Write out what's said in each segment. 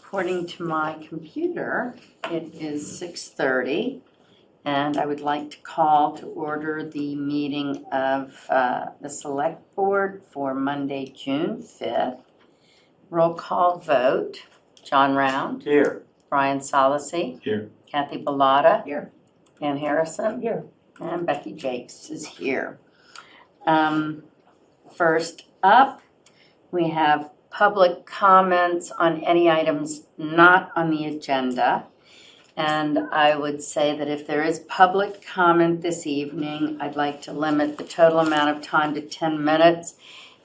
According to my computer, it is 6:30, and I would like to call to order the meeting of the Select Board for Monday, June 5th. Roll call vote. John Round. Here. Brian Solacey. Here. Kathy Bellata. Here. Ann Harrison. Here. And Becky Jakes is here. First up, we have public comments on any items not on the agenda. And I would say that if there is public comment this evening, I'd like to limit the total amount of time to 10 minutes,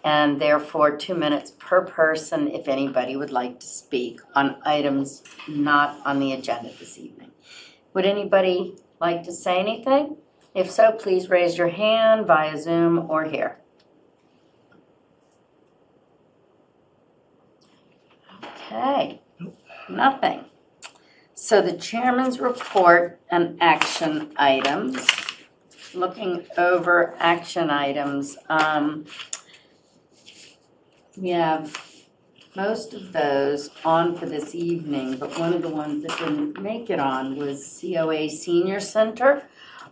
and therefore 2 minutes per person if anybody would like to speak on items not on the agenda this evening. Would anybody like to say anything? If so, please raise your hand via Zoom or here. Okay, nothing. So the chairman's report and action items. Looking over action items, we have most of those on for this evening, but one of the ones that didn't make it on was COA Senior Center.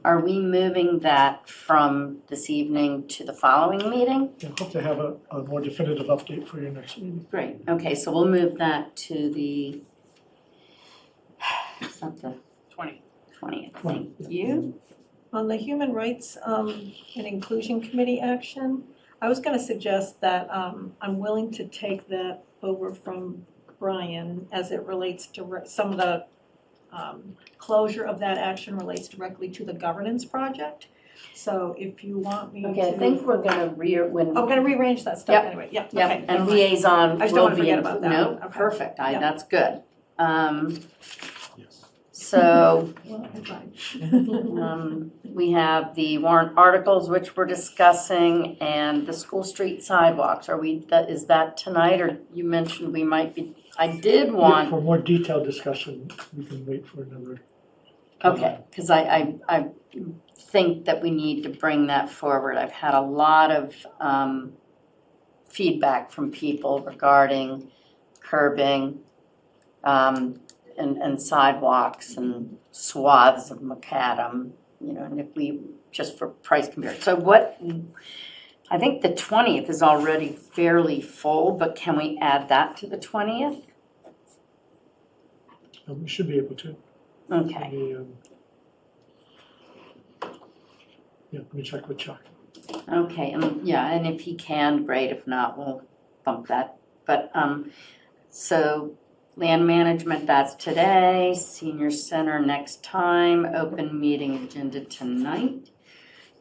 Are we moving that from this evening to the following meeting? I hope to have a more definitive update for your next meeting. Great, okay, so we'll move that to the, it's not the 20th, thank you. On the Human Rights and Inclusion Committee action, I was going to suggest that I'm willing to take that over from Brian as it relates to some of the closure of that action relates directly to the governance project. So if you want me to. Okay, I think we're gonna I'm going to rearrange that stuff Yep. anyway. Yeah. Yep, Okay, and never mind. liaison I just don't will wanna be, forget about that no, one. Okay. perfect, Yeah. that's good. Yes. So, Well, I'm fine. we have the warrant articles which we're discussing and the school street sidewalks. Is that tonight, or you mentioned we might be, I did want. For more detailed discussion, we can wait for another. Okay, because I think that we need to bring that forward. I've had a lot of feedback from people regarding curbing and sidewalks and swaths of macadam, and if we, just for price comparison. So I think the 20th is already fairly full, but can we add that to the 20th? We should be able to. Okay. Let me check with Chuck. Okay, and if he can, great. If not, we'll bump that. But, so land management, that's today. Senior Center next time. Open meeting agenda tonight.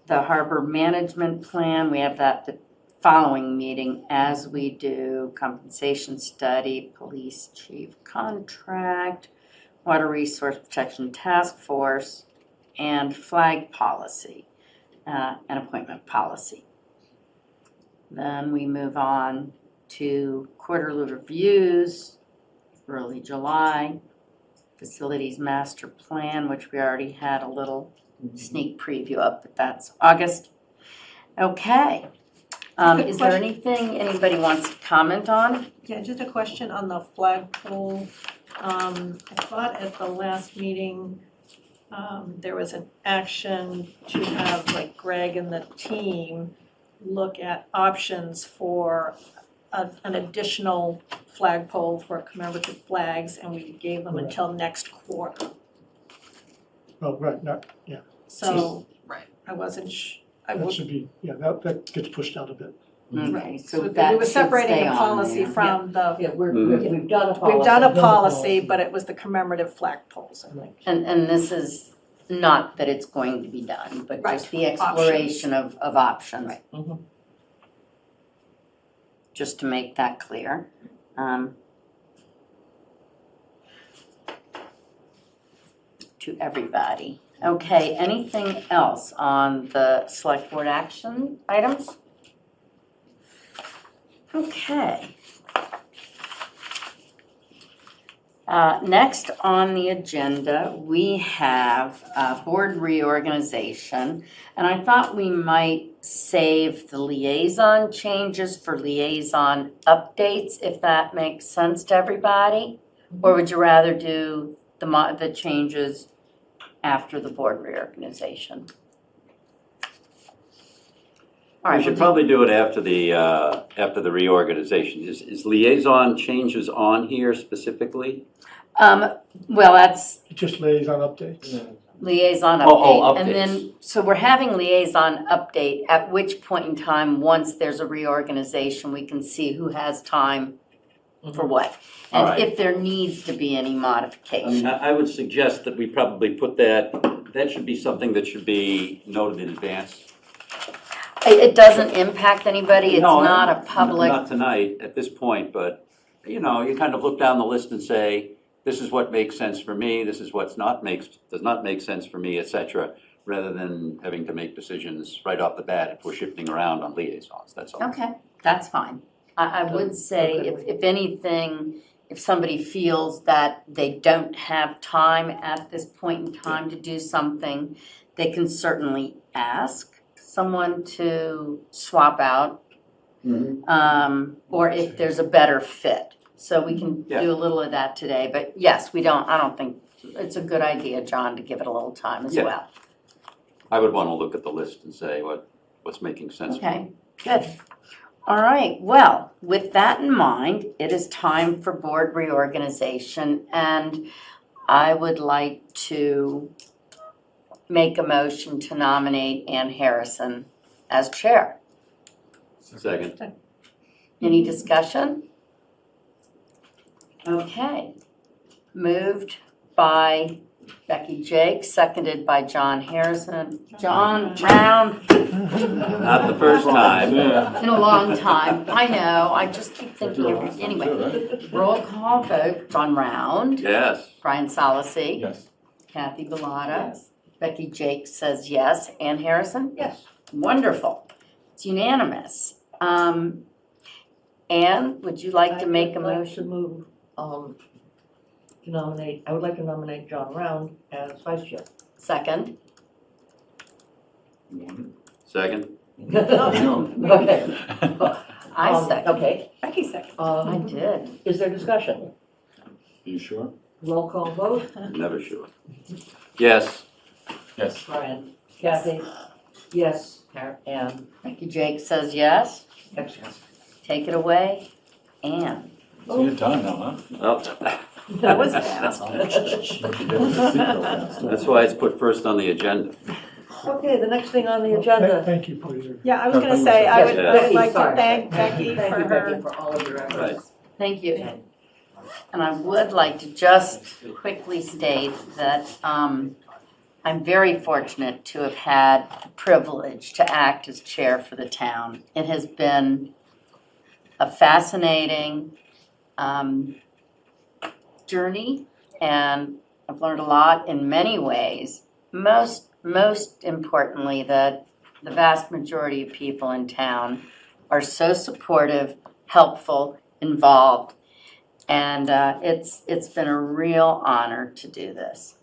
The harbor management plan, we have that the following meeting as we do compensation study, police chief contract, water resource protection task force, and flag policy. And appointment policy. Then we move on to quarterly reviews, early July, facilities master plan, which we already had a little sneak preview of, but that's August. Okay. Is there anything anybody wants to comment on? Yeah, just a question on the flagpole. I thought at the last meeting, there was an action to have like Greg and the team look at options for an additional flagpole for commemorative flags, and we gave them until next quarter. Oh, right, yeah, So, Right. I wasn't that should be, that gets pushed out a bit. Okay, so we that were should separating stay the on policy there. from the, Yeah, we've done a policy. we've done a policy, but it was the commemorative flagpoles, I think. And this is not that it's going to be done, but Right. just the exploration of options. Right. Mhm. Just to make that clear. To everybody. Okay, anything else on the select board action items? Okay. Next on the agenda, we have board reorganization. And I thought we might save the liaison changes for liaison updates, if that makes sense to everybody. Or would you rather do the changes after the board reorganization? All right, We should we'll probably do it after the reorganization. Is liaison changes on here specifically? well, that's Just liaison updates. liaison Oh, update. And then, so we're having liaison update, at which point in time, once there's a reorganization, we can see who has time for what. All And right. if there needs to be any I mean, modification. I would suggest that we probably put that should be something that should be noted in advance. It doesn't impact anybody, it's No, not a public, Not tonight, at this point, but, you kind of look down the list and say, this is what makes sense for me, this is does not make sense for me, et cetera, rather than having to make decisions right off the bat if we're shifting around on liaisons, that's all. okay, that's fine. I would say, if anything, if somebody feels that they don't have time at this point in time to do something, they can certainly ask someone to swap out, or if there's a better fit. So we can Yeah. do a little of that today, but yes, I don't think, it's a good idea, John, to give it a little time as Yeah. well. I would want to look at the list and say what's making sense. Okay, good. All right, well, with that in mind, it is time for board reorganization, and I would like to make a motion to nominate Ann Harrison as chair. Second. Any discussion? Okay. Moved by Becky Jake, seconded by John Harrison. John Round, Not the first time. in a long time. I know, I just keep thinking, anyway. Roll call vote, John Round, Yes. Brian Solacey, Yes. Kathy Bellata, Becky Jake says yes, Ann Harrison? Yes. Wonderful. It's unanimous. Ann, would you like to make a motion? I would like to nominate John Round as vice chair. Second? Second. Okay. I second. Okay. Becky second. I did. Is there discussion? You sure? Roll call vote. Never sure. Yes. Yes. Brian, Kathy, yes, Ann, Becky Jake says yes. excellent. Take it away, Ann. So you're done now, huh? Well, That was fast. that's why it's put first on the agenda. Okay, the next thing on the agenda. Thank you for your, Yeah, I was gonna say, I would Becky, like to sorry. thank Becky Thank for you, Becky, her. for all of your Right. efforts. Thank you. And I would like to just quickly state that I'm very fortunate to have had the privilege to act as chair for the town. It has been a fascinating journey, and I've learned a lot in many ways. Most importantly, that the vast majority of people in town are so supportive, helpful, involved, and it's been a real honor to do this.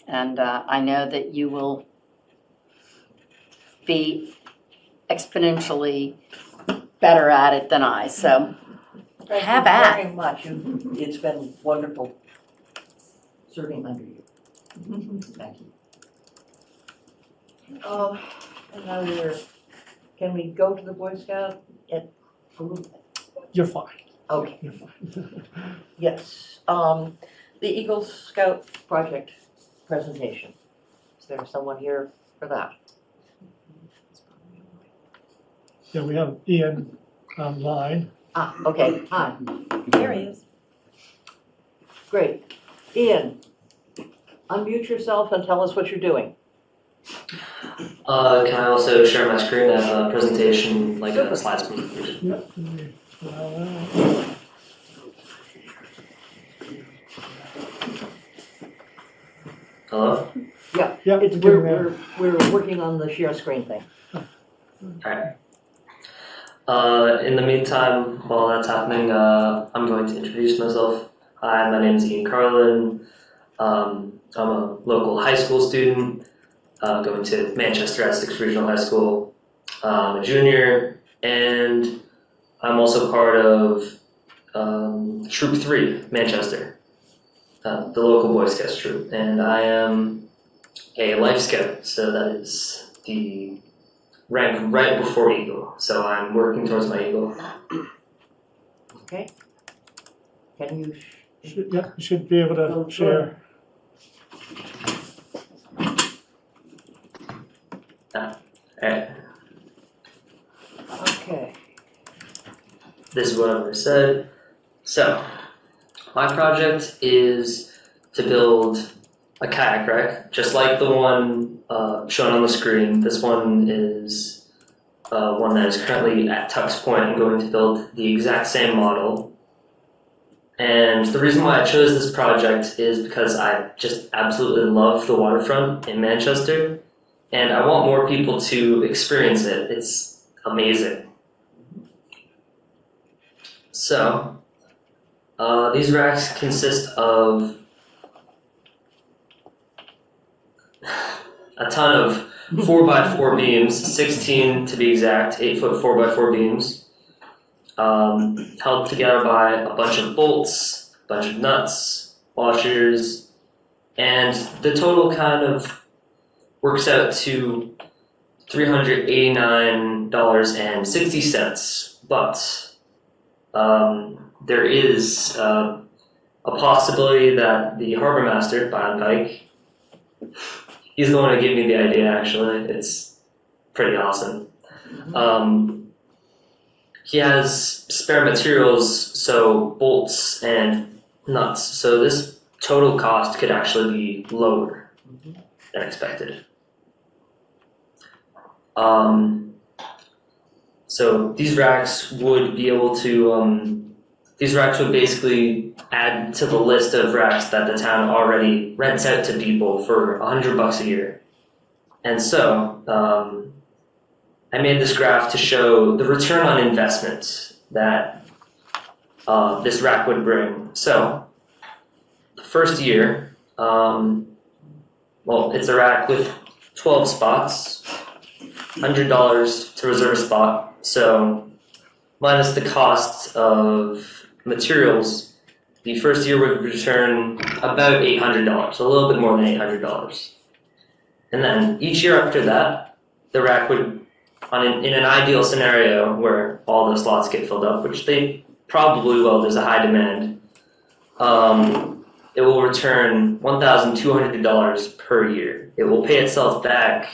And I know that you will be exponentially better at it than I, so Thank Have you at. very much. It's been wonderful serving under you. Thank you. And now can we go to the Boy Scout at a little bit? you're fine, Okay, you're fine. yes. The Eagle Scout project presentation. Is there someone here for that? Yeah, we have Ian online. Ah, okay, hi, There he is. great. Ian, unmute yourself and tell us what you're doing. Can I also share my screen as a presentation, like a slides presentation? Yep. Hello? Yeah, It's, get in there. we're working on the share screen thing. Alright. In the meantime, while that's happening, I'm going to introduce myself. Hi, my name is Ian Carlin. I'm a local high school student, going to Manchester Essex Regional High School. I'm a junior, and I'm also part of Troop 3, Manchester. the local Boy Scouts troop, and I am a Life Scout, so that is the rank right before Eagle. So I'm working towards my Eagle. Okay. Can you, Yeah, you should be able to share. Alright, okay. this is what I've already said. So, my project is to build a kayak rack, just like the one shown on the screen. This one is one that is currently at Tux Point. I'm going to build the exact same model. And the reason why I chose this project is because I just absolutely love the waterfront in Manchester, and I want more people to experience it. It's amazing. So, these racks consist of a ton of 4x4 beams, 16 to be exact, 8-foot 4x4 beams, held together by a bunch of bolts, a bunch of nuts, washers, and the total kind of works out to $389.60, but there is a possibility that the harbor master, Byron Pike, he's the one who gave me the idea, actually. It's pretty awesome. He has spare materials, so bolts and nuts. So this total cost could actually be lower than expected. So these racks would be able to, these racks would basically add to the list of racks that the town already rents out to people for $100 a year. And so, I made this graph to show the return on investment that this rack would bring. So, the first year, well, it's a rack with 12 spots, $100 to reserve a spot. So, minus the cost of materials, the first year would return about $800, a little bit more than $800. And then each year after that, the rack would, in an ideal scenario where all the slots get filled up, which they probably will, there's a high demand, it will return $1,200 per year. It will pay itself back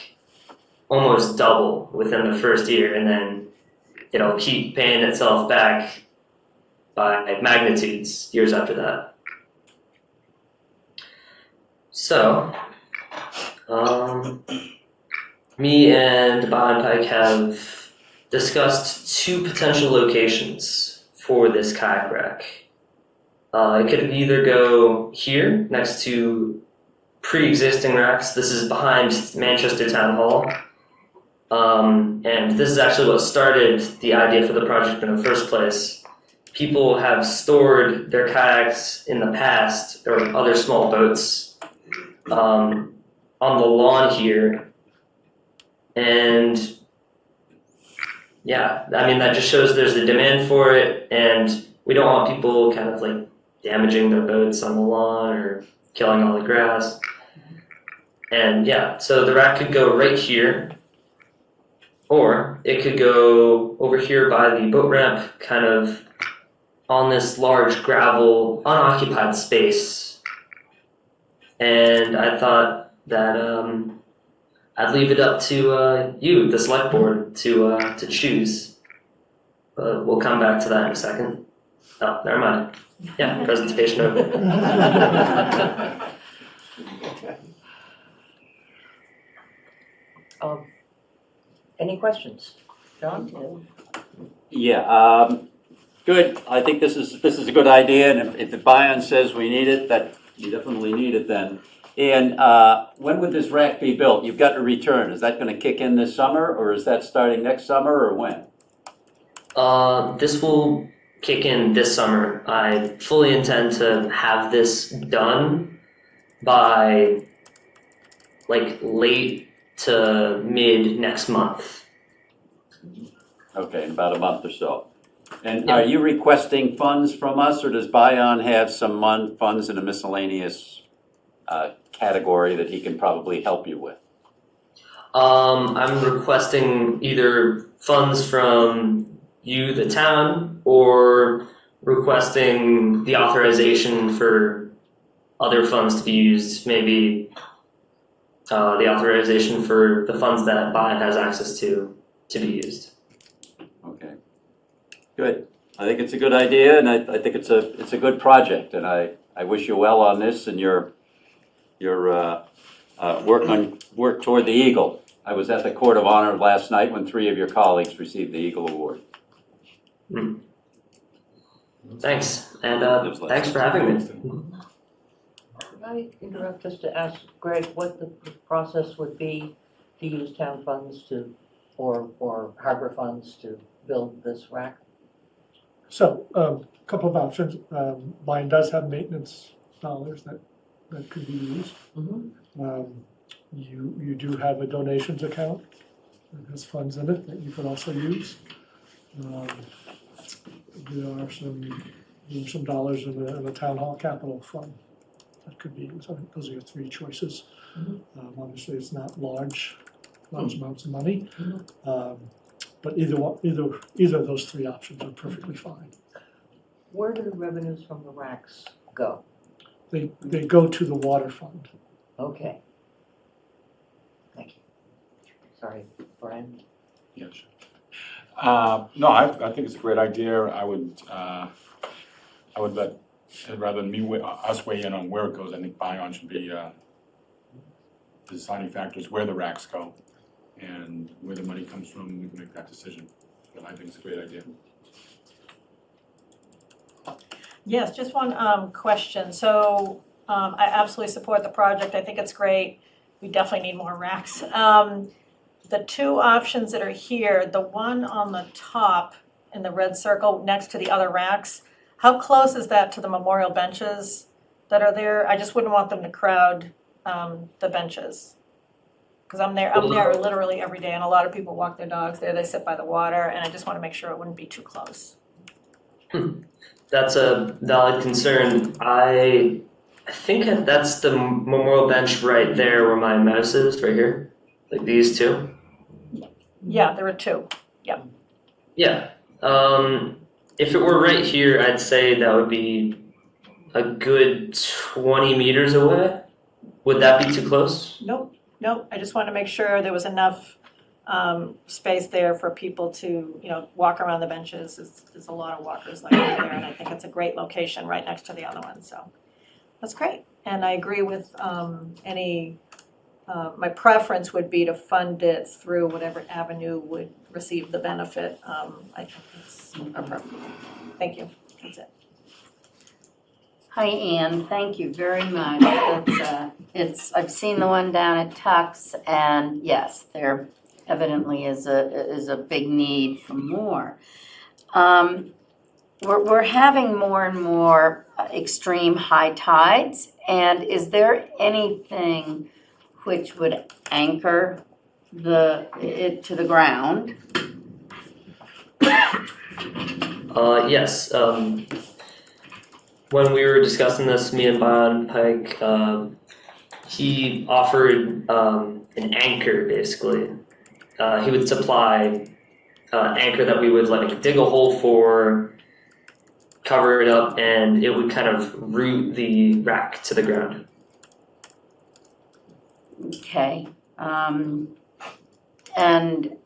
almost double within the first year, and then it'll keep paying itself back by magnitudes years after that. So, me and Bob and Pike have discussed two potential locations for this kayak rack. It could either go here, next to pre-existing racks. This is behind Manchester Town Hall. And this is actually what started the idea for the project in the first place. People have stored their kayaks in the past, or other small boats, on the lawn here. And yeah, I mean, that just shows there's a demand for it, and we don't want people kind of like damaging their boats on the lawn or killing all the grass. And yeah, so the rack could go right here, or it could go over here by the boat ramp, kind of on this large gravel unoccupied space. And I thought that I'd leave it up to you, the select board, to choose. But we'll come back to that in a second. Oh, never mind. Yeah, presentation over. Any questions? John? Yeah, good. I think this is a good idea, and if the Bion says we need it, that you definitely need it then. And when would this rack be built? You've got a return. Is that going to kick in this summer, or is that starting next summer, or when? This will kick in this summer. I fully intend to have this done by like late to mid next month. Okay, in about a month or so. And Yeah. are you requesting funds from us, or does Bion have some funds in a miscellaneous category that he can probably help you with? I'm requesting either funds from you, the town, or requesting the authorization for other funds to be used, maybe the authorization for the funds that Bion has access to be used. Okay, good. I think it's a good idea, and I think it's a good project, and I wish you well on this and your work toward the Eagle. I was at the Court of Honor last night when 3 of your colleagues received the Eagle Award. Thanks, and Lives less. thanks for having me. Could I interrupt just to ask Greg what the process would be to use town funds to, or harbor funds to build this rack? So, a couple of options. Mine does have maintenance dollars that could be used. You do have a donations account that has funds in it that you could also use. There are some dollars in the town hall capital fund that could be used. I think those are your 3 choices. Obviously, it's not large amounts of money, but either of those 3 options are perfectly fine. Where do the revenues from the racks go? They go to the water fund. Okay. Thank you. Sorry, Brian. Yeah, sure. No, I think it's a great idea. I would let, rather than us weigh in on where it goes, I think Bion should be the deciding factors where the racks go and where the money comes from. We can make that decision. But I think it's a great idea. Yes, just one question. So I absolutely support the project. I think it's great. We definitely need more racks. The 2 options that are here, the one on the top in the red circle next to the other racks, how close is that to the memorial benches that are there? I just wouldn't want them to crowd the benches. Because I'm there literally every day, and a lot of people walk their dogs there. They sit by the water, and I just want to make sure it wouldn't be too close. That's a valid concern. I think that's the memorial bench right there where my mouse is, right here. Like these 2. Yeah, there are 2. Yeah. If it were right here, I'd say that would be a good 20 meters away. Would that be too close? Nope. I just wanted to make sure there was enough space there for people to, walk around the benches. There's a lot of walkers like right there, and I think it's a great location right next to the other one, so that's great. And I agree with my preference would be to fund it through whatever avenue would receive the benefit. I think it's appropriate. Thank you. That's it. Hi, Ann, thank you very much. I've seen the one down at Tux, and yes, there evidently is a big need for more. We're having more and more extreme high tides, and is there anything which would anchor it to the ground? Yes. When we were discussing this, me and Bion Pike, he offered an anchor, basically. He would supply anchor that we would dig a hole for, cover it up, and it would kind of root the rack to the ground. Okay, and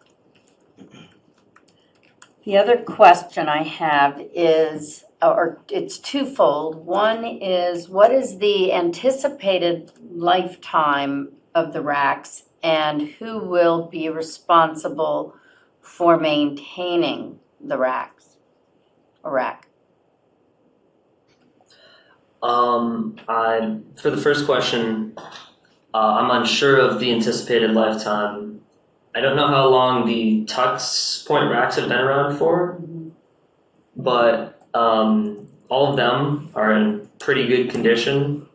the other question I have is, or it's twofold. One is, what is the anticipated lifetime of the racks, and who will be responsible for maintaining the racks, or rack? For the first question, I'm unsure of the anticipated lifetime. I don't know how long the Tux Point racks have been around for, but all of them are in pretty good condition.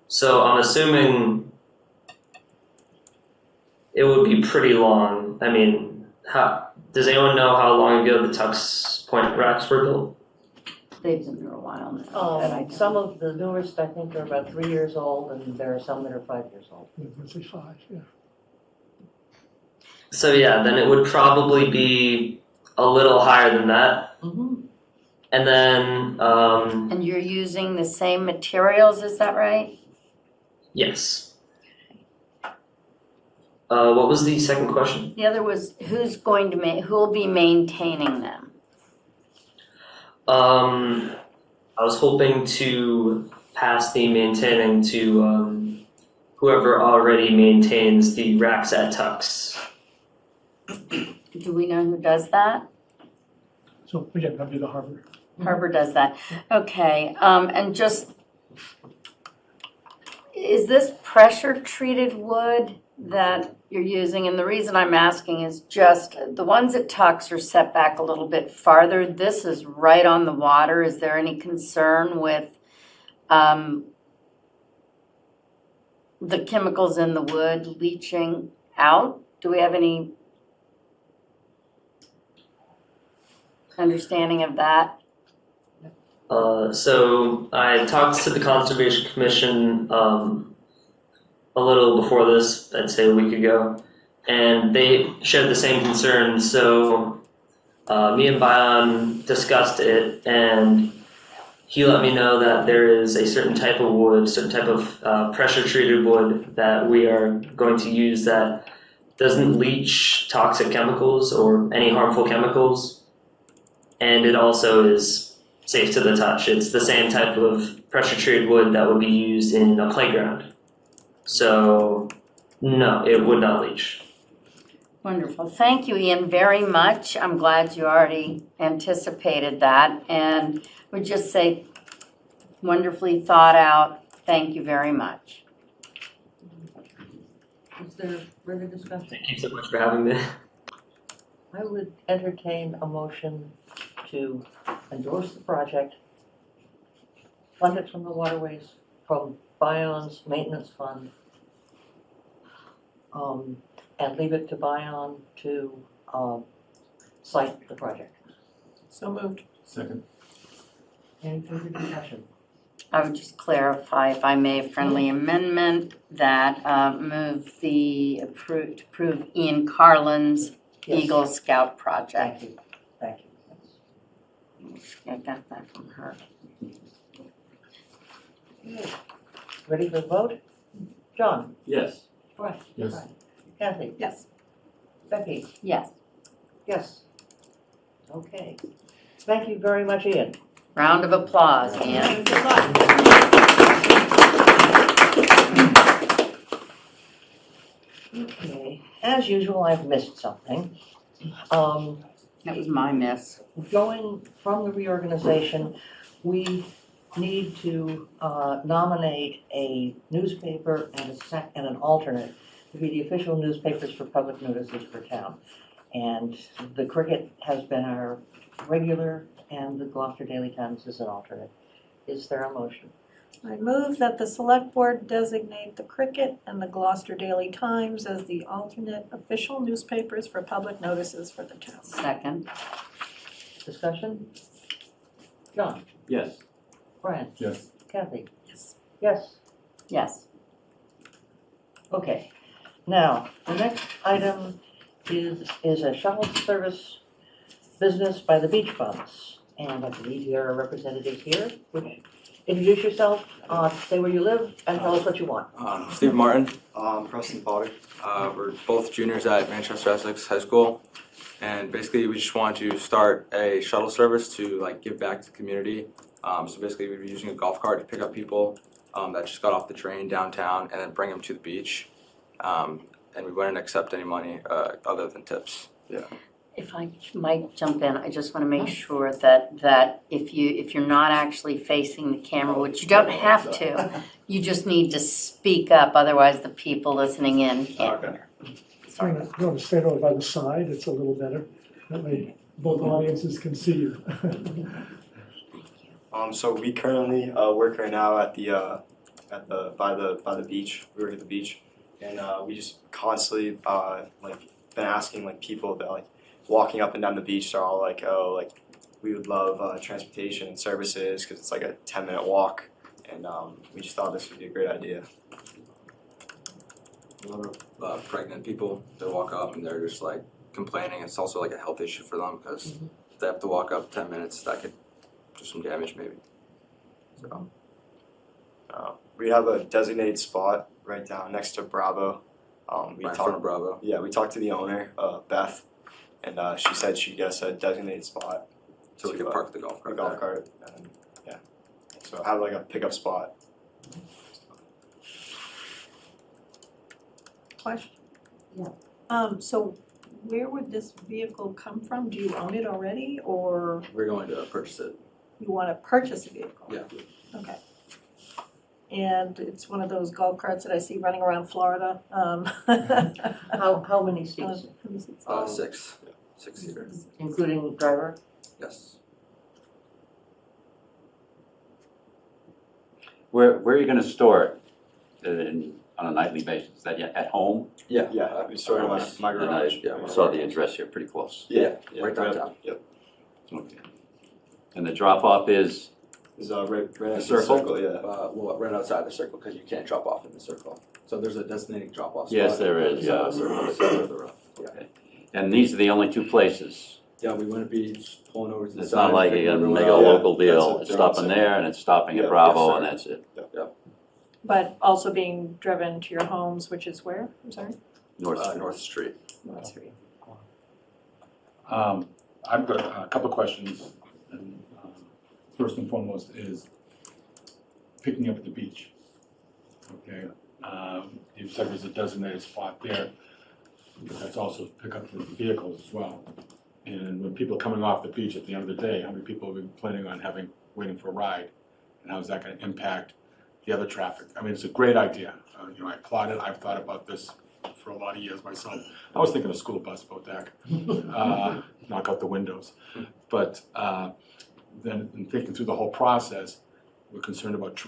So I'm assuming it would be pretty long. I mean, does anyone know how long ago the Tux Point racks were built? They've been there a while now. but I don't- Some of the newest, I think, are about 3 years old, and there are some that are 5 years old. Let's say 5, yeah. So yeah, then it would probably be a little higher than that. Mm-hmm. And then, And you're using the same materials, is that right? yes. What was the second question? The other was, who'll be maintaining them? I was hoping to pass the maintaining to whoever already maintains the racks at Tux. Do we know who does that? So again, that'd be the harbor. Harbor does that. Okay, and just, is this pressure-treated wood that you're using? And the reason I'm asking is just, the ones at Tux are set back a little bit farther. This is right on the water. Is there any concern with the chemicals in the wood leaching out? Do we have any understanding of that? So I talked to the Conservation Commission a little before this, I'd say a week ago, and they shared the same concerns. So me and Bion discussed it, and he let me know that there is a certain type of wood, certain type of pressure-treated wood that we are going to use that doesn't leach toxic chemicals or any harmful chemicals, and it also is safe to the touch. It's the same type of pressure-treated wood that would be used in a playground. So, no, it would not leach. Wonderful. Thank you, Ian, very much. I'm glad you already anticipated that. And would just say, wonderfully thought out. Thank you very much. Is there further discussion? Thank you so much for having me. I would entertain a motion to endorse the project, fund it from the waterways, from Bion's maintenance fund, and leave it to Bion to cite the project. So moved. Second. Any further discussion? I would just clarify, if I may, a friendly amendment that move to approve Ian Carlin's Yes. Eagle Scout project. Thank you, thank you. I got that from her. Ready for the vote? John? Yes. Brian? Yes. Kathy? Yes. Becky? Yes. Yes. Okay. Thank you very much, Ian. Round of applause, Ian. Good luck. Okay. As usual, I've missed something. That was my miss. Going from the reorganization, we need to nominate a newspaper and and an alternate to be the official newspapers for public notices for town. And the Cricket has been our regular, and the Gloucester Daily Times is an alternate. Is there a motion? I move that the select board designate the Cricket and the Gloucester Daily Times as the alternate official newspapers for public notices for the town. Second. Discussion? John? Yes. Brian? Yes. Kathy? Yes. Yes. Yes. Okay. Now, the next item is a shuttle service business by the beach bums. And I believe there are representatives here. Would you introduce yourself, say where you live, and tell us what you want. Steve Martin, Preston Potter. We're both juniors at Manchester Essex High School, and basically we just want to start a shuttle service to give back to the community. So basically we'd be using a golf cart to pick up people that just got off the train downtown and then bring them to the beach. And we wouldn't accept any money other than tips. Yeah. If I might jump in, I just want to make sure that if you're not actually facing the camera, which you don't have to, you just need to speak up, otherwise the people listening in can't. Okay. If you want to stand over by the side, it's a little better. That way both audiences can see you. So we currently work right now at by the beach. We work at the beach, and we just constantly been asking people that walking up and down the beach, they're all like, oh, like we would love transportation and services because it's like a 10-minute walk, and we just thought this would be a great idea. A lot of pregnant people, they walk up and they're just like complaining. It's also like a health issue for them because if they have to walk up 10 minutes, that could do some damage maybe. So We have a designated spot right down next to Bravo. right in front of Bravo. Yeah, we talked to the owner, Beth, and she said she'd get us a designated spot. So we could park the golf A cart golf there. cart, and yeah. So have like a pickup spot. Question? Yeah. So where would this vehicle come from? Do you own it already, or We're going to purchase it. you wanna purchase a vehicle? Yeah. Okay. And it's one of those golf carts that I see running around Florida. How many seats, How many seats? Six-seater. including driver? Yes. Where are you gonna store it on a nightly basis? Is that at home? Yeah. Yeah, we stored in my And garage. I saw the address here, pretty close. Yeah, right downtown. Yep. Okay. And the drop-off is, It's right next to The the circle? circle, yeah. Well, right outside the circle because you can't drop off in the circle. So there's a designated drop-off spot. Yes, there is, outside yeah. the circle, center of the road. Yeah. and these are the only two places? Yeah, we wouldn't be just pulling over to the It's side. not like picking you're gonna everyone make a up. Yeah, local that's deal, what it's they're stopping on there and it's stopping Yeah, at Bravo yes, and sir. that's it. But also being driven to your homes, which is where? I'm sorry? North Street. North Street. North Street. I've got a couple of questions. And, first and foremost is picking up at the beach. Okay, you said there's a designated spot there, but that's also pick up for vehicles as well. And when people are coming off the beach at the end of the day, how many people are we planning on waiting for a ride? And how is that gonna impact the other traffic? I mean, it's a great idea. I applaud it. I've thought about this for a lot of years myself. I was thinking of school bus boat deck, knock out the windows. But then in thinking through the whole process, we're concerned about,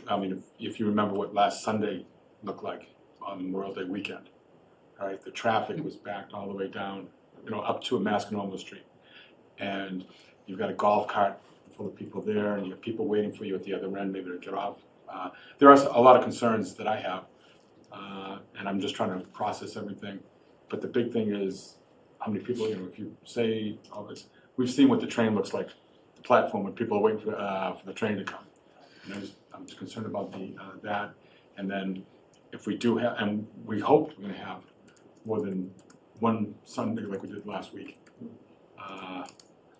if you remember what last Sunday looked like on Memorial Day weekend, right? The traffic was backed all the way down, up to Masconomo Street. And you've got a golf cart full of people there, and you have people waiting for you at the other end, maybe to get off. There are a lot of concerns that I have, and I'm just trying to process everything. But the big thing is how many people, if you say, we've seen what the train looks like, the platform when people are waiting for the train to come. And I'm just concerned about that. And then if we do have, and we hoped we're gonna have more than one Sunday like we did last week.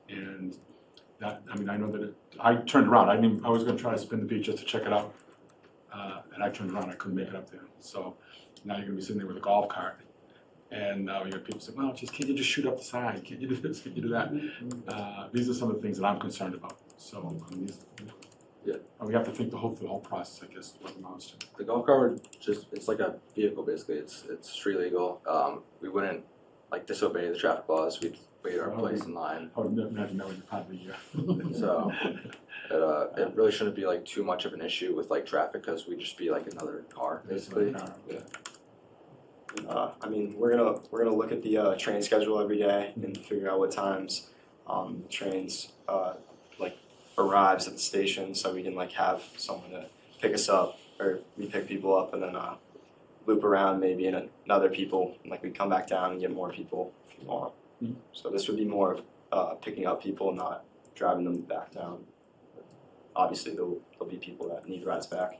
And that, I know that I turned around. I was gonna try to spin the beach just to check it out. And I turned around, I couldn't make it up there. So now you're gonna be sitting there with a golf cart. And now you got people saying, well, can't you just shoot up the side? Can't you do this? Can't you do that? These are some of the things that I'm concerned about. So, we have to think the whole process, I guess, is what it amounts to. The golf cart it's like a vehicle basically. It's street legal. We wouldn't disobey the traffic laws. We'd wait our place in line. I would never know you're part of the So it really shouldn't be too much of an issue with traffic because we'd just be another car basically. Yeah. We're gonna look at the train schedule every day and figure out what times the trains arrives at the station, so we can have someone to pick us up, or we pick people up and then loop around maybe in another people. We come back down and get more people if you want. Mm-hmm. So this would be more of picking up people, not driving them back down. Obviously, there'll be people that need rides back.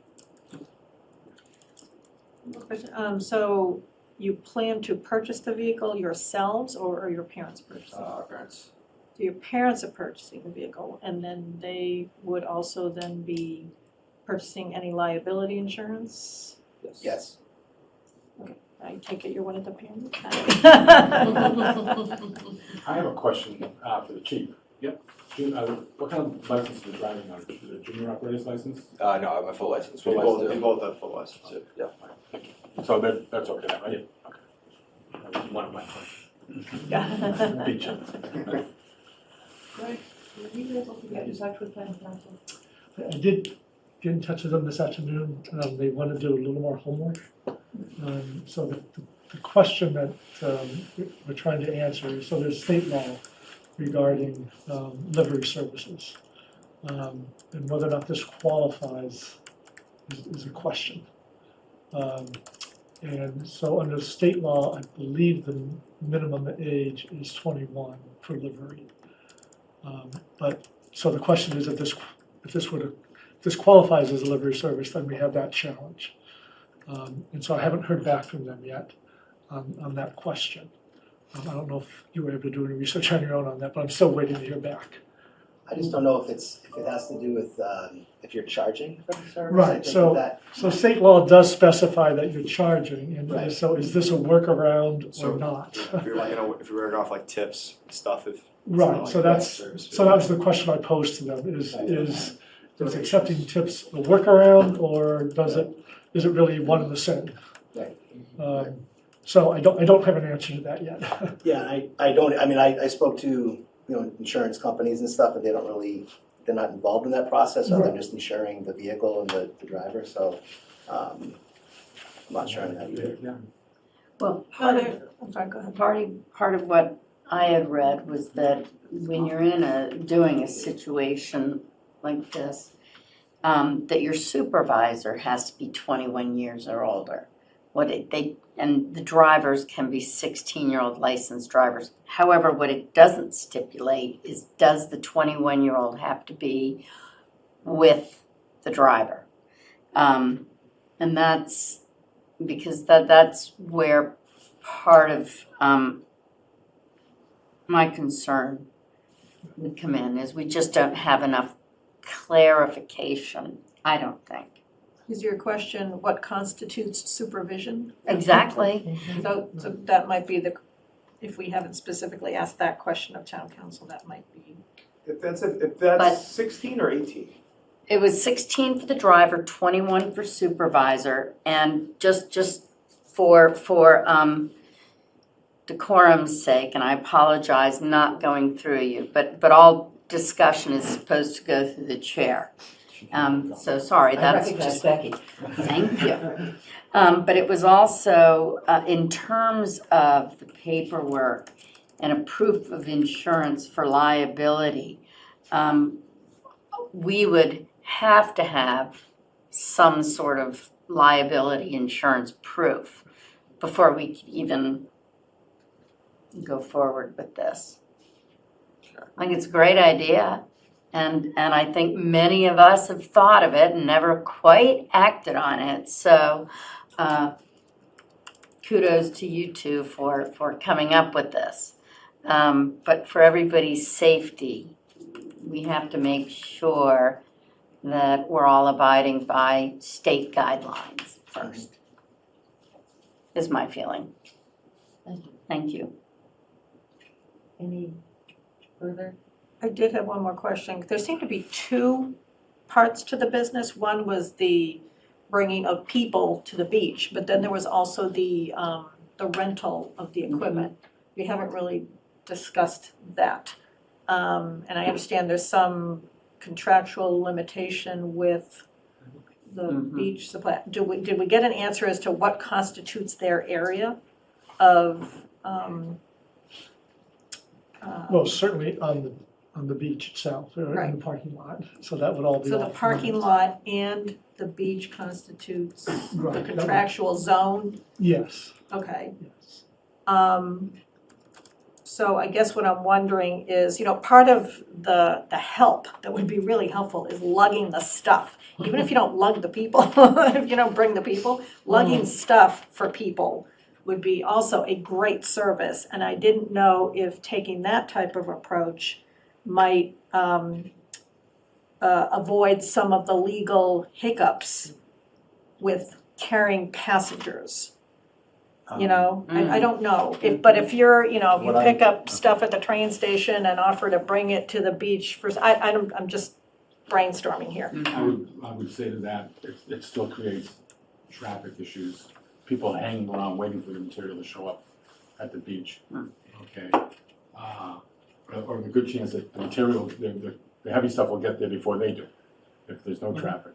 Question, so you plan to purchase the vehicle yourselves, or are your parents purchasing? Our parents. So your parents are purchasing the vehicle, and then they would also then be purchasing any liability insurance? Yes. I take it you're one of the parents? I have a question for the chief. Yep. What kind of license are you driving on? Is it a junior operator's license? No, I have my full license. We both have full license. Yeah. Thank you. So that's okay, then, right? Okay. That was one of my questions. Big chance. Greg, were you able to get in touch with town council? I did get in touch with them this afternoon. They want to do a little more homework. So that the question that we're trying to answer, so there's state law regarding livery services. And whether or not this qualifies is a question. And so under state law, I believe the minimum age is 21 for livery. But, so the question is, if this qualifies as a livery service, then we have that challenge. And so I haven't heard back from them yet on that question. I don't know if you were able to do any research on your own on that, but I'm still waiting to hear back. I just don't know if it has to do with if you're charging for the service. Right, I think so- that, So state law does specify that you're charging, and Right. so is this a workaround So- or not? If you're like, if you're working off like tips and stuff, if. it's Right, not so like that's, service fee. so that was the question I posed to them, is accepting tips a workaround, or is it really one and the same? Right. So I don't have an answer to that yet. yeah, I spoke to, insurance companies and stuff, and they're not involved in that process, so they're just insuring the vehicle and the driver, so, I'm not sure on that either. Yeah. Well, I'm sorry, go ahead. part of what I had read was that when you're doing a situation like this, that your supervisor has to be 21 years or older. And the drivers can be 16-year-old licensed drivers. However, what it doesn't stipulate is, does the 21-year-old have to be with the driver? And that's because that's where part of my concern would come in, is we just don't have enough clarification, I don't think. Is your question what constitutes supervision? Exactly. So that might be if we haven't specifically asked that question of town council, that might be. If that's But- 16 or 18? It was 16 for the driver, 21 for supervisor, and just for decorum's sake, and I apologize not going through you, but all discussion is supposed to go through the chair. So sorry, I that's recognize just, Becky. thank you. But it was also, in terms of the paperwork and a proof of insurance for liability, we would have to have some sort of liability insurance proof before we could even go forward with this. I think it's a great idea, and I think many of us have thought of it and never quite acted on it. So kudos to you two for coming up with this. But for everybody's safety, we have to make sure that we're all abiding by state guidelines first, is my feeling. Thank you. Any further? I did have one more question. There seemed to be two parts to the business. One was the bringing of people to the beach, but then there was also the rental of the equipment. We haven't really discussed that. And I understand there's some contractual limitation with the beach supply. Did we get an answer as to what constitutes their area of Well, certainly on the beach itself, or in Right. the parking lot, so that would all be. so the off parking limits. lot and the beach constitutes the Right, that would- contractual zone? Yes, Okay. yes. So I guess what I'm wondering is, part of the help that would be really helpful is lugging the stuff. Even if you don't lug the people, if you don't bring the people, lugging stuff for people would be also a great service. And I didn't know if taking that type of approach might avoid some of the legal hiccups with carrying passengers. I don't know, but if you're, if you What pick up stuff at the train station and offer to bring it to the beach I'm just brainstorming here. I would say to that, it still creates traffic issues, people hanging around waiting for the material to show up at the beach, okay? Or the good chance that the material, the heavy stuff will get there before they do, if there's no traffic.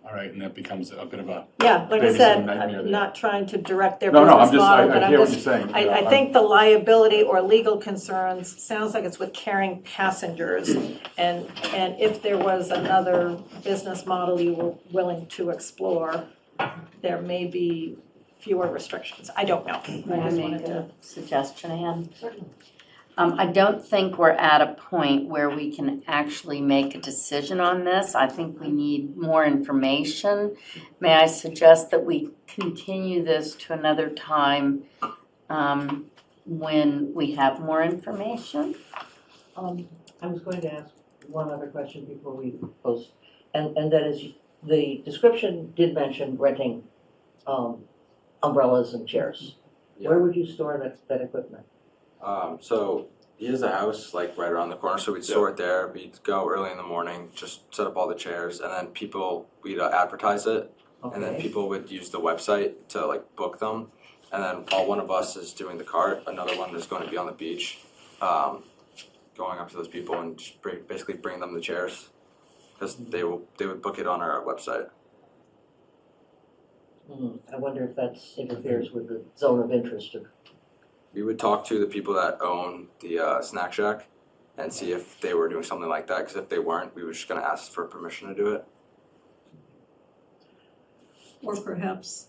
all right, and that becomes a bit of a, Yeah, like I Babysitting said, nightmare I'm there. not trying to direct their no, no, I'm business just, model, but I I'm hear what just, you're saying. I think the liability or legal concerns, sounds like it's with carrying passengers. And if there was another business model you were willing to explore, there may be fewer restrictions. I don't know. May I I just make wanted to. a suggestion, Ann? I don't think we're at a point where we can actually make a decision on this. I think we need more information. May I suggest that we continue this to another time when we have more information? I was going to ask one other question before we close, and that is, the description did mention renting umbrellas and chairs. Where would you store that equipment? So he has a house like right around the corner, so we'd store it there. We'd go early in the morning, just set up all the chairs, and then we'd advertise it, and then Okay. people would use the website to like book them. And then while one of us is doing the cart, another one is going to be on the beach, going up to those people and just basically bring them the chairs, because they would book it on our website. I wonder if that interferes with the zone of interest of. We would talk to the people that own the snack shack and see if they were doing something like that, because if they weren't, we were just going to ask for permission to do it. Or perhaps,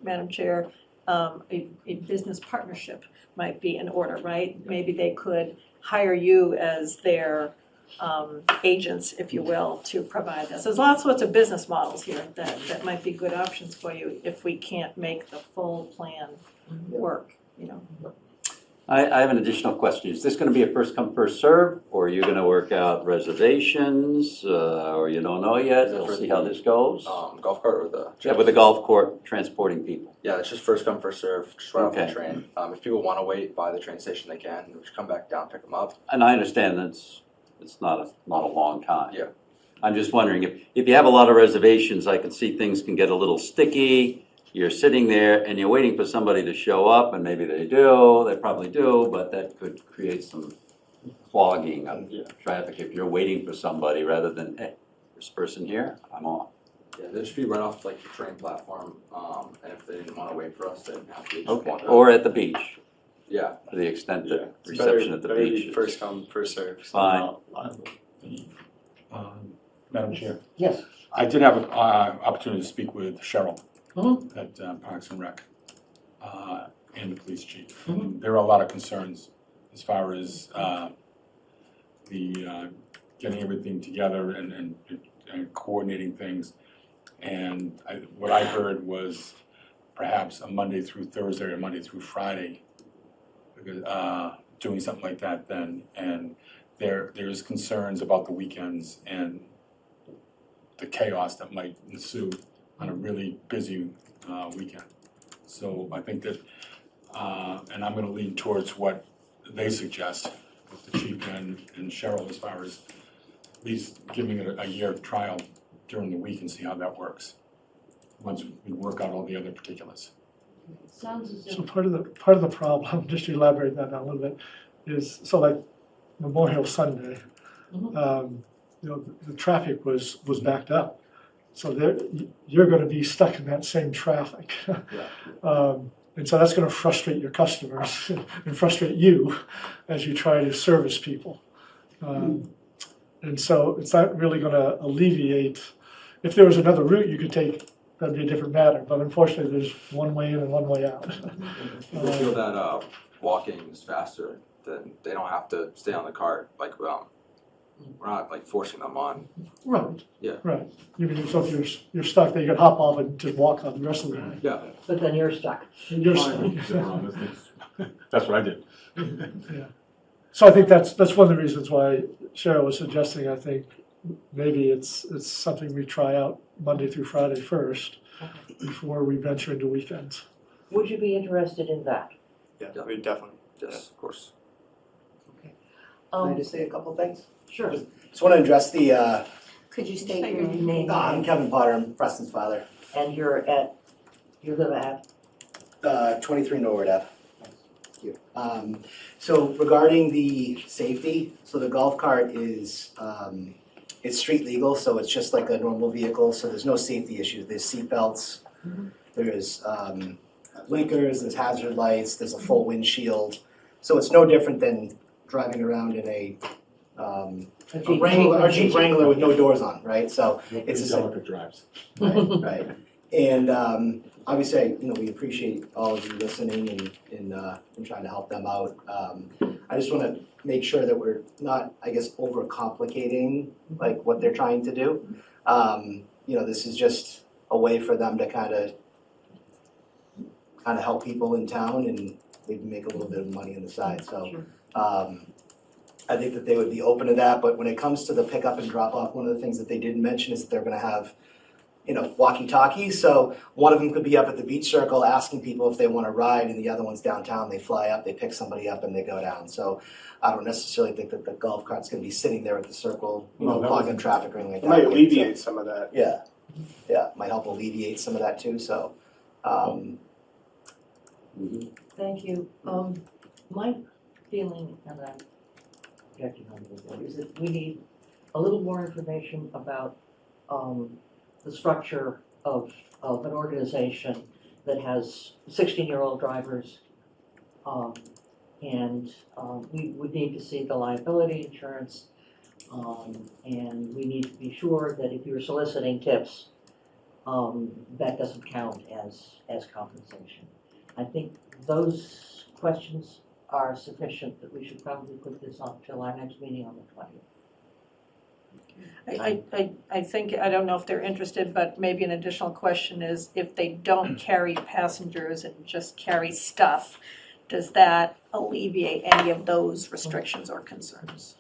Madam Chair, a business partnership might be in order, right? Maybe they could hire you as their agents, if you will, to provide this. There's lots sorts of business models here that might be good options for you if we can't make the full plan work, you know. I have an additional question. Is this going to be a first come, first serve, or are you going to work out reservations, or you don't know yet? Is it We'll for see how this goes. Golf cart or the Yeah, with the golf court transporting people. Yeah, it's just first come, first serve, just right off Okay. the train. If people want to wait by the train station, they can. We just come back down, pick them up. And I understand it's not a long time. Yeah. I'm just wondering, if you have a lot of reservations, I can see things can get a little sticky. You're sitting there and you're waiting for somebody to show up, and maybe they probably do, but that could create some clogging of traffic if you're waiting for somebody rather than, hey, this person here, I'm off. Yeah, they'd just be right off like the train platform. And if they didn't want to wait for us, they'd have to just Okay, walk up. or at the beach, Yeah. to the extent that It's reception at the better to beach be is. first come, first serve. so Fine. not liable. Madam Chair, Yes. I did have an opportunity to speak with Cheryl at Parks and Rec and the police chief. And there are a lot of concerns as far as the getting everything together and coordinating things. And what I heard was perhaps a Monday through Thursday or Monday through Friday, doing something like that then. And there's concerns about the weekends and the chaos that might ensue on a really busy weekend. So I think that, and I'm gonna lean towards what they suggest with the chief and Cheryl as far as at least giving it a year trial during the week and see how that works, once we work out all the other particulars. Sounds as So if. part of the problem, just to elaborate that out a little bit, is, so like Memorial Sunday, the traffic was backed up. So you're gonna be stuck in that same traffic. And so that's gonna frustrate your customers and frustrate you as you try to service people. And so it's not really gonna alleviate, if there was another route you could take, that'd be a different matter, but unfortunately, there's one way in and one way out. If people feel that walking is faster, then they don't have to stay on the cart. Like, we're not like forcing them on. Right. Yeah. Right. You mean, so if you're stuck, then you can hop off and just walk on the rest of the way. Yeah. But then you're stuck. And you're stuck. That's what I did. Yeah. So I think that's one of the reasons why Cheryl was suggesting, I think, maybe it's something we try out Monday through Friday first, before we venture into weekends. Would you be interested in that? Yeah, we definitely. Yes, of course. Can I just say a couple things? Sure. Just want to address the, Could you state Say your your name? I'm Kevin Potter, I'm Preston's father, And you live at? 23 Norwood Ave. Thank you. So regarding the safety, so the golf cart is it's street legal, so it's just like a normal vehicle, so there's no safety issues. There's seat belts, there's blinkers, there's hazard lights, there's a full windshield. So it's no different than driving around in a Jeep Wrangler with no doors on, right? So it's a delicate drives. right. And obviously, we appreciate all of you listening and trying to help them out. I just want to make sure that we're not, I guess, overcomplicating like what they're trying to do. This is just a way for them to kind of help people in town and maybe make a little bit of money on the side. So I think that they would be open to that. But when it comes to the pickup and drop off, one of the things that they didn't mention is that they're going to have walkie-talkies. So one of them could be up at the beach circle asking people if they want to ride, and the other one's downtown. They fly up, they pick somebody up, and they go down. So I don't necessarily think that the golf cart's going to be sitting there at the circle, clogging traffic or anything like It that. might alleviate some of that. Yeah, might help alleviate some of that too. So, Thank you. My feeling, and I'm projecting on this, is that we need a little more information about the structure of an organization that has 16-year-old drivers. And we would need to see the liability insurance. And we need to be sure that if you're soliciting tips, that doesn't count as compensation. I think those questions are sufficient, that we should probably put this on till our next meeting on the 20th. I think, I don't know if they're interested, but maybe an additional question is if they don't carry passengers and just carry stuff, does that alleviate any of those restrictions or concerns?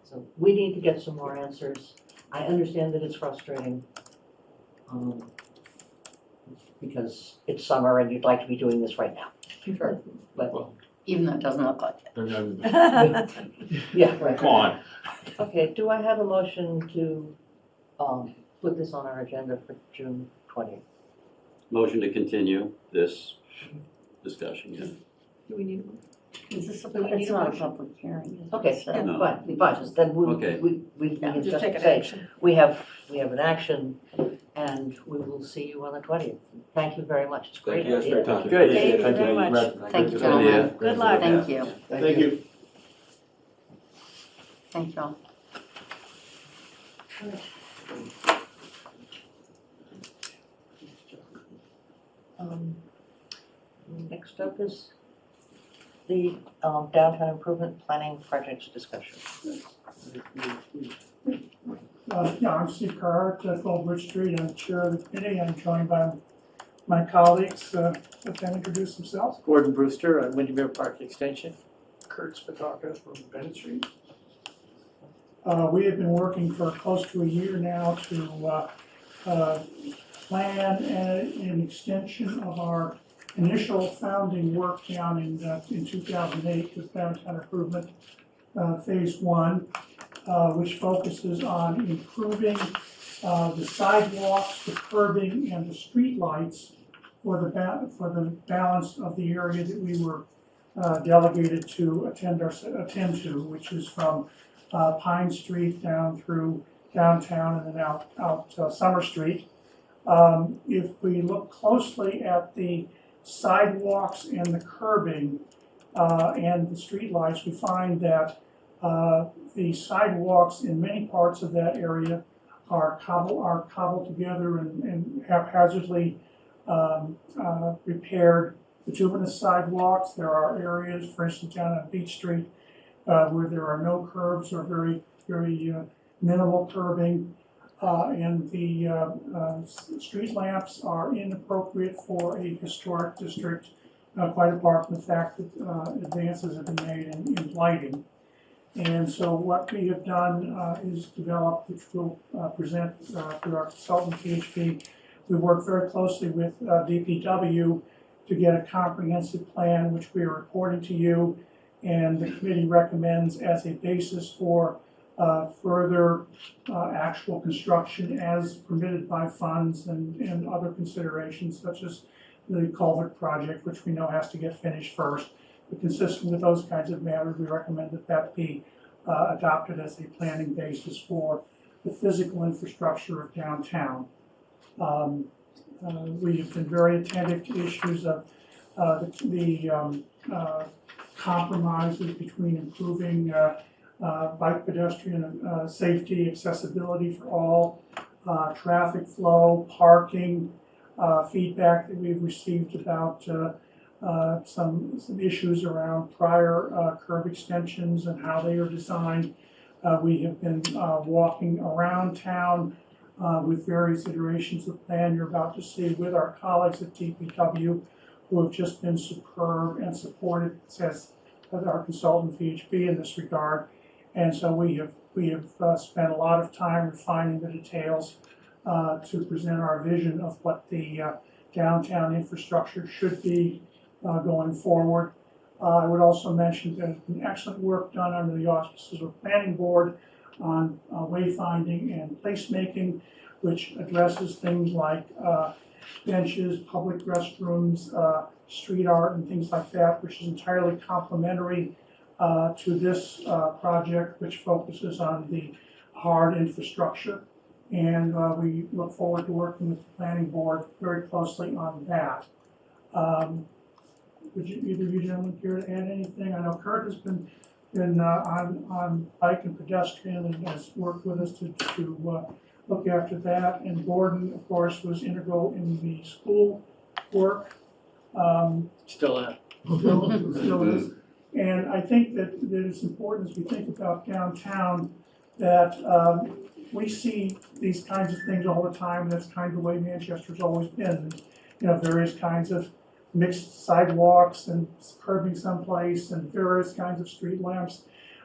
So we need to get some more answers. I understand that it's frustrating, because it's summer and you'd like to be doing this right now. Sure. But, Even though it doesn't look like it. yeah, right. Come on. Okay, do I have a motion to put this on our agenda for June 20th? Motion to continue this discussion, yeah. Do we need, Is this Do we need it's a not a motion? public hearing. Okay, So- No. but then Okay. we yeah, can just just take an say, action. we have an action, and we will see you on the 20th. Thank you very much, it's a great Thank you guys for your idea. time. Good. Thank you very much. Thank you, Good idea. gentlemen. Good luck. Thank you. Thank you. Thank you all. Next up is the downtown improvement planning projects discussion. I'm Steve Carhart, 12 Bridge Street. I'm chair of the committee. I'm joined by my colleagues. Let them introduce themselves. Gordon Brewster at Windermere Park Extension. Kurt Spitaka from Bennett Street. We have been working for close to a year now to plan an extension of our initial founding work down in 2008 with downtown improvement phase 1, which focuses on improving the sidewalks, the curbing, and the street lights for the balance of the area that we were delegated to attend to, which is from Pine Street down through downtown and then out Summer Street. If we look closely at the sidewalks and the curbing and the street lights, we find that the sidewalks in many parts of that area are cobbled together and haphazardly repaired. Bituminous sidewalks, there are areas, for instance, down on Beach Street, where there are no curbs or very, very minimal curbing. And the street lamps are inappropriate for a historic district, quite apart from the fact that advances have been made in lighting. And so what we have done is develop, which we'll present through our consultant PHP. We worked very closely with DPW to get a comprehensive plan, which we are reporting to you, and the committee recommends as a basis for further actual construction as permitted by funds and other considerations, such as the culvert project, which we know has to get finished first. But consistent with those kinds of matters, we recommend that that be adopted as a planning basis for the physical infrastructure of downtown. We have been very attentive to issues of compromises between improving bike pedestrian safety, accessibility for all, traffic flow, parking, feedback that we've received about some issues around prior curb extensions and how they are designed. We have been walking around town with various iterations of plan you're about to see with our colleagues at DPW, who have just been superb and supported, says our consultant VHB in this regard. And so we have spent a lot of time refining the details to present our vision of what the downtown infrastructure should be going forward. I would also mention that there's been excellent work done under the auspices of the Planning Board on wayfinding and placemaking, which addresses things like benches, public restrooms, street art, and things like that, which is entirely complementary to this project, which focuses on the hard infrastructure. And we look forward to working with the Planning Board very closely on that. Would either of you gentlemen care to add anything? I know Kurt has been on bike and pedestrian and has worked with us to look after that. And Gordon, of course, was integral in the school work. Still at. Still is. And I think that it's important as we think about downtown that we see these kinds of things all the time. That's kind of the way Manchester's always been. You know, various kinds of mixed sidewalks and curbing someplace and various kinds of street lamps.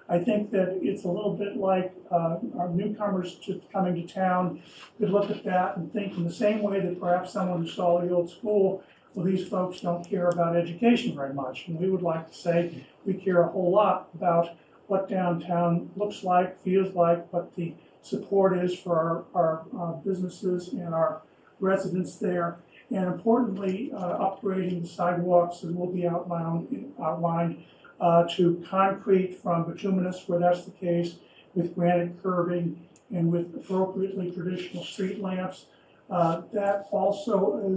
I think that it's a little bit like our newcomers just coming to town could look at that and think in the same way that perhaps someone who saw the old school, well, these folks don't care about education very much. And we would like to say we care a whole lot about what downtown looks like, feels like, what the support is for our businesses and our residents there. And importantly, upgrading the sidewalks that will be outlined to concrete from bituminous where that's the case, with granite curbing and with appropriately traditional street lamps. That also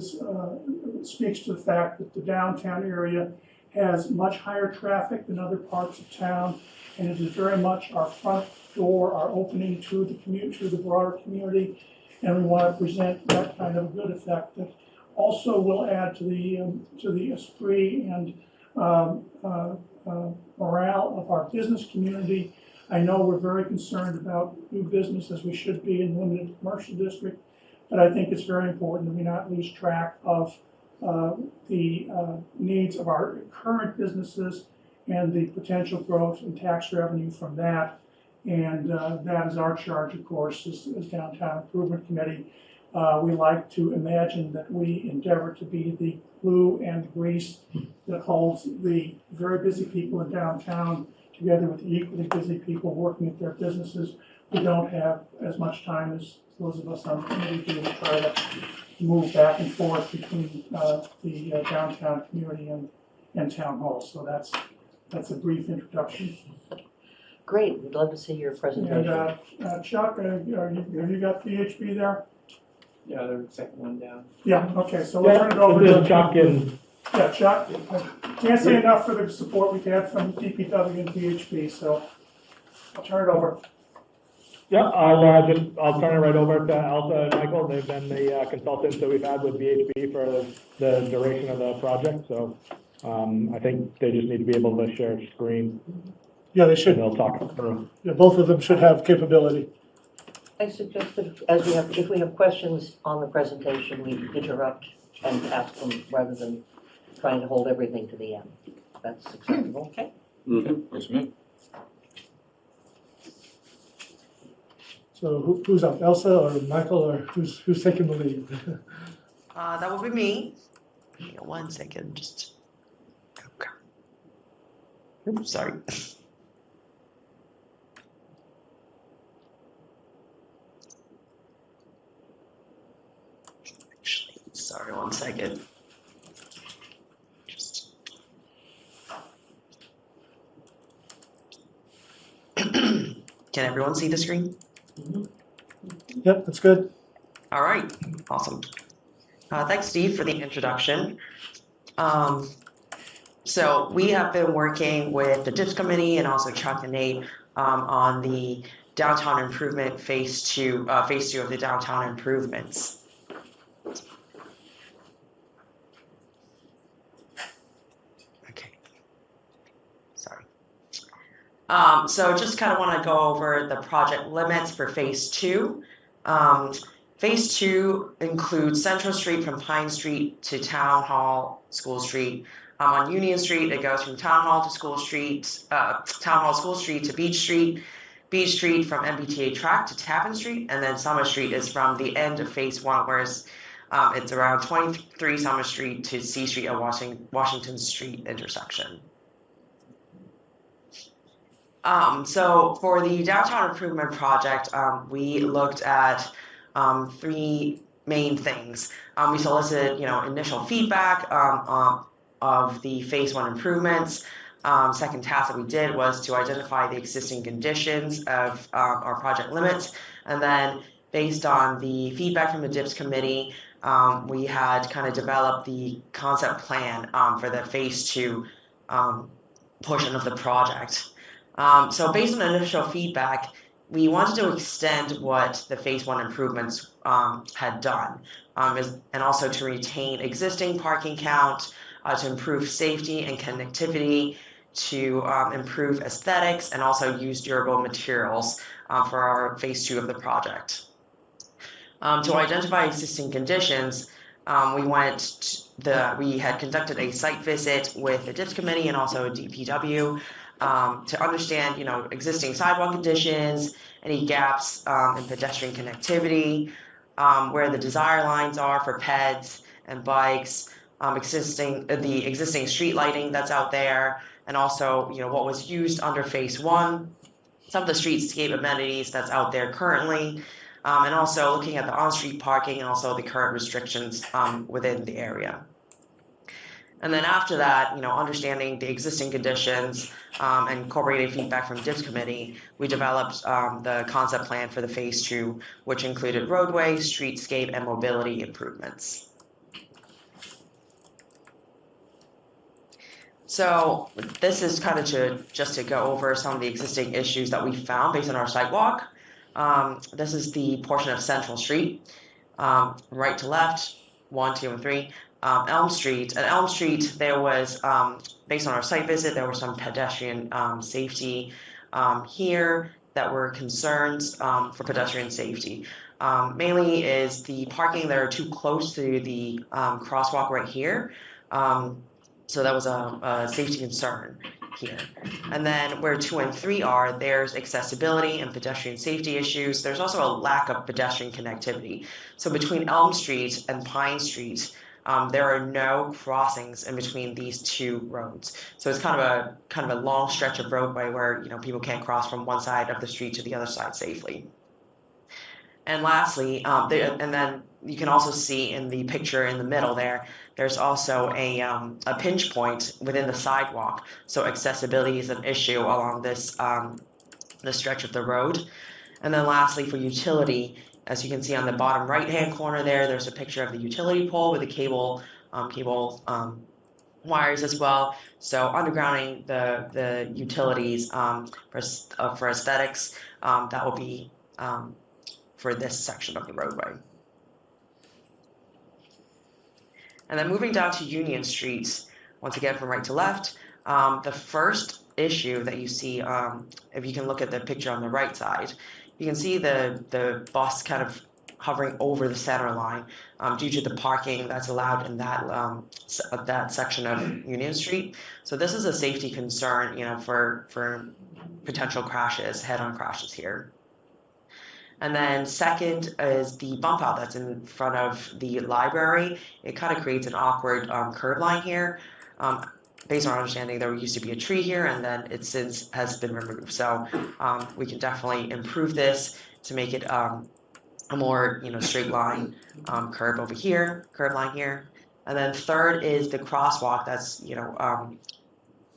speaks to the fact that the downtown area has much higher traffic than other parts of town, and it is very much our front door, our opening to the broader community, and we want to present that kind of a good effect that also will add to the esprit and morale of our business community. I know we're very concerned about new business, as we should be in the limited commercial district, but I think it's very important that we not lose track of the needs of our current businesses and the potential growth in tax revenue from that. And that is our charge, of course, as Downtown Improvement Committee. We like to imagine that we endeavor to be the glue and the grease that holds the very busy people in downtown together with the equally busy people working at their businesses who don't have as much time as those of us on the committee do to try to move back and forth between the downtown community and town hall. So that's a brief introduction. Great, we'd love to see your presentation. And Chuck, have you got VHB there? Yeah, the second one down. Yeah, okay, so we'll turn it over to Chuck and yeah, Chuck. Can't say enough for the support we've had from DPW and VHB, so I'll turn it over. yeah, I'll turn it right over to Elsa and Michael. They've been the consultants that we've had with VHB for the duration of the project. So I think they just need to be able to share screen. Yeah, they And should. they'll talk through. Yeah, both of them should have capability. I suggest that if we have questions on the presentation, we interrupt and ask them rather than trying to hold everything to the end. That's acceptable. Okay. Works for me. So who's up, Elsa or Michael, or who's taking the lead? That will be me. Hang on 1 second, just. Oops, sorry. Sorry, 1 second. Just. Can everyone see the screen? Yep, that's good. All right, awesome. Thanks, Steve, for the introduction. So we have been working with the DIPS committee and also Chuck and Nate on the downtown improvement phase two of the downtown improvements. Okay, sorry. So just kind of want to go over the project limits for phase two. Phase two includes Central Street from Pine Street to Town Hall, School Street. On Union Street, it goes from Town Hall to School Street, Town Hall, School Street to Beach Street from MBTA track to Tappan Street, and then Summer Street is from the end of phase one, whereas it's around 23 Summer Street to C Street at Washington Street intersection. So for the downtown improvement project, we looked at three main things. We solicited, initial feedback of the phase one improvements. Second task that we did was to identify the existing conditions of our project limits, and then based on the feedback from the DIPS committee, we had kind of developed the concept plan for the phase two portion of the project. So based on initial feedback, we wanted to extend what the phase one improvements had done, and also to retain existing parking count, to improve safety and connectivity, to improve aesthetics, and also use durable materials for our phase two of the project. To identify existing conditions, we had conducted a site visit with the DIPS committee and also a DPW to understand, existing sidewalk conditions, any gaps in pedestrian connectivity, where the desire lines are for peds and bikes, the existing street lighting that's out there, and also, what was used under phase one, some of the streetscape amenities that's out there currently, and also looking at the on-street parking and also the current restrictions within the area. And then after that, understanding the existing conditions and incorporating feedback from DIPS committee, we developed the concept plan for the phase two, which included roadway, streetscape, and mobility improvements. So this is kind of just to go over some of the existing issues that we found based on our site walk. This is the portion of Central Street, right to left, 1, 2, and 3. Elm Street. At Elm Street, there was, based on our site visit, there were some pedestrian safety here that were concerns for pedestrian safety. Mainly is the parking that are too close to the crosswalk right here. So that was a safety concern here. And then where 2 and 3 are, there's accessibility and pedestrian safety issues. There's also a lack of pedestrian connectivity. So between Elm Street and Pine Street, there are no crossings in between these two roads. So it's kind of a long stretch of roadway where people can't cross from one side of the street to the other side safely. And lastly, and then you can also see in the picture in the middle there's also a pinch point within the sidewalk. So accessibility is an issue along this the stretch of the road. And then lastly, for utility, as you can see on the bottom right-hand corner there's a picture of the utility pole with the cable wires as well. So undergrounding the utilities for aesthetics, that will be for this section of the roadway. And then moving down to Union Street, once again from right to left, the first issue that you see, if you can look at the picture on the right side, you can see the bus kind of hovering over the center line due to the parking that's allowed in that section of Union Street. So this is a safety concern, for potential crashes, head-on crashes here. And then second is the bump out that's in front of the library. It kind of creates an awkward curb line here. Based on our understanding, there used to be a tree here, and then it since has been removed. So we can definitely improve this to make it a more straight line curb line here. And then third is the crosswalk that's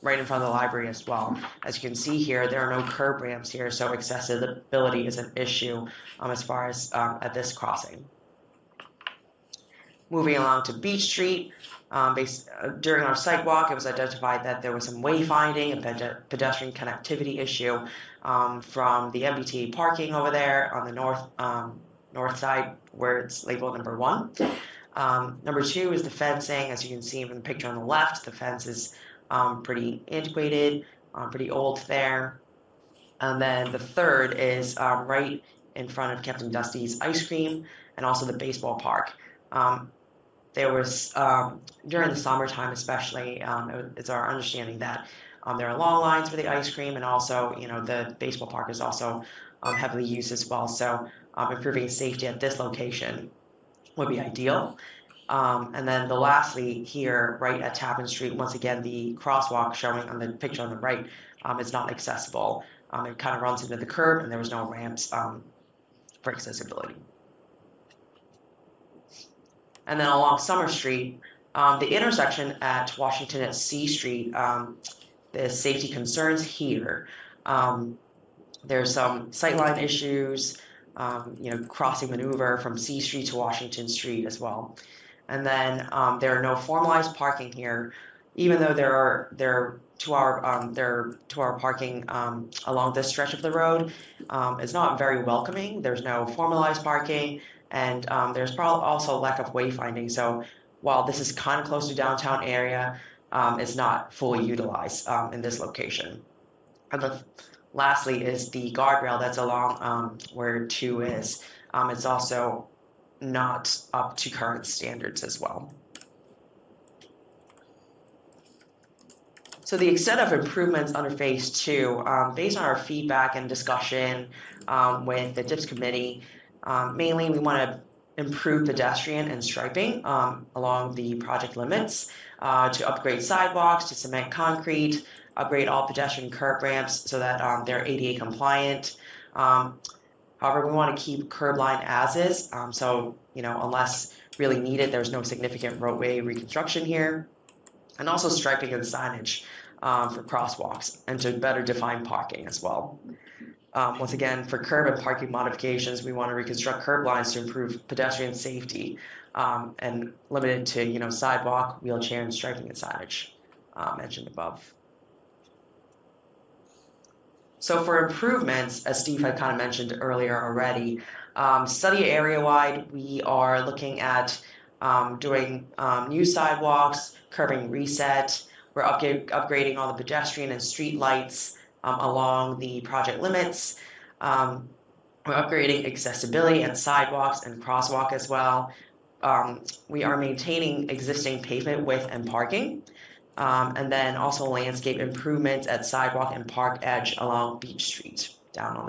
right in front of the library as well. As you can see here, there are no curb ramps here, so accessibility is an issue as far as at this crossing. Moving along to Beach Street, during our site walk, it was identified that there was some wayfinding, a pedestrian connectivity issue from the MBTA parking over there on the north side where it's labeled number 1. Number 2 is the fencing. As you can see from the picture on the left, the fence is pretty antiquated, pretty old there. And then the third is right in front of Captain Dusty's Ice Cream and also the baseball park. There was, during the summertime especially, it's our understanding that there are long lines for the ice cream, and also, the baseball park is also heavily used as well. So improving safety at this location would be ideal. And then lastly here, right at Tappan Street, once again, the crosswalk showing on the picture on the right is not accessible. It kind of runs into the curb, and there was no ramps for accessibility. And then along Summer Street, the intersection at Washington at C Street, there's safety concerns here. There's some sightline issues, crossing maneuver from C Street to Washington Street as well. And then there are no formalized parking here, even though there are two-hour parking along this stretch of the road. It's not very welcoming. There's no formalized parking. And there's probably also lack of wayfinding. So while this is kind of close to downtown area, it's not fully utilized in this location. And lastly is the guardrail that's along where 2 is. It's also not up to current standards as well. So the extent of improvements under phase 2, based on our feedback and discussion with the DIPS committee, mainly, we want to improve pedestrian and striping along the project limits, to upgrade sidewalks, to cement concrete, upgrade all pedestrian curb ramps so that they're ADA compliant. However, we want to keep curb line as is, so unless really needed, there's no significant roadway reconstruction here, and also striping and signage for crosswalks and to better define parking as well. Once again, for curb and parking modifications, we want to reconstruct curb lines to improve pedestrian safety and limit it to sidewalk, wheelchair, and striping and signage mentioned above. So for improvements, as Steve had kind of mentioned earlier already, study area-wide, we are looking at doing new sidewalks, curbing reset. We're upgrading all the pedestrian and street lights along the project limits. We're upgrading accessibility and sidewalks and crosswalk as well. We are maintaining existing pavement width and parking. And then also landscape improvements at sidewalk and park edge along Beach Street, down on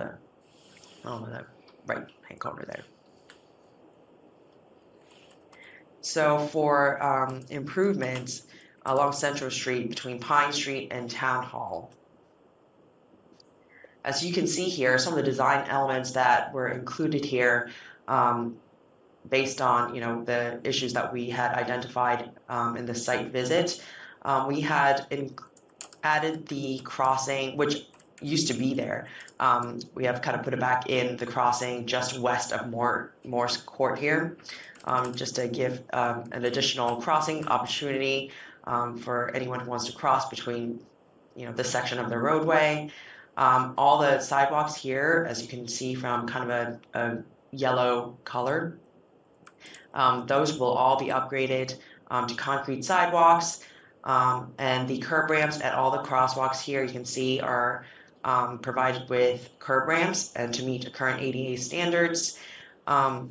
the right-hand corner there. So for improvements along Central Street between Pine Street and Town Hall. As you can see here, some of the design elements that were included here based on the issues that we had identified in the site visit. We had added the crossing, which used to be there. We have kind of put it back in the crossing just west of Morse Court here, just to give an additional crossing opportunity for anyone who wants to cross between this section of the roadway. All the sidewalks here, as you can see from kind of a yellow color, those will all be upgraded to concrete sidewalks. And the curb ramps at all the crosswalks here, you can see, are provided with curb ramps and to meet current ADA standards. The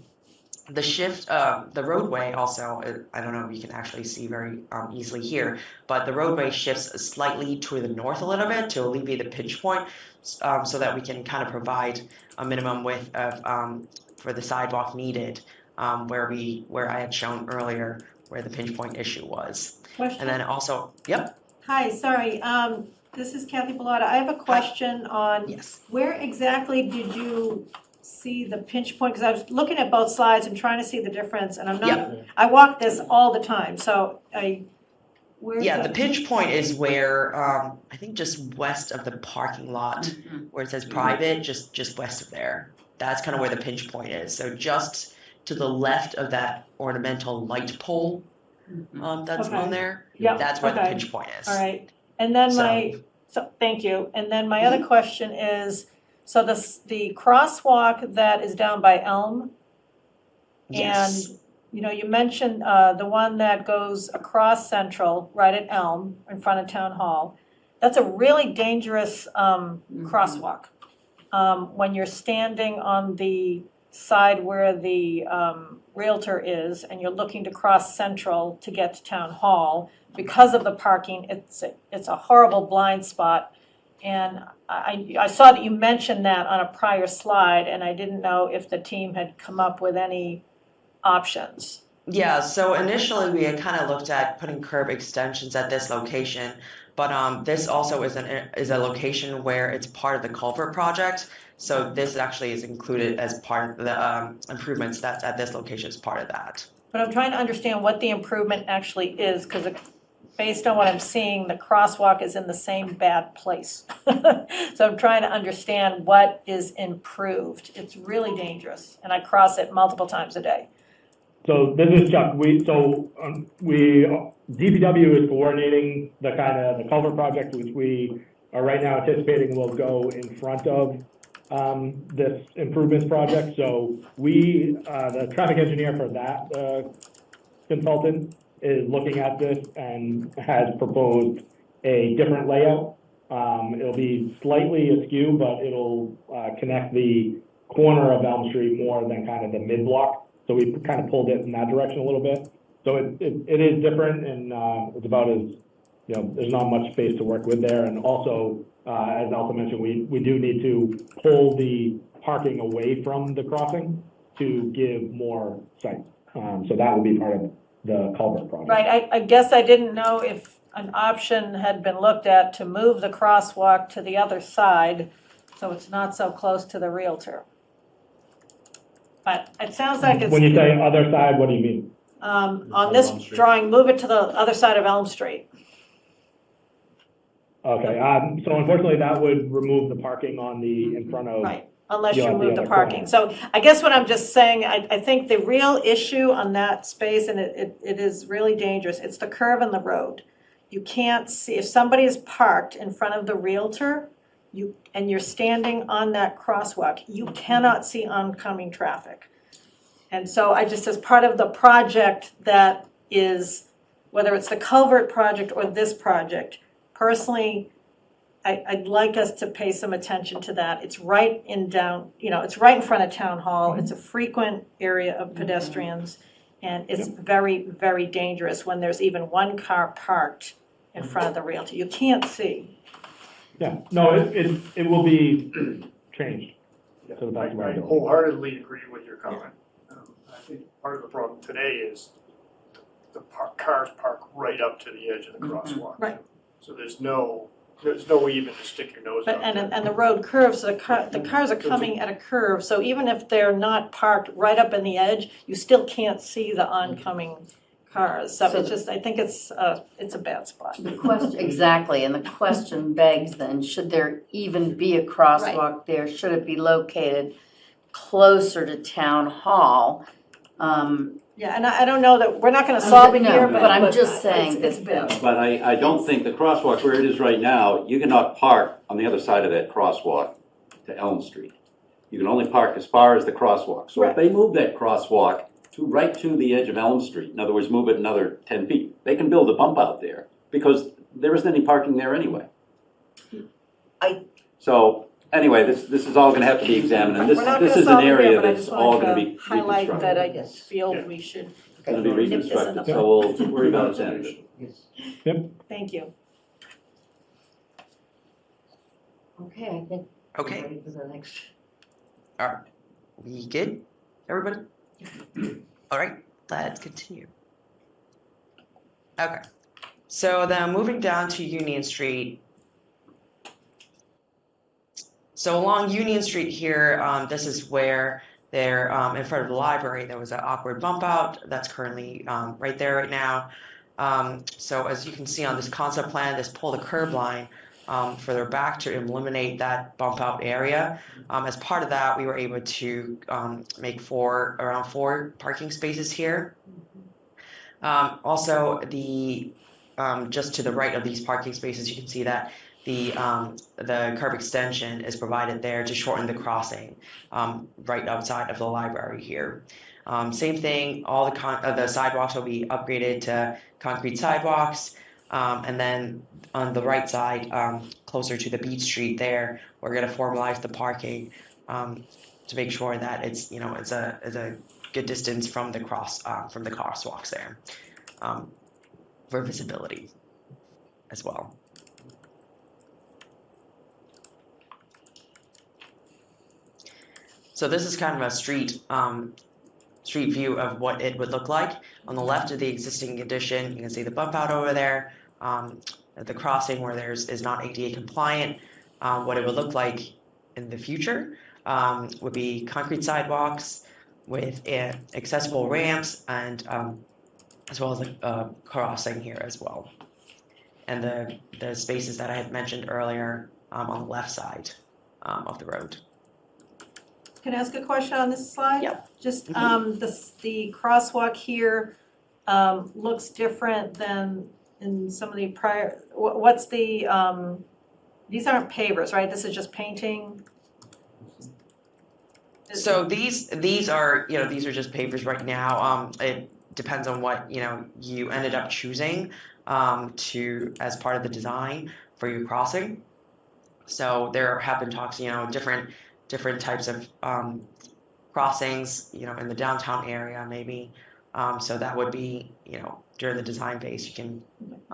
roadway also, I don't know if you can actually see very easily here, but the roadway shifts slightly to the north a little bit to alleviate the pinch point, so that we can kind of provide a minimum width of for the sidewalk needed, where I had shown earlier where the pinch point issue was. Question? And then also, yep. Hi, sorry. This is Kathy Bellata. I have a question on where exactly did you see the pinch point? Because I was looking at both slides and trying to see the difference, and I'm not. I walk this all the time, so Where's Yeah, the that? pinch point is where, I think just west of the parking lot, where it says private, just west of there. That's kind of where the pinch point is. So just to the left of that ornamental light pole, that's Okay. on there. Yep, That's where the okay. pinch point is. All right, and then So- thank you, and then my other question is, so the crosswalk that is down by Elm, Yes. and, you know, you mentioned, the one that goes across Central, right at Elm, in front of Town Hall. That's a really dangerous, crosswalk. When you're standing on the side where the, Realtor is, and you're looking to cross Central to get to Town Hall, because of the parking, it's a horrible blind spot. And I saw that you mentioned that on a prior slide, and I didn't know if the team had come up with any options. Yeah, so initially we had kind of looked at putting curb extensions at this location, but this also is a location where it's part of the culvert project. So this actually is included as part of the improvements that's at this location as part of that. But I'm trying to understand what the improvement actually is, because based on what I'm seeing, the crosswalk is in the same bad place. So I'm trying to understand what is improved. It's really dangerous, and I cross it multiple times a day. So this is Chuck. DPW is coordinating the culvert project, which we are right now anticipating will go in front of this improvements project. So the traffic engineer for that consultant is looking at this and has proposed a different layout. It'll be slightly askew, but it'll connect the corner of Elm Street more than kind of the mid-block. So we kind of pulled it in that direction a little bit. So it is different, and it's about as, you know, there's not much space to work with there. And also, as Elsa mentioned, we do need to pull the parking away from the crossing to give more sight. So that will be part of the culvert project. Right, I guess I didn't know if an option had been looked at to move the crosswalk to the other side, so it's not so close to the Realtor. But it sounds like it's. When you say other side, what do you mean? On this drawing, move it to the other side of Elm Street. Okay, so unfortunately, that would remove the parking on the, in front of. Right, unless Yeah, you the move the other parking. corner. So I guess what I'm just saying, I think the real issue on that space, and it is really dangerous, it's the curve in the road. You can't see, if somebody is parked in front of the Realtor, and you're standing on that crosswalk, you cannot see oncoming traffic. And so I just, as part of the project that is, whether it's the culvert project or this project, personally, I'd like us to pay some attention to that. It's right it's right in front of Town Hall. It's a frequent area of pedestrians. And it's very, very dangerous when there's even one car parked in front of the Realtor. You can't see. Yeah, no, it will be changed. To the best of our I ability. wholeheartedly agree with your comment. I think part of the problem today is the cars park right up to the edge of the crosswalk. Right. So there's no way even to stick your nose But, out there. and the road curves, so the cars are coming at a curve. So even if they're not parked right up in the edge, you still can't see the oncoming cars. So it's just, I think it's a bad spot. The question, exactly, and the question begs then, should there even be a crosswalk there? Should it be located closer to Town Hall? Yeah, and I don't know that, we're not gonna solve it No, here, but I'm just saying it's that- been. But I don't think the crosswalk where it is right now, you cannot park on the other side of that crosswalk to Elm Street. You can only park as far as the crosswalk. So if they move that crosswalk right to the edge of Elm Street, in other words, move it another 10 feet, they can build a bump out there because there isn't any parking there anyway. So anyway, this is all gonna have to be examined, and We're not this gonna is an solve it here, area but I that's just all wanted gonna to be highlight that I reconstructed. just feel we should. It's gonna be nip this in the reconstructed, bud. so we'll worry about it then. Thank you. Okay, I think. Okay. we're ready for the next. All right, we good, everybody? All right, let's continue. Okay, so then moving down to Union Street. So along Union Street here, this is where there, in front of the library, there was an awkward bump out that's currently right there right now. So as you can see on this concept plan, this pull the curb line further back to eliminate that bump out area. As part of that, we were able to make around four parking spaces here. Also, just to the right of these parking spaces, you can see that the curb extension is provided there to shorten the crossing right outside of the library here. Same thing, all the sidewalks will be upgraded to concrete sidewalks. And then on the right side, closer to the Beach Street there, we're going to formalize the parking to make sure that it's a good distance from the crosswalks there for visibility as well. So this is kind of a street view of what it would look like. On the left of the existing addition, you can see the bump out over there. The crossing where is not ADA compliant. What it would look like in the future would be concrete sidewalks with accessible ramps and as well as a crossing here as well. And the spaces that I had mentioned earlier on the left side of the road. Can I ask a question on this slide? Yep. Just the crosswalk here looks different than in some of the prior, what's the, these aren't pavers, right? This is just painting? So these are these are just pavers right now. It depends on what you ended up choosing to as part of the design for your crossing. So there have been talks, different types of crossings, in the downtown area maybe. So that would be, during the design phase, you can.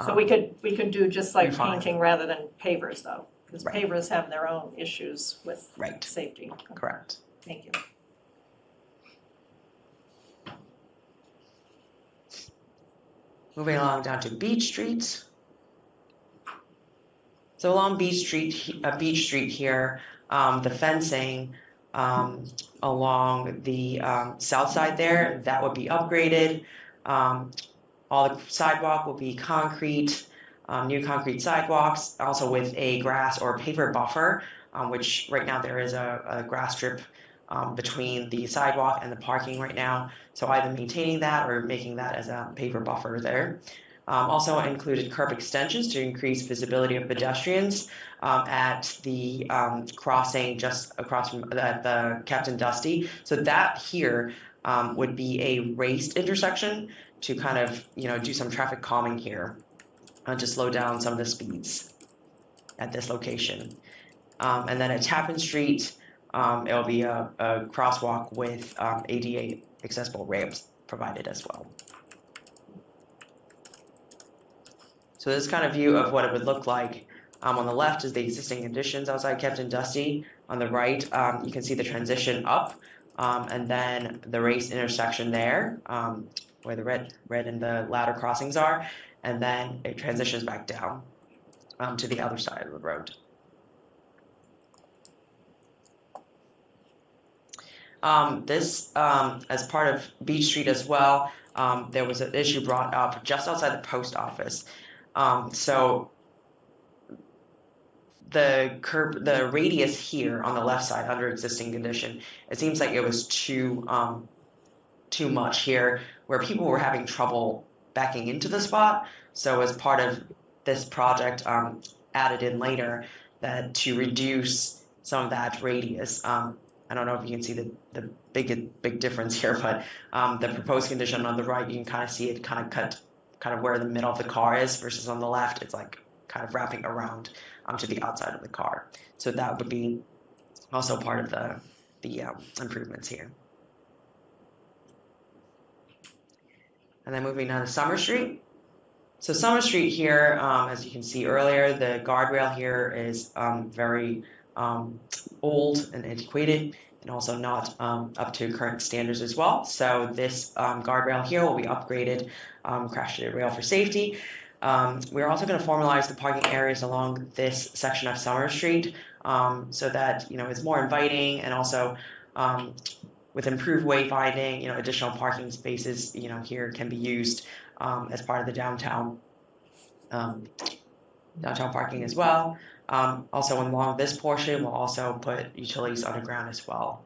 So we could do just like refine. painting rather than pavers though, because Right. pavers have their own issues with Right. safety. Correct. Thank you. Moving along down to Beach Street. So along Beach Street here, the fencing along the south side there, that would be upgraded. All the sidewalk will be concrete, new concrete sidewalks, also with a grass or paver buffer, which right now there is a grass strip between the sidewalk and the parking right now. So either maintaining that or making that as a paver buffer there. Also included curb extensions to increase visibility of pedestrians at the crossing just across from the Captain Dusty. So that here would be a raised intersection to kind of do some traffic calming here to slow down some of the speeds at this location. And then at Tappan Street, it'll be a crosswalk with ADA accessible ramps provided as well. So this kind of view of what it would look like. On the left is the existing additions outside Captain Dusty. On the right, you can see the transition up, and then the raised intersection there, where the red and the ladder crossings are, and then it transitions back down to the other side of the road. This, as part of Beach Street as well, there was an issue brought up just outside the post office. So the radius here on the left side under existing condition, it seems like it was too much here, where people were having trouble backing into the spot. So as part of this project, added in later that to reduce some of that radius. I don't know if you can see the big difference here, but the proposed condition on the right, you can kind of see it kind of cut kind of where the middle of the car is, versus on the left, it's like kind of wrapping around to the outside of the car. So that would be also part of the improvements here. And then moving down to Summer Street. So Summer Street here, as you can see earlier, the guardrail here is very old and antiquated, and also not up to current standards as well. So this guardrail here will be upgraded, crash-rated rail for safety. We're also going to formalize the parking areas along this section of Summer Street so that it's more inviting, and also with improved wayfinding, additional parking spaces here can be used as part of the downtown parking as well. Also along this portion, we'll also put utilities underground as well.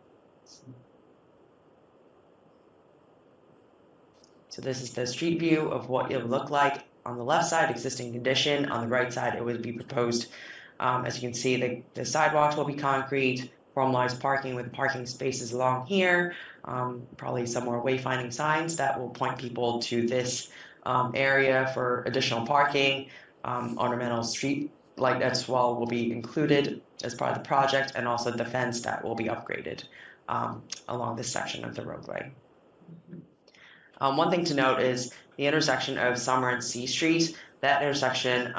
So this is the street view of what it would look like. On the left side, existing condition. On the right side, it would be proposed. As you can see, the sidewalks will be concrete, formalized parking with parking spaces along here, probably some more wayfinding signs that will point people to this area for additional parking. Ornamental street light as well will be included as part of the project, and also the fence that will be upgraded along this section of the roadway. One thing to note is the intersection of Summer and C Street. That intersection,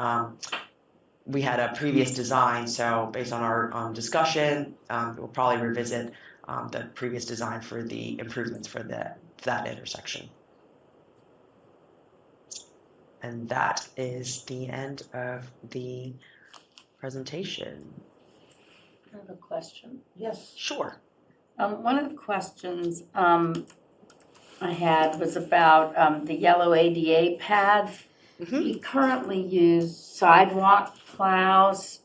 we had a previous design, so based on our discussion, we'll probably revisit the previous design for the improvements for that intersection. And that is the end of the presentation. I have a question. Yes. Sure. One of the questions I had was about the yellow ADA pad. We currently use sidewalk plows.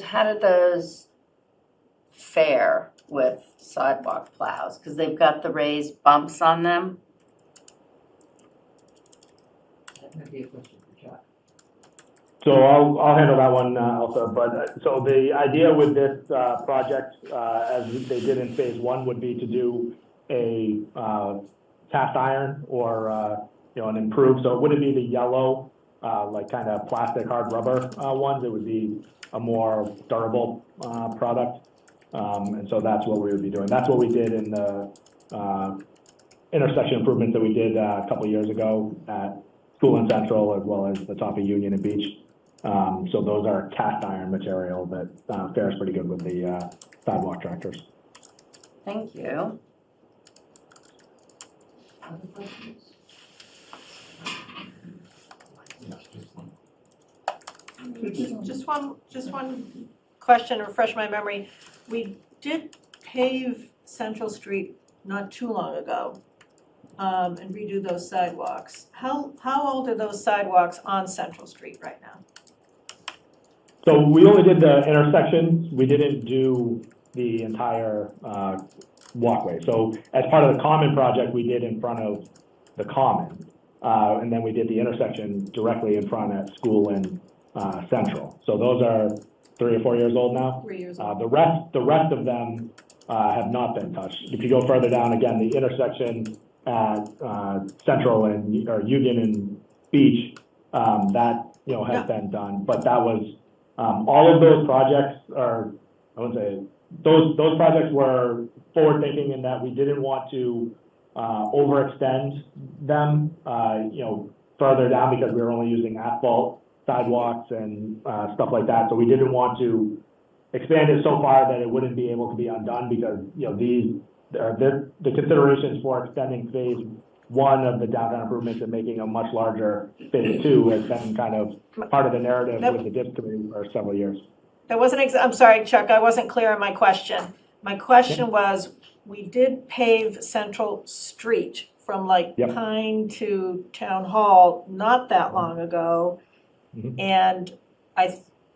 How do those fare with sidewalk plows? Because they've got the raised bumps on them. That might be a question for Chuck. So I'll handle that one also, but so the idea with this project, as they did in phase one, would be to do a cast iron or an improved, so it wouldn't be the yellow, like kind of plastic hard rubber ones. It would be a more durable product, and so that's what we would be doing. That's what we did in the intersection improvements that we did a couple of years ago at School and Central, as well as the top of Union and Beach. So those are cast iron material that fares pretty good with the sidewalk tractors. Thank you. Other questions? Just one question to refresh my memory. We did pave Central Street not too long ago, and redo those sidewalks. How old are those sidewalks on Central Street right now? So we only did the intersections. We didn't do the entire walkway. So as part of the common project, we did in front of the common. And then we did the intersection directly in front at School and Central. So those are 3 or 4 years old now. 3 years old. The rest of them have not been touched. If you go further down, again, the intersection at Central and or Union and Beach, that has been done. But that was all of those projects are, I wouldn't say, those projects were forward thinking in that we didn't want to overextend them, further down because we were only using asphalt sidewalks and stuff like that. So we didn't want to expand it so far that it wouldn't be able to be undone because, the considerations for extending phase one of the downtown improvements and making a much larger phase two has been kind of part of the narrative with the DIP committee for several years. That wasn't, I'm sorry, Chuck, I wasn't clear on my question. My question was, we did pave Central Street from Pine to Town Hall not that long ago. Mhm. And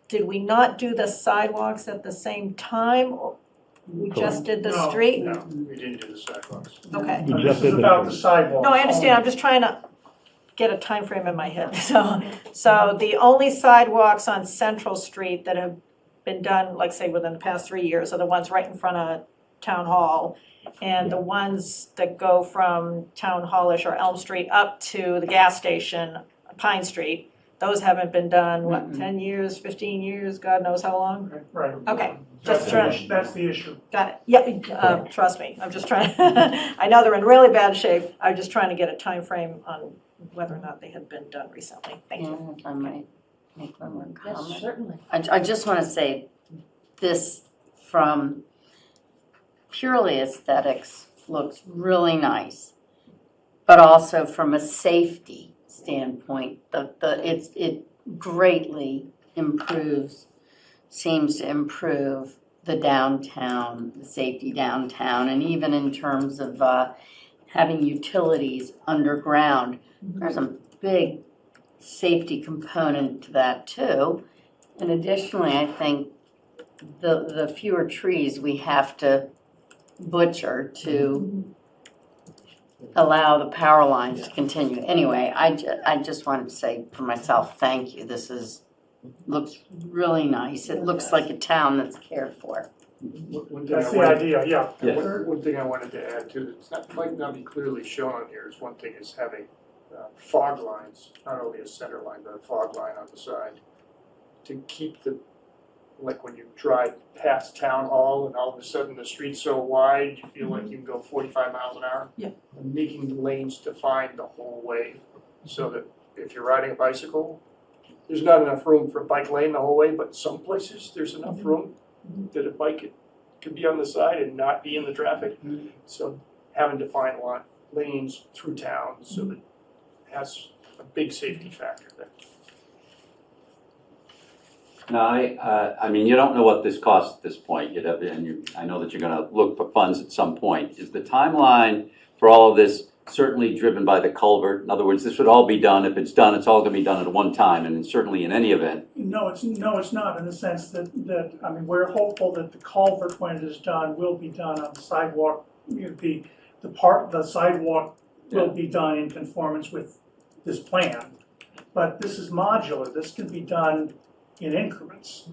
did we not do the sidewalks at the same time? Or we just did the street? No, we didn't do the sidewalks. Okay. We This just is did the about the street. sidewalks. No, I understand, I'm just trying to get a time frame in my head. So the only sidewalks on Central Street that have been done, like say within the past 3 years, are the ones right in front of Town Hall. And the ones that go from Town Hallish or Elm Street up to the gas station, Pine Street, those haven't been done, 10 years, 15 years, God knows how long? Right. Okay, That's just the trying, issue. That's the issue. got it. Yeah, trust me, I'm just trying, I know they're in really bad shape. I'm just trying to get a time frame on whether or not they had been done recently. Thank you. If I might make one more comment. Yes, certainly. I just want to say this from purely aesthetics looks really nice, but also from a safety standpoint, it greatly seems to improve the downtown, the safety downtown, and even in terms of having utilities underground. There's some big safety component to that too. And additionally, I think the fewer trees we have to butcher to allow the power lines to continue. Anyway, I just wanted to say for myself, thank you. This looks really nice. It looks like a town that's cared for. That's the idea, yeah. Yes. One thing I wanted to add too, might not be clearly shown on here, is one thing is having fog lines, not only a center line, but a fog line on the side, to keep like when you drive past Town Hall and all of a sudden the street's so wide, you feel like you can go 45 miles an hour. Yeah. And making the lanes defined the whole way, so that if you're riding a bicycle, there's not enough room for a bike lane the whole way, but some places there's enough room that a bike could be on the side and not be in the traffic. So having defined lanes through town, so that it has a big safety factor there. No, I mean, you don't know what this costs at this point, I know that you're gonna look for funds at some point. Is the timeline for all of this certainly driven by the culvert? In other words, this would all be done, if it's done, it's all gonna be done at one time, and then certainly in any event. No, it's not, in the sense that, I mean, we're hopeful that the culvert, when it is done, will be done on the sidewalk. The sidewalk will be done in conformance with this plan. But this is modular, this can be done in increments.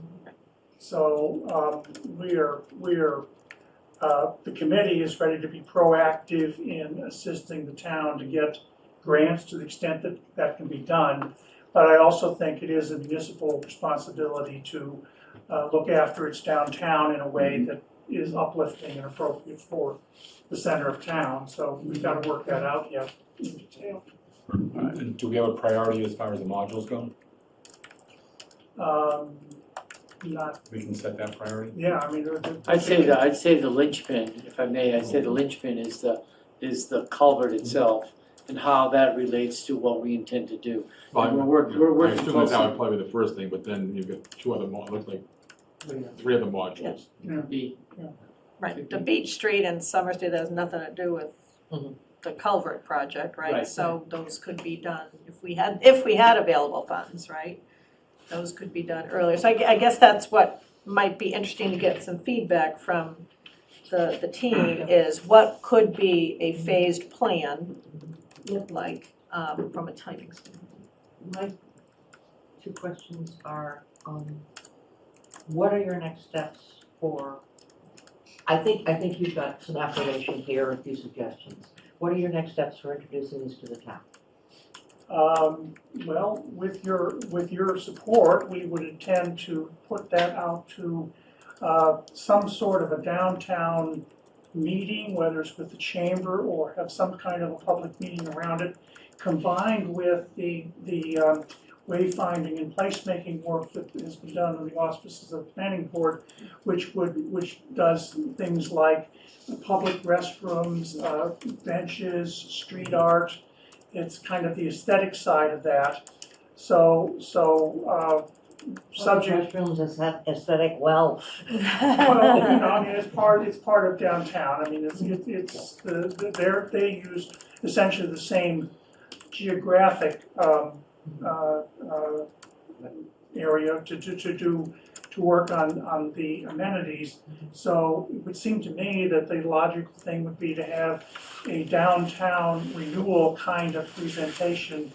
So the committee is ready to be proactive in assisting the town to get grants to the extent that that can be done. But I also think it is a municipal responsibility to look after its downtown in a way that is uplifting and appropriate for the center of town. So we've got to work that out yet in detail. And do we have a priority as far as the modules go? We can set that priority? Yeah, I mean. I'd say the linchpin, if I may, I'd say the linchpin is the culvert itself and how that relates to what we intend to do. Well, We're I working assume that's how closely. I play with the first thing, but then you've got two other looks like 3 other modules. Right, the Beach Street and Summer Street has nothing to do with the culvert project, right? Right. So those could be done if we had available funds, right? Those could be done earlier. So I guess that's what might be interesting to get some feedback from the team is what could be a phased plan look like from a timing standpoint. My two questions are, what are your next steps for, I think you've got some affirmation here, a few suggestions. What are your next steps for introducing this to the town? Well, with your support, we would intend to put that out to some sort of a downtown meeting, whether it's with the chamber or have some kind of a public meeting around it, combined with the wayfinding and placemaking work that has been done in the auspices of the planning board, which does things like public restrooms, benches, street art. It's kind of the aesthetic side of that. So subject. Restrooms, aesthetic wealth. Well, I mean, it's part of downtown. I mean, they use essentially the same geographic area to work on the amenities. So it would seem to me that the logical thing would be to have a downtown renewal kind of presentation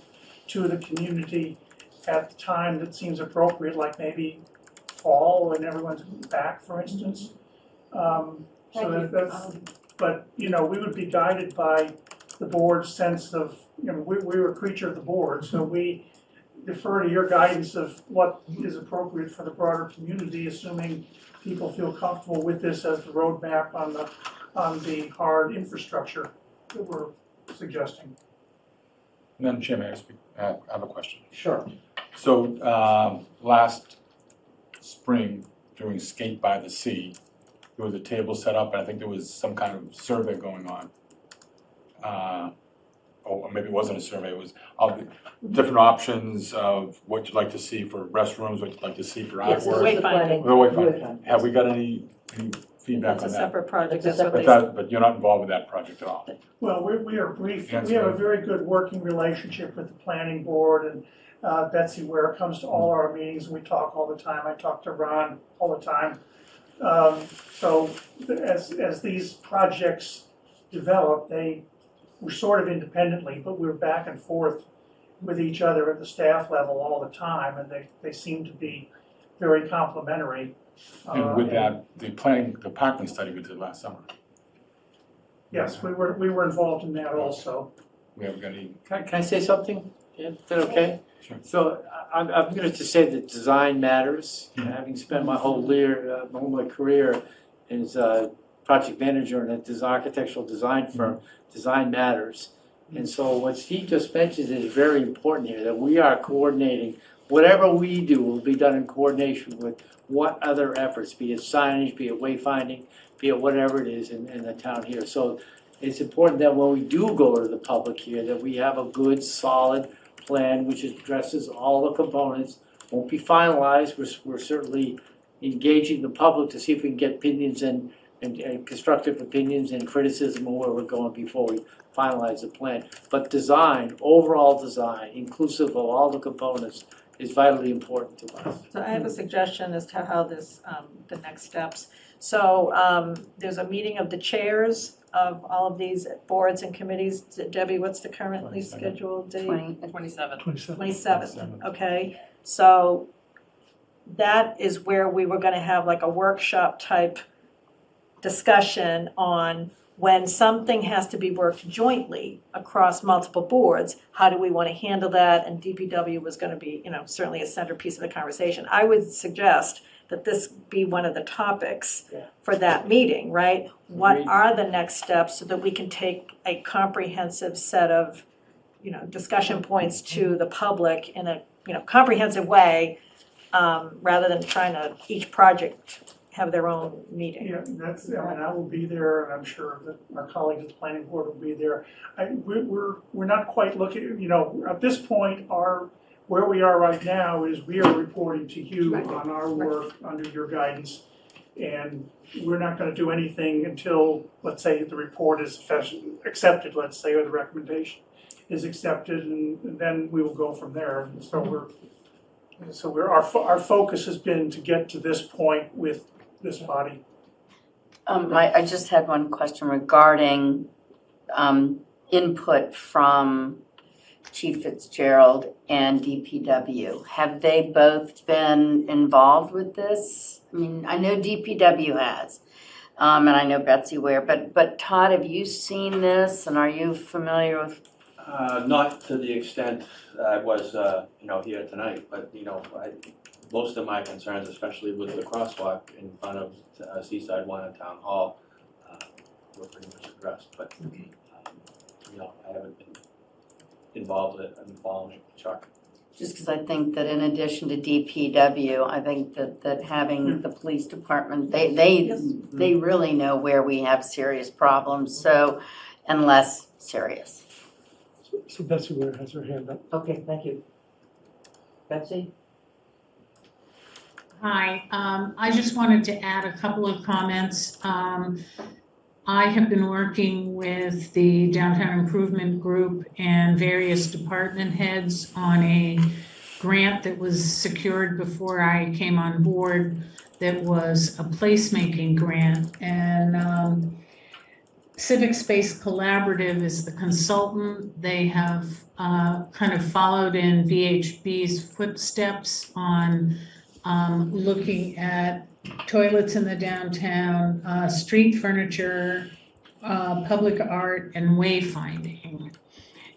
to the community at the time that seems appropriate, like maybe fall when everyone's back, for instance. But we would be guided by the board's sense of, we're a creature of the board, so we defer to your guidance of what is appropriate for the broader community, assuming people feel comfortable with this as the roadmap on the hard infrastructure that we're suggesting. Madam Chair, may I speak? I have a question. Sure. So last spring, during Skate by the Sea, there was a table set up, and I think there was some kind of survey going on. Or maybe it wasn't a survey, it was different options of what you'd like to see for restrooms, what you'd like to see for Yes, artwork. Wayfinding. Wayfinding. Have we got any feedback It's on a that. separate project, It's a that's what separate they. But you're not involved with that project at all. Well, we have a very good working relationship with the planning board, and Betsy Ware comes to all our meetings, and we talk all the time. I talk to Ron all the time. So as these projects develop, we're sort of independently, but we're back and forth with each other at the staff level all the time, and they seem to be very complementary. And with that, the Parkland study we did last summer, Yes, we were involved in that also. we haven't got any, Can I say something? Is that okay? Sure. So I'm going to say that design matters. Having spent my whole my career as a project manager in a architectural design firm, design matters. And so what Steve just mentioned is very important here, that we are coordinating. Whatever we do will be done in coordination with what other efforts, be it signage, be it wayfinding, be it whatever it is in the town here. So it's important that when we do go to the public here, that we have a good, solid plan which addresses all the components. Won't be finalized. We're certainly engaging the public to see if we can get opinions and constructive opinions and criticism of where we're going before we finalize the plan. But design, overall design, inclusive of all the components, is vitally important to us. So I have a suggestion as to how this, the next steps. So there's a meeting of the chairs of all of these boards and committees. Debbie, what's the currently scheduled date? 27. 27th, okay. So that is where we were gonna have like a workshop type discussion on when something has to be worked jointly across multiple boards, how do we want to handle that? And DPW was going to be, certainly a centerpiece of the conversation. I would suggest that this be one of the topics for that meeting, right? What are the next steps so that we can take a comprehensive set of, discussion points to the public in a, comprehensive way, rather than trying to each project have their own meeting. Yeah, I will be there, and I'm sure that our colleagues at the planning board will be there. We're not quite looking, at this point, where we are right now is we are reporting to you on our work under your guidance. And we're not gonna do anything until, let's say, the report is accepted, let's say, or the recommendation is accepted, and then we will go from there. And so our focus has been to get to this point with this body. I just had one question regarding input from Chief Fitzgerald and DPW. Have they both been involved with this? I mean, I know DPW has, and I know Betsy Ware, but Todd, have you seen this, and are you familiar with? Not to the extent I was, here tonight, but, most of my concerns, especially with the crosswalk in front of Seaside One at Town Hall, were pretty much addressed, but, I haven't been involved with it. I'm following Chuck. Just because I think that in addition to DPW, I think that having the police department, they really know where we have serious problems, so, and less serious. So Betsy Ware has her hand up. Okay, thank you. Betsy? Hi, I just wanted to add a couple of comments. I have been working with the Downtown Improvement Group and various department heads on a grant that was secured before I came on board that was a placemaking grant. And Civic Space Collaborative is the consultant. They have kind of followed in VHB's footsteps on looking at toilets in the downtown, street furniture, public art, and wayfinding.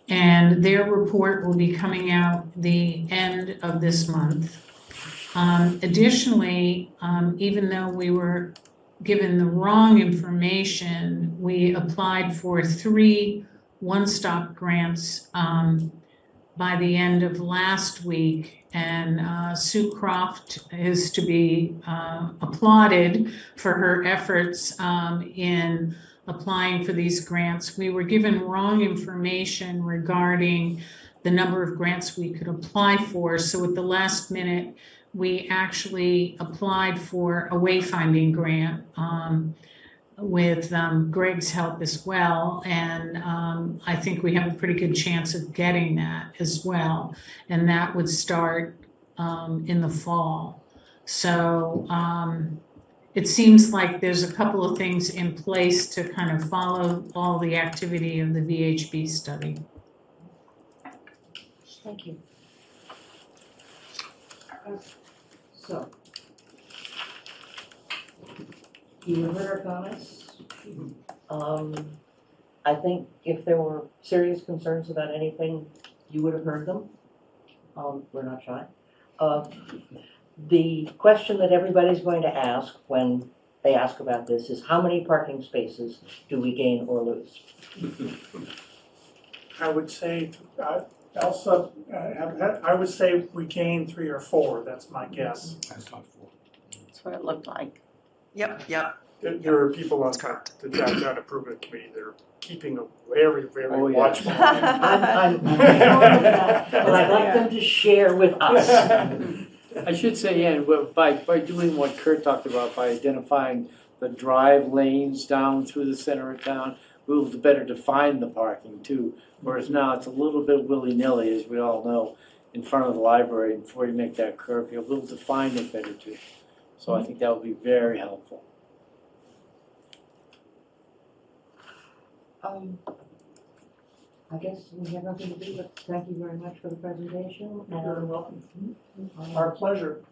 And their report will be coming out the end of this month. Additionally, even though we were given the wrong information, we applied for 3 one-stop grants by the end of last week. And Sue Croft is to be applauded for her efforts in applying for these grants. We were given wrong information regarding the number of grants we could apply for. So at the last minute, we actually applied for a wayfinding grant with Greg's help as well. And I think we have a pretty good chance of getting that as well. And that would start in the fall. So it seems like there's a couple of things in place to kind of follow all the activity of the VHB study. Thank you. So, you heard our comments. I think if there were serious concerns about anything, you would have heard them. We're not shy. The question that everybody's going to ask when they ask about this is, how many parking spaces do we gain or lose? I would say, Elsa, I would say we gained 3 or 4, that's my guess. That's not 4. That's what it looked like. Yep. There are people on the downtown improvement committee that are keeping a very, very Oh, yeah. watchful. I'm sure of that, but I'd like them to share with us. I should say, Ann, by doing what Kurt talked about, by identifying the drive lanes down through the center of town, we'll better define the parking too. Whereas now it's a little bit willy-nilly, as we all know, in front of the library. Before you make that curve, we'll define it better too. So I think that would be very helpful. I guess we have nothing to do, but thank you very much for the presentation. You're welcome. Our pleasure.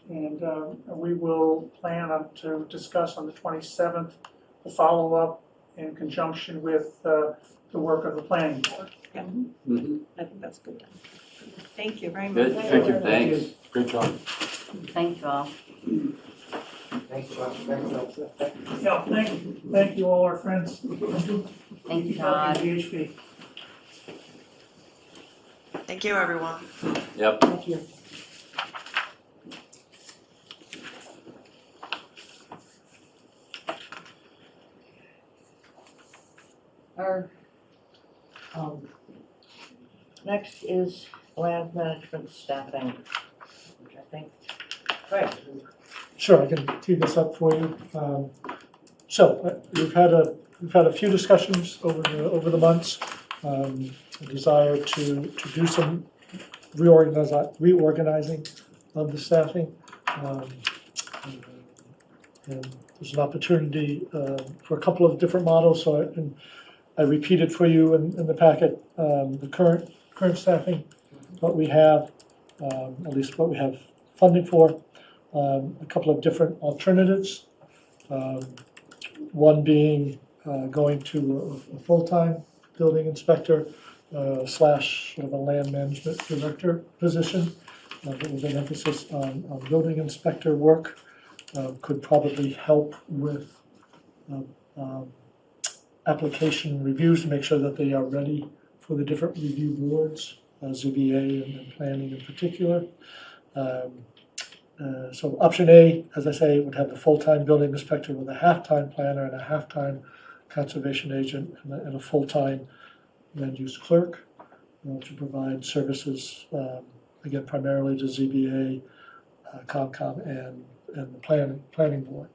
And we will plan to discuss on the 27th the follow-up in conjunction with the work of the planning board. I think that's good. Thank you very much. Good, thank you, thanks. Great job. Thank you all. Yeah, thank you all our friends. Thank you, Todd. VHB. Thank you, everyone. Yep. Thank you. Our next is land management staffing, which I think, Greg. Sure, I can tee this up for you. We've had a few discussions over the months. A desire to do some reorganizing of the staffing. And there's an opportunity for a couple of different models. So I repeated for you in the packet the current staffing, what we have, at least what we have funding for. A couple of different alternatives. One being going to a full-time building inspector / sort of a land management director position with an emphasis on building inspector work. Could probably help with application reviews to make sure that they are ready for the different review boards, ZBA and planning in particular. So option A, as I say, would have the full-time building inspector with a half-time planner and a half-time conservation agent and a full-time land use clerk to provide services, again, primarily to ZBA, COMCOM, and the planning board.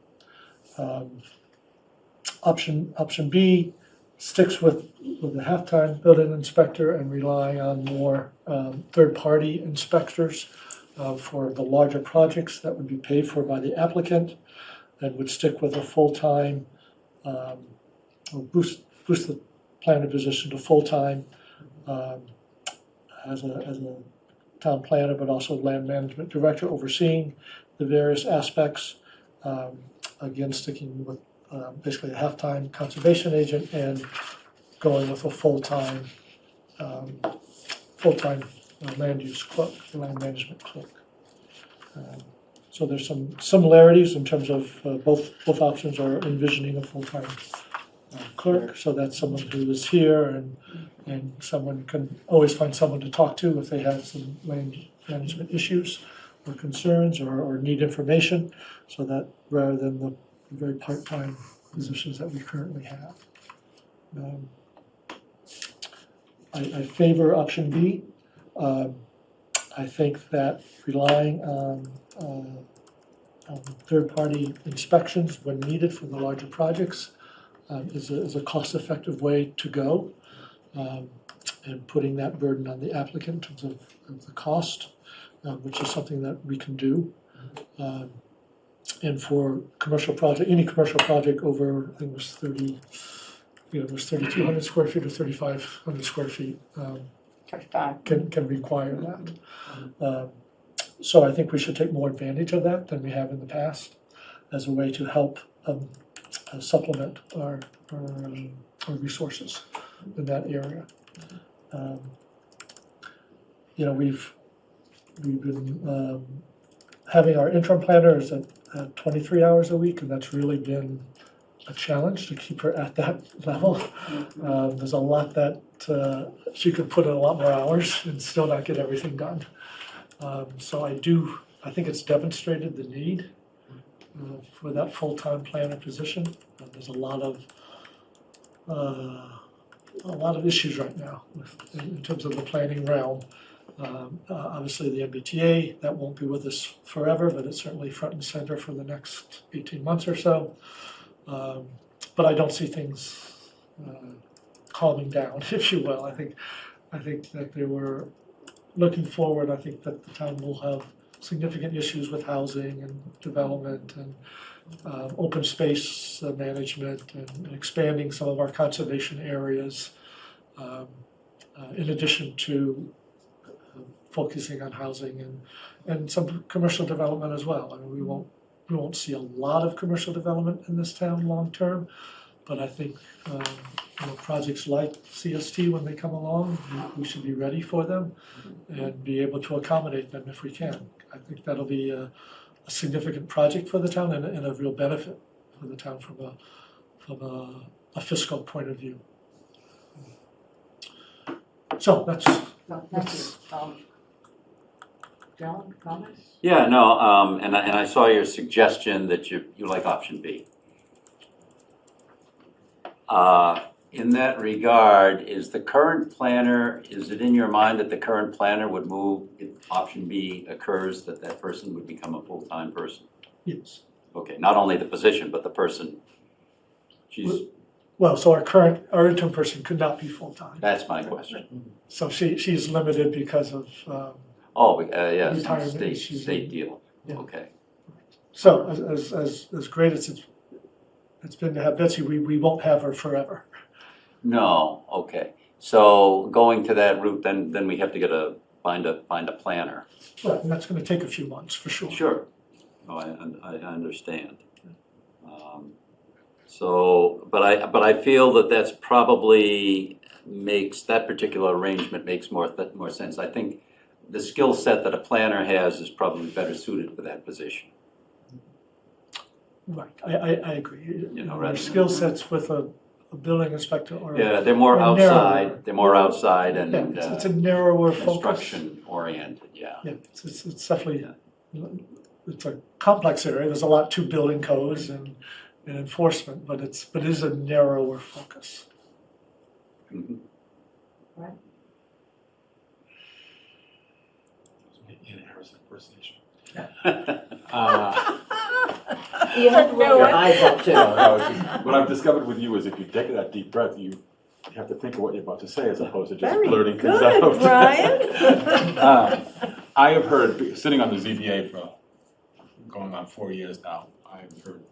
Option B sticks with the half-time building inspector and relying on more third-party inspectors for the larger projects that would be paid for by the applicant, and would stick with a full-time, boost the planner position to full-time as a town planner, but also land management director overseeing the various aspects. Again, sticking with basically a half-time conservation agent and going with a full-time land use clerk, land management clerk. So there's some similarities in terms of both options are envisioning a full-time clerk. So that's someone who is here and someone can always find someone to talk to if they have some land management issues or concerns or need information. So that rather than the very part-time positions that we currently have. I favor option B. I think that relying on third-party inspections when needed for the larger projects is a cost-effective way to go. And putting that burden on the applicant in terms of the cost, which is something that we can do. And for commercial project, any commercial project over, I think it was 3,200 square feet or 3,500 square feet, 35. can require that. So I think we should take more advantage of that than we have in the past as a way to help supplement our resources in that area. You know, we've been having our interim planners at 23 hours a week, and that's really been a challenge to keep her at that level. There's a lot that she could put in a lot more hours and still not get everything done. So I think it's demonstrated the need for that full-time planner position. There's a lot of issues right now in terms of the planning realm. Obviously, the MBTA, that won't be with us forever, but it's certainly front and center for the next 18 months or so. But I don't see things calming down, if you will. I think that they were looking forward. I think that the town will have significant issues with housing and development and open space management and expanding some of our conservation areas, in addition to focusing on housing and some commercial development as well. I mean, we won't see a lot of commercial development in this town long term, but I think projects like CST, when they come along, we should be ready for them and be able to accommodate them if we can. I think that'll be a significant project for the town and a real benefit for the town from a fiscal point of view. So that's John, comments? Yeah, no, and I saw your suggestion that you like option B. In that regard, is the current planner, is it in your mind that the current planner would move, if option B occurs, that person would become a full-time person? Yes. Okay, not only the position, but the person. Well, so our interim person could not be full-time. That's my question. So she's limited because of Yes, retirement state deal, Yeah. okay. So as great as it's been to have Betsy, we won't have her forever. No, okay. So going to that route, then we have to find a planner. Right, and that's gonna take a few months, for sure. Sure. Oh, I understand. But I feel that's probably that particular arrangement makes more sense. I think the skill set that a planner has is probably better suited for that position. Right, I agree. rather Our than- skill sets with a building inspector or. Yeah, they're more or outside. narrower. They're more outside and Yeah, it's a narrower focus. construction oriented. Yeah. Yeah, it's definitely, it's a complex area, there's a lot to building codes and enforcement, but it is a narrower focus. Mm-hmm. Right. Ian Harrison impersonation. You have to roll your eyes up too. What I've discovered with you is if you take that deep breath, you have to think of what you're about to say as opposed to just Very blurting things good, out. Brian. I have heard, sitting on the ZBA for going on 4 years now, I've heard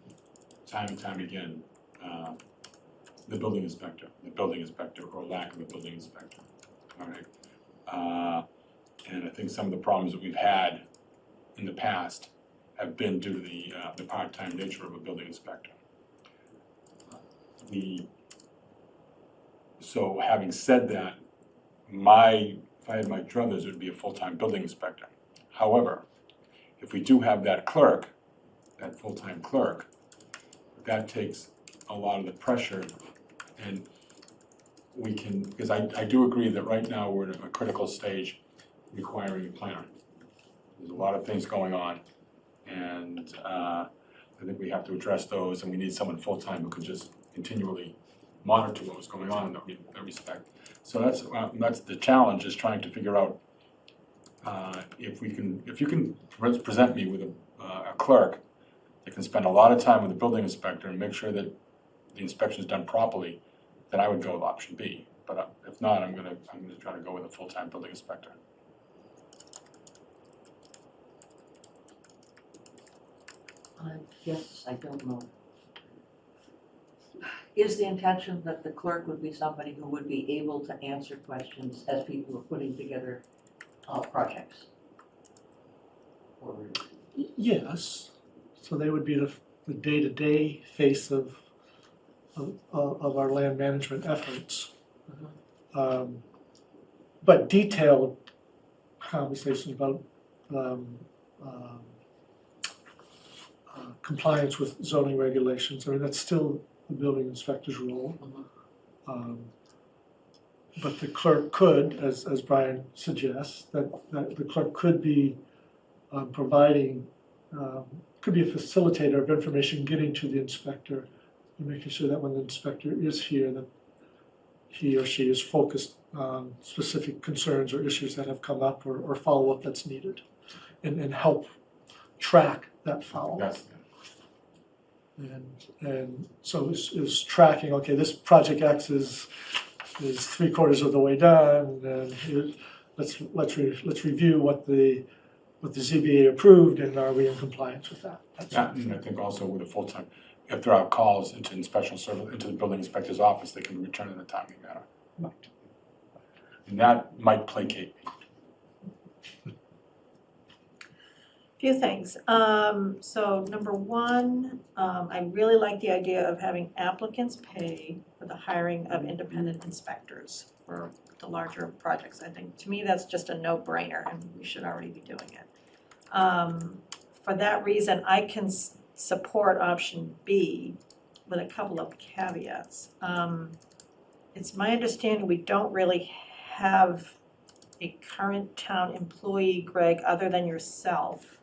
time and time again, the building inspector or lack of a building inspector. All right. And I think some of the problems that we've had in the past have been due to the part-time nature of a building inspector. So having said that, if I had my druthers, it would be a full-time building inspector. However, if we do have that clerk, that full-time clerk, that takes a lot of the pressure, and we can, because I do agree that right now we're at a critical stage requiring a planner. There's a lot of things going on, and I think we have to address those, and we need someone full-time who can just continually monitor what's going on in that respect. So that's the challenge, is trying to figure out if you can present me with a clerk that can spend a lot of time with the building inspector and make sure that the inspection is done properly, then I would go with option B. But if not, I'm gonna try to go with a full-time building inspector. Yes, I don't know. Is the intention that the clerk would be somebody who would be able to answer questions as people are putting together projects? Or Yes, so they would be the day-to-day face of our land management efforts. But detailed conversations about compliance with zoning regulations, I mean, that's still the building inspector's role. But the clerk could, as Brian suggests, that the clerk could be providing, could be a facilitator of information getting to the inspector and making sure that when the inspector is here, that he or she is focused on specific concerns or issues that have come up or follow-up that's needed, and help track that follow-up. And so is tracking, okay, this project X is 3/4 of the way done, and let's review what the ZBA approved, and are we in compliance with that? Yeah, and I think also with a full-time, if there are calls into inspection service, into the building inspector's office, they can return in a timely manner. Right. And that might placate me. Few things. So number one, I really like the idea of having applicants pay for the hiring of independent inspectors for the larger projects. I think, to me, that's just a no-brainer, and we should already be doing it. For that reason, I can support option B with a couple of caveats. It's my understanding we don't really have a current town employee, Greg, other than yourself,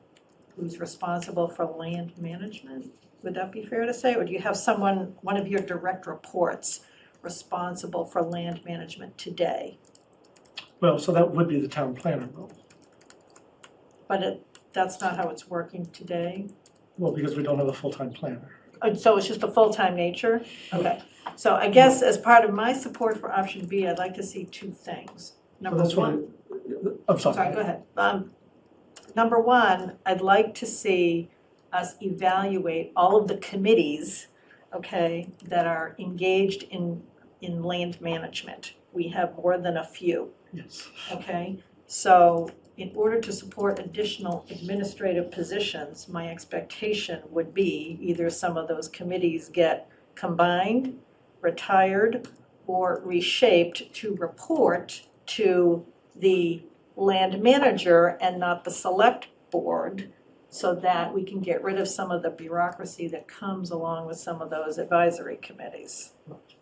who's responsible for land management. Would that be fair to say? Or do you have someone, one of your direct reports, responsible for land management today? Well, so that would be the town planner role. But that's not how it's working today? Well, because we don't have a full-time planner. So it's just a full-time nature? Okay. So I guess as part of my support for option B, I'd like to see two things. Number That's what one. I'm sorry. Sorry, go ahead. Number one, I'd like to see us evaluate all of the committees, okay, that are engaged in land management. We have more than a few. Yes. Okay, so in order to support additional administrative positions, my expectation would be either some of those committees get combined, retired, or reshaped to report to the land manager and not the select board, so that we can get rid of some of the bureaucracy that comes along with some of those advisory committees.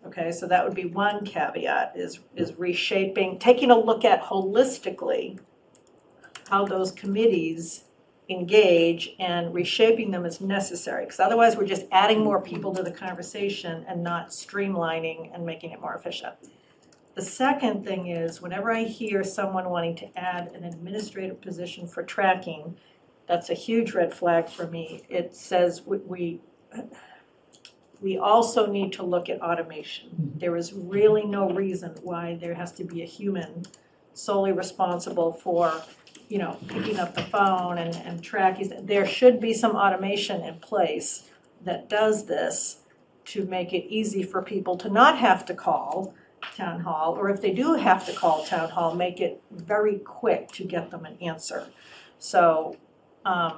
Okay, so that would be one caveat, is reshaping, taking a look at holistically how those committees engage and reshaping them as necessary, because otherwise we're just adding more people to the conversation and not streamlining and making it more efficient. The second thing is, whenever I hear someone wanting to add an administrative position for tracking, that's a huge red flag for me. It says we also need to look at automation. There is really no reason why there has to be a human solely responsible for, picking up the phone and tracking. There should be some automation in place that does this to make it easy for people to not have to call town hall, or if they do have to call town hall, make it very quick to get them an answer. So my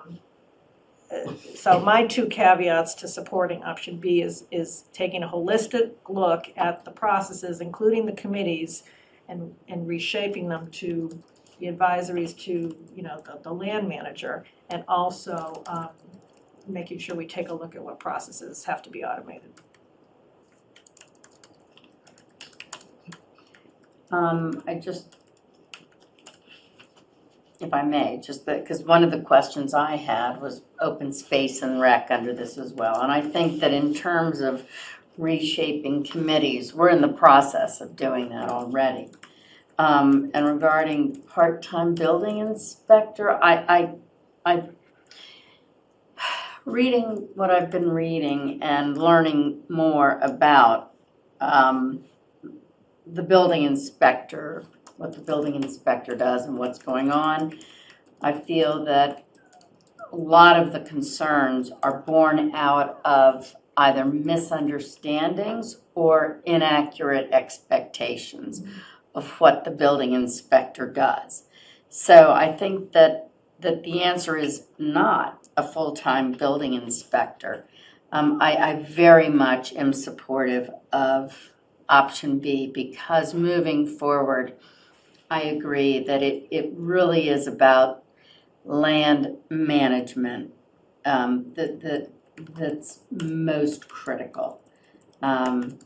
two caveats to supporting option B is taking a holistic look at the processes, including the committees, and reshaping them to the advisories to, the land manager, and also making sure we take a look at what processes have to be automated. If I may, because one of the questions I had was open space and rec under this as well. And I think that in terms of reshaping committees, we're in the process of doing that already. And regarding part-time building inspector, I reading what I've been reading and learning more about the building inspector, what the building inspector does and what's going on, I feel that a lot of the concerns are born out of either misunderstandings or inaccurate expectations of what the building inspector does. So I think that the answer is not a full-time building inspector. I very much am supportive of option B because moving forward, I agree that it really is about land management that's most critical. And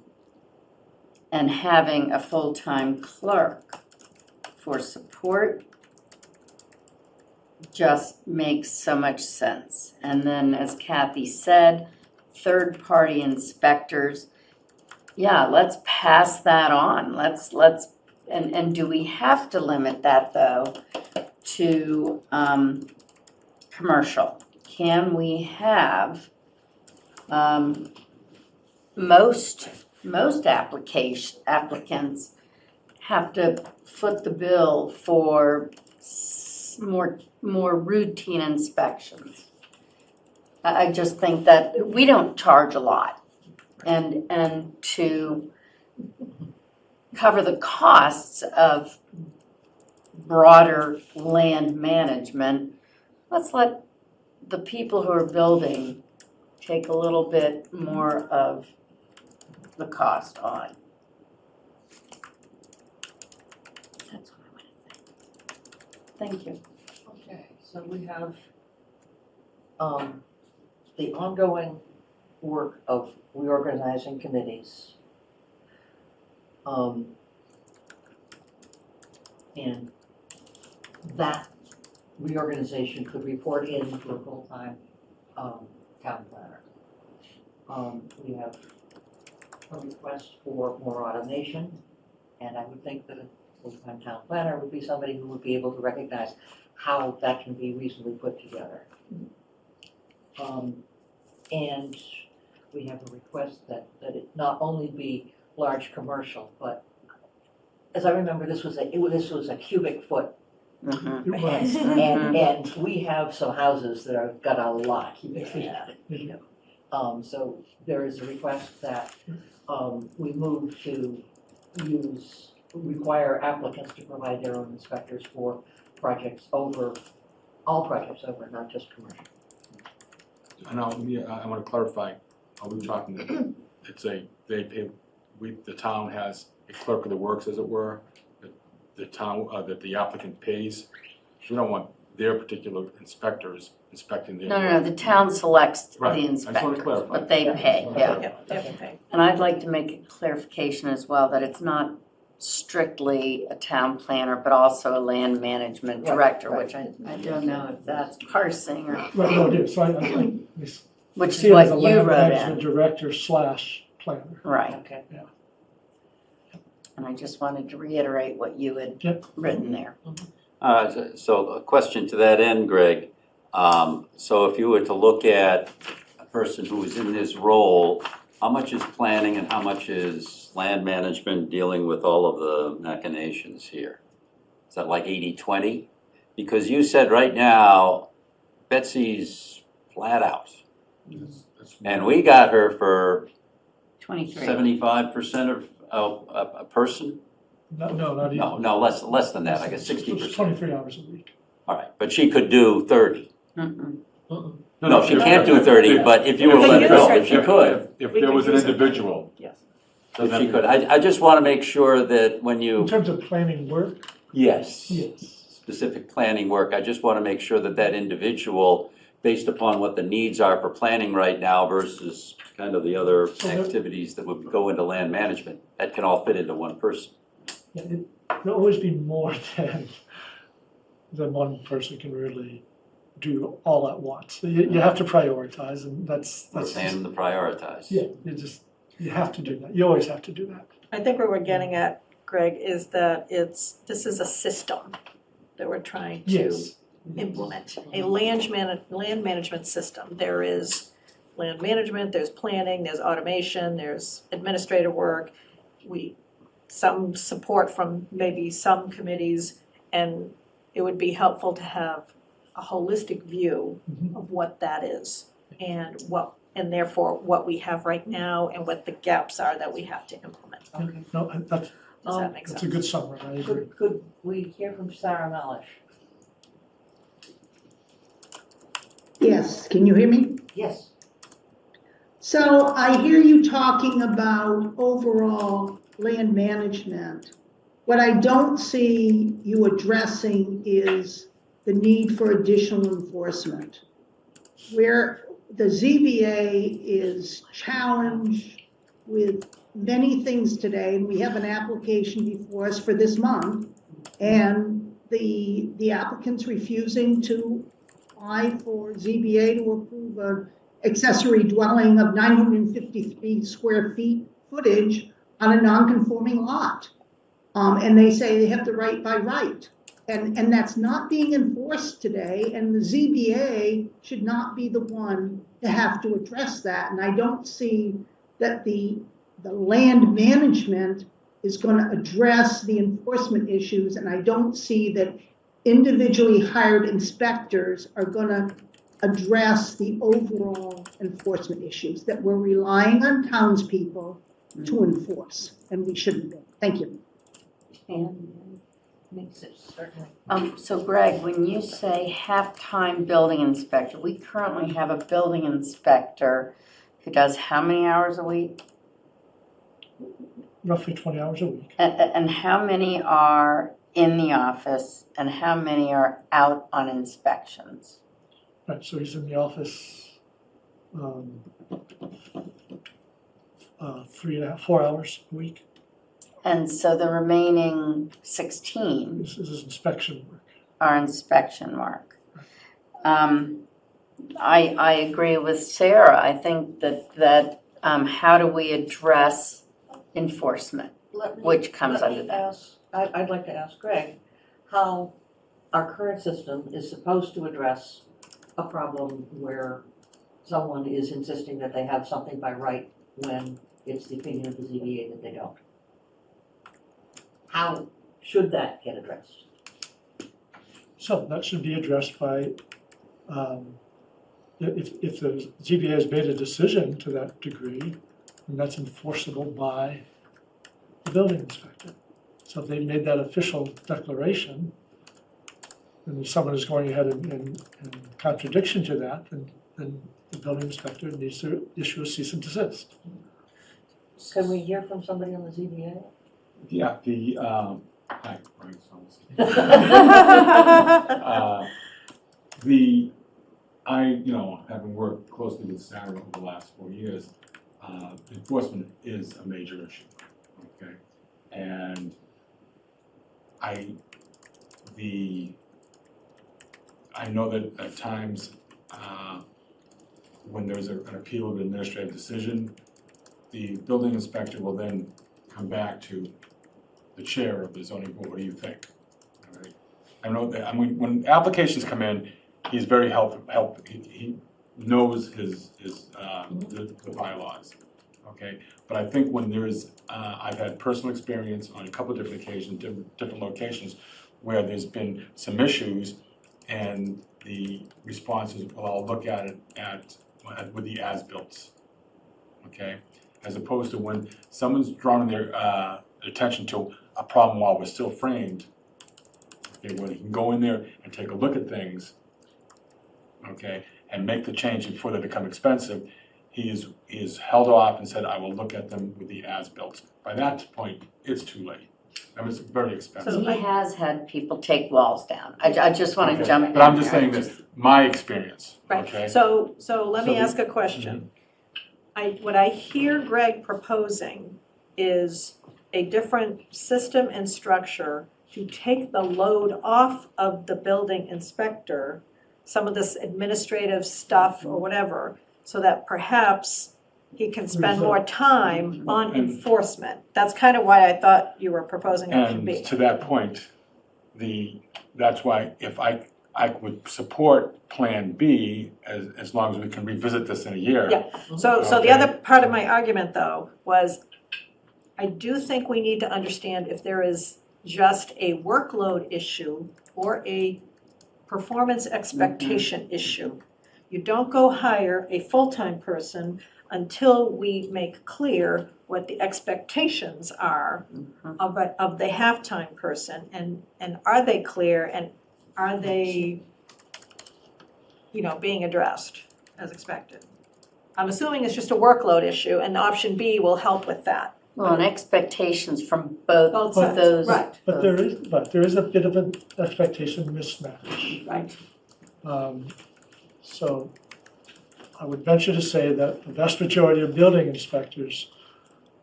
having a full-time clerk for support just makes so much sense. And then, as Kathy said, third-party inspectors, yeah, let's pass that on. And do we have to limit that, though, to commercial? Can we have most applicants have to foot the bill for more routine inspections? I just think that we don't charge a lot, and to cover the costs of broader land management, let's let the people who are building take a little bit more of the cost on. That's what I want to say. Thank you. Okay, so we have the ongoing work of reorganizing committees. And that reorganization could report in to a full-time town planner. We have a request for more automation, and I would think that a full-time town planner would be somebody who would be able to recognize how that can be reasonably put together. And we have a request that it not only be large commercial, but as I remember, this was a cubic foot. Mm-hmm. And we have some houses that have got a lot of cubic feet. So there is a request that we move to require applicants to provide their own inspectors for projects over, all projects over, not just commercial. And I want to clarify, are we talking, the town has a clerk of the works, as it were, that the applicant pays? We don't want their particular inspectors inspecting their work. No, the town selects Right. the I just want to inspectors, clarify. but they pay, yeah. Okay. And I'd like to make a clarification as well, that it's not strictly a town planner, but also a land management director, which I don't know if that's parsing or, Right, no, it is, so I which see is it what as a you land wrote management in. director / planner. Right. Okay. Yeah. And I just wanted to reiterate what you had written there. So a question to that end, Greg. So if you were to look at a person who is in this role, how much is planning and how much is land management dealing with all of the machinations here? Is that like 80-20? Because you said right now, Betsy's flat out. And we got her for 23. 75% of a person? No, not even. No, less than that, I guess 60%. 23 hours a week. All right, but she could do 30. Mm-mm. No, she can't do 30, but if you were let her go, if she could. If there was an individual. Yes. If she could. I just want to make sure that when you. In terms of planning work, Yes. yes. Specific planning work, I just want to make sure that that individual, based upon what the needs are for planning right now versus kind of the other activities that would go into land management, that can all fit into one person. Yeah, there'll always be more than one person can really do all at once. You have to prioritize, and that's And the prioritize. yeah. You have to do that. You always have to do that. I think we were getting at Greg, is that this is a system that we're trying to Yes. implement, a land management system. There is land management, there's planning, there's automation, there's administrative work. Some support from maybe some committees, and it would be helpful to have a holistic view of what that is and therefore what we have right now and what the gaps are that we have to implement. No, that's, Does that make sense? that's a good summary, I agree. Could we hear from Sarah Melish? Yes, can you hear me? Yes. So I hear you talking about overall land management. What I don't see you addressing is the need for additional enforcement. Where the ZBA is challenged with many things today, and we have an application before us for this month, and the applicant's refusing to apply for ZBA to approve an accessory dwelling of 953 square feet footage on a non-conforming lot. And they say they have the right by right. And that's not being enforced today, and the ZBA should not be the one to have to address that. And I don't see that the land management is going to address the enforcement issues, and I don't see that individually hired inspectors are going to address the overall enforcement issues that we're relying on townspeople to enforce, and we shouldn't be. Thank you. And makes it certainly. So Greg, when you say half-time building inspector, we currently have a building inspector who does how many hours a week? Roughly 20 hours a week. And how many are in the office and how many are out on inspections? Right, so he's in the office 4 hours a week. And so the remaining 16 This is his inspection work. are inspection work. I agree with Sarah. I think that how do we address enforcement, which comes under that? I'd like to ask Greg how our current system is supposed to address a problem where someone is insisting that they have something by right when it's the opinion of the ZBA that they don't. How should that get addressed? So that should be addressed by, if the ZBA has made a decision to that degree, then that's enforceable by the building inspector. So if they made that official declaration, and if someone is going ahead in contradiction to that, then the building inspector needs to issue a cease and desist. Can we hear from somebody on the ZBA? Yeah, hi, Brian Solis. Having worked closely with Sarah over the last 4 years, enforcement is a major issue, okay? And I know that at times, when there's an appeal of an administrative decision, the building inspector will then come back to the chair of the zoning board. What do you think? All right. I know that, when applications come in, he's very helpful. He knows the bylaws, okay? But I think when there's, I've had personal experience on a couple of different occasions, different locations, where there's been some issues, and the response is, well, I'll look at it with the as-built, okay? As opposed to when someone's drawn their attention to a problem while we're still framed, okay, where they can go in there and take a look at things, okay, and make the change before they become expensive. He is held off and said, I will look at them with the as-built. By that point, it's too late. I mean, it's very expensive. He has had people take walls down. I just want to jump in. But I'm just saying that my experience, okay? Right, so let me ask a question. What I hear Greg proposing is a different system and structure to take the load off of the building inspector, some of this administrative stuff or whatever, so that perhaps he can spend more time on enforcement. That's kind of why I thought you were proposing option And B. to that point, that's why if I would support Plan B as long as we can revisit this in a year. Yeah, so the Okay. other part of my argument though was, I do think we need to understand if there is just a workload issue or a performance expectation issue. You don't go hire a full-time person until we make clear what the expectations are of the half-time person, and are they clear, and are they, being addressed as expected? I'm assuming it's just a workload issue, and option B will help with that. Well, and expectations from both Both of sides, those. right. But there is a bit of an expectation mismatch. Right. So I would venture to say that the vast majority of building inspectors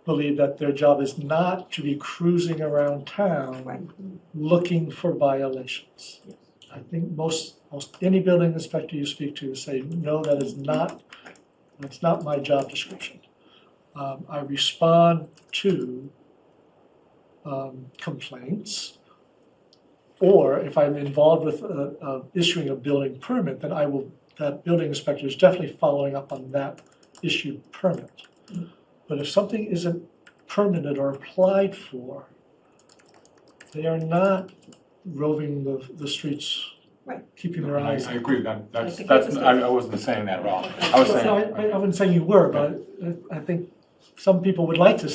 believe that their job is not to be cruising around town looking for violations. I think most any building inspector you speak to say, no, that's not my job description. I respond to complaints, or if I'm involved with issuing a building permit, then that building inspector is definitely following up on that issued permit. But if something isn't permitted or applied for, they are not roving the streets, keeping their eyes. I agree, I wasn't saying that at all. I was saying. I wasn't saying you were, but I think some people would like to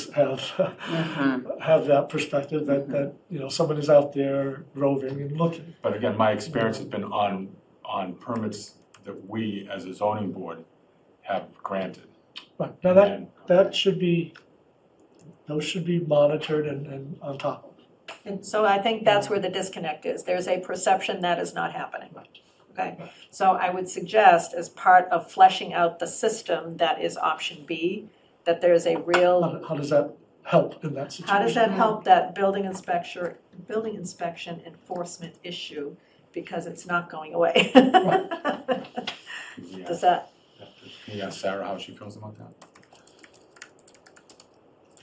have that perspective that someone is out there roving and looking. But again, my experience has been on permits that we as a zoning board have granted. Right, now those should be monitored and on top of. And so I think that's where the disconnect is. There's a perception that is not happening. Okay, so I would suggest as part of fleshing out the system that is option B, that there's a real. How does that help in that situation? How does that help that building inspection enforcement issue, because it's not going away? Does that? Can you ask Sarah how she feels about that?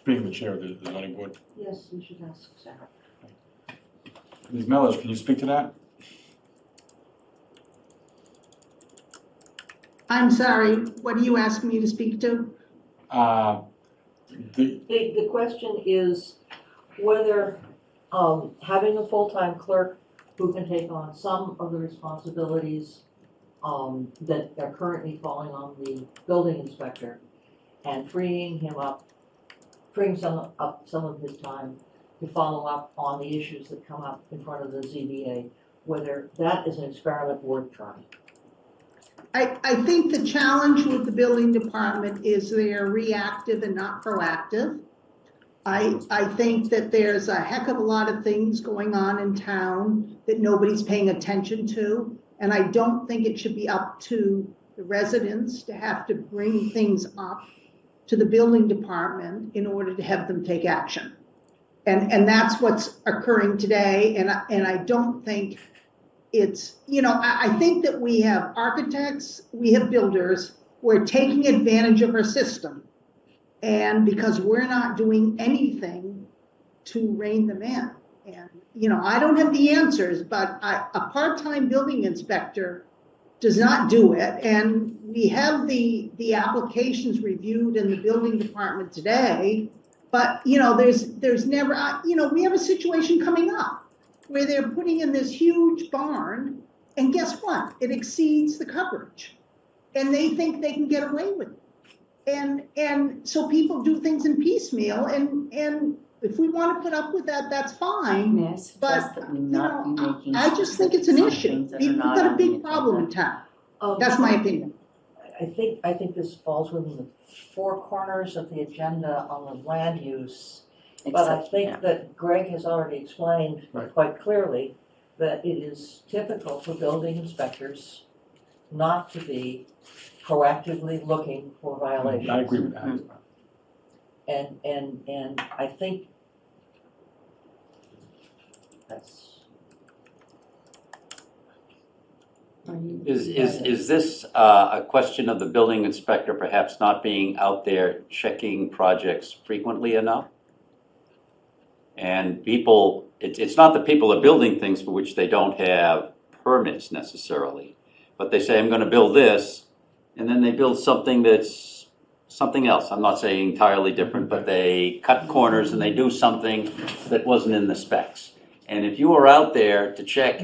Being the chair of the zoning board. Yes, we should ask Sarah. Ms. Mellors, can you speak to that? I'm sorry, what are you asking me to speak to? The question is whether having a full-time clerk who can take on some of the responsibilities that are currently falling on the building inspector and freeing some of his time to follow up on the issues that come up in front of the ZBA, whether that is an experiment worth trying. I think the challenge with the building department is they're reactive and not proactive. I think that there's a heck of a lot of things going on in town that nobody's paying attention to, and I don't think it should be up to the residents to have to bring things up to the building department in order to have them take action. And that's what's occurring today, and I don't think it's, I think that we have architects, we have builders, we're taking advantage of our system. And because we're not doing anything to rein them in. And, I don't have the answers, but a part-time building inspector does not do it. And we have the applications reviewed in the building department today, but, there's never, we have a situation coming up where they're putting in this huge barn, and guess what? It exceeds the coverage. And they think they can get away with it. And so people do things in piecemeal, and if we want to put up with that, that's fine. Yes, but that we not be making I just think it's an issue. things that are We've not got a on the big problem in agenda. town. That's my opinion. I think this falls within the four corners of the agenda on the land use. But I think that Greg has already explained quite clearly that it is typical for building inspectors not to be proactively looking for violations. I agree with that. And I think that's. Is this a question of the building inspector perhaps not being out there checking projects frequently enough? And people, it's not that people are building things for which they don't have permits necessarily, but they say, I'm gonna build this, and then they build something that's something else. I'm not saying entirely different, but they cut corners and they do something that wasn't in the specs. And if you were out there to check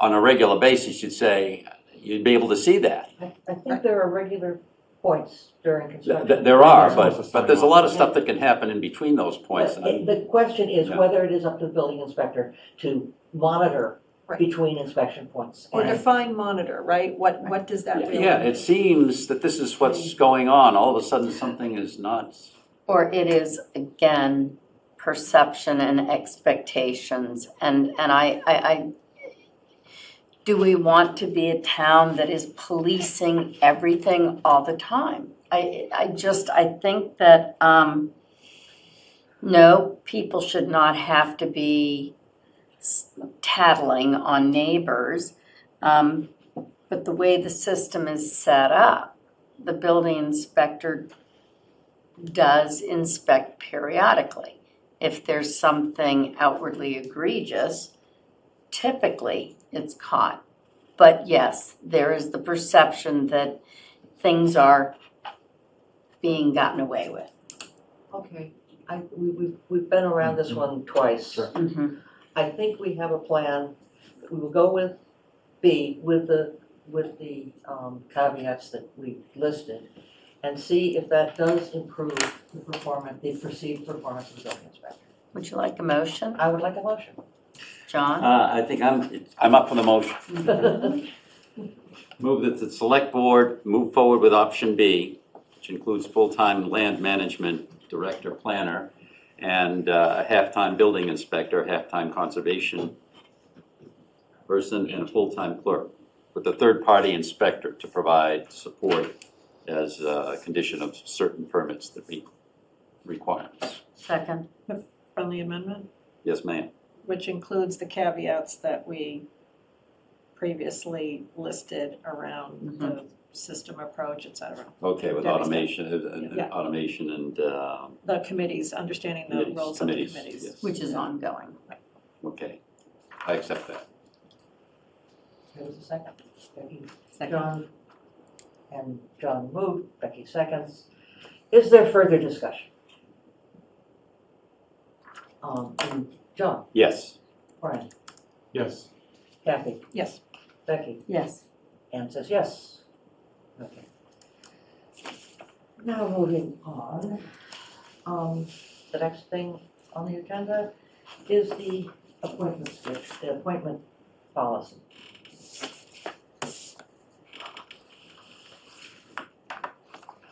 on a regular basis, you'd be able to see that. I think there are regular points during construction. There are, but there's a lot of stuff that can happen in between those points. But the question is Yeah. whether it is up to the building inspector to monitor Right. between inspection points. Or And define monitor, right? What does that really mean? Yeah, it seems that this is what's going on. All of a sudden, something is not. Or it is, again, perception and expectations. And I do we want to be a town that is policing everything all the time? I think that, no, people should not have to be tattling on neighbors. But the way the system is set up, the building inspector does inspect periodically. If there's something outwardly egregious, typically it's caught. But yes, there is the perception that things are being gotten away with. Okay, we've been around this one twice. Mhm. I think we have a plan. We will go with B with the caveats that we listed and see if that does improve the performance, the perceived performance of the building inspector. Would you like a motion? I would like a motion. John? I think I'm up for the motion. Move that the select board move forward with option B, which includes full-time land management director planner and a half-time building inspector, half-time conservation person, and a full-time clerk, with a third-party inspector to provide support as a condition of certain permits that meet requirements. Second. Friendly amendment, Yes, ma'am. which includes the caveats that we previously listed around the system approach, et cetera. Okay, with Debbie's automation Yeah. and The committees, understanding the Committees, roles of the committees, committees. yes. Which is ongoing. okay, I accept that. There was a second. Becky, John, and John moved, Becky seconds. Is there further discussion? And John, Yes. Brian, Yes. Kathy, Yes. Becky, Yes. Anne says yes. Okay. Now moving on, the next thing on the agenda is the appointment switch, the appointment policy.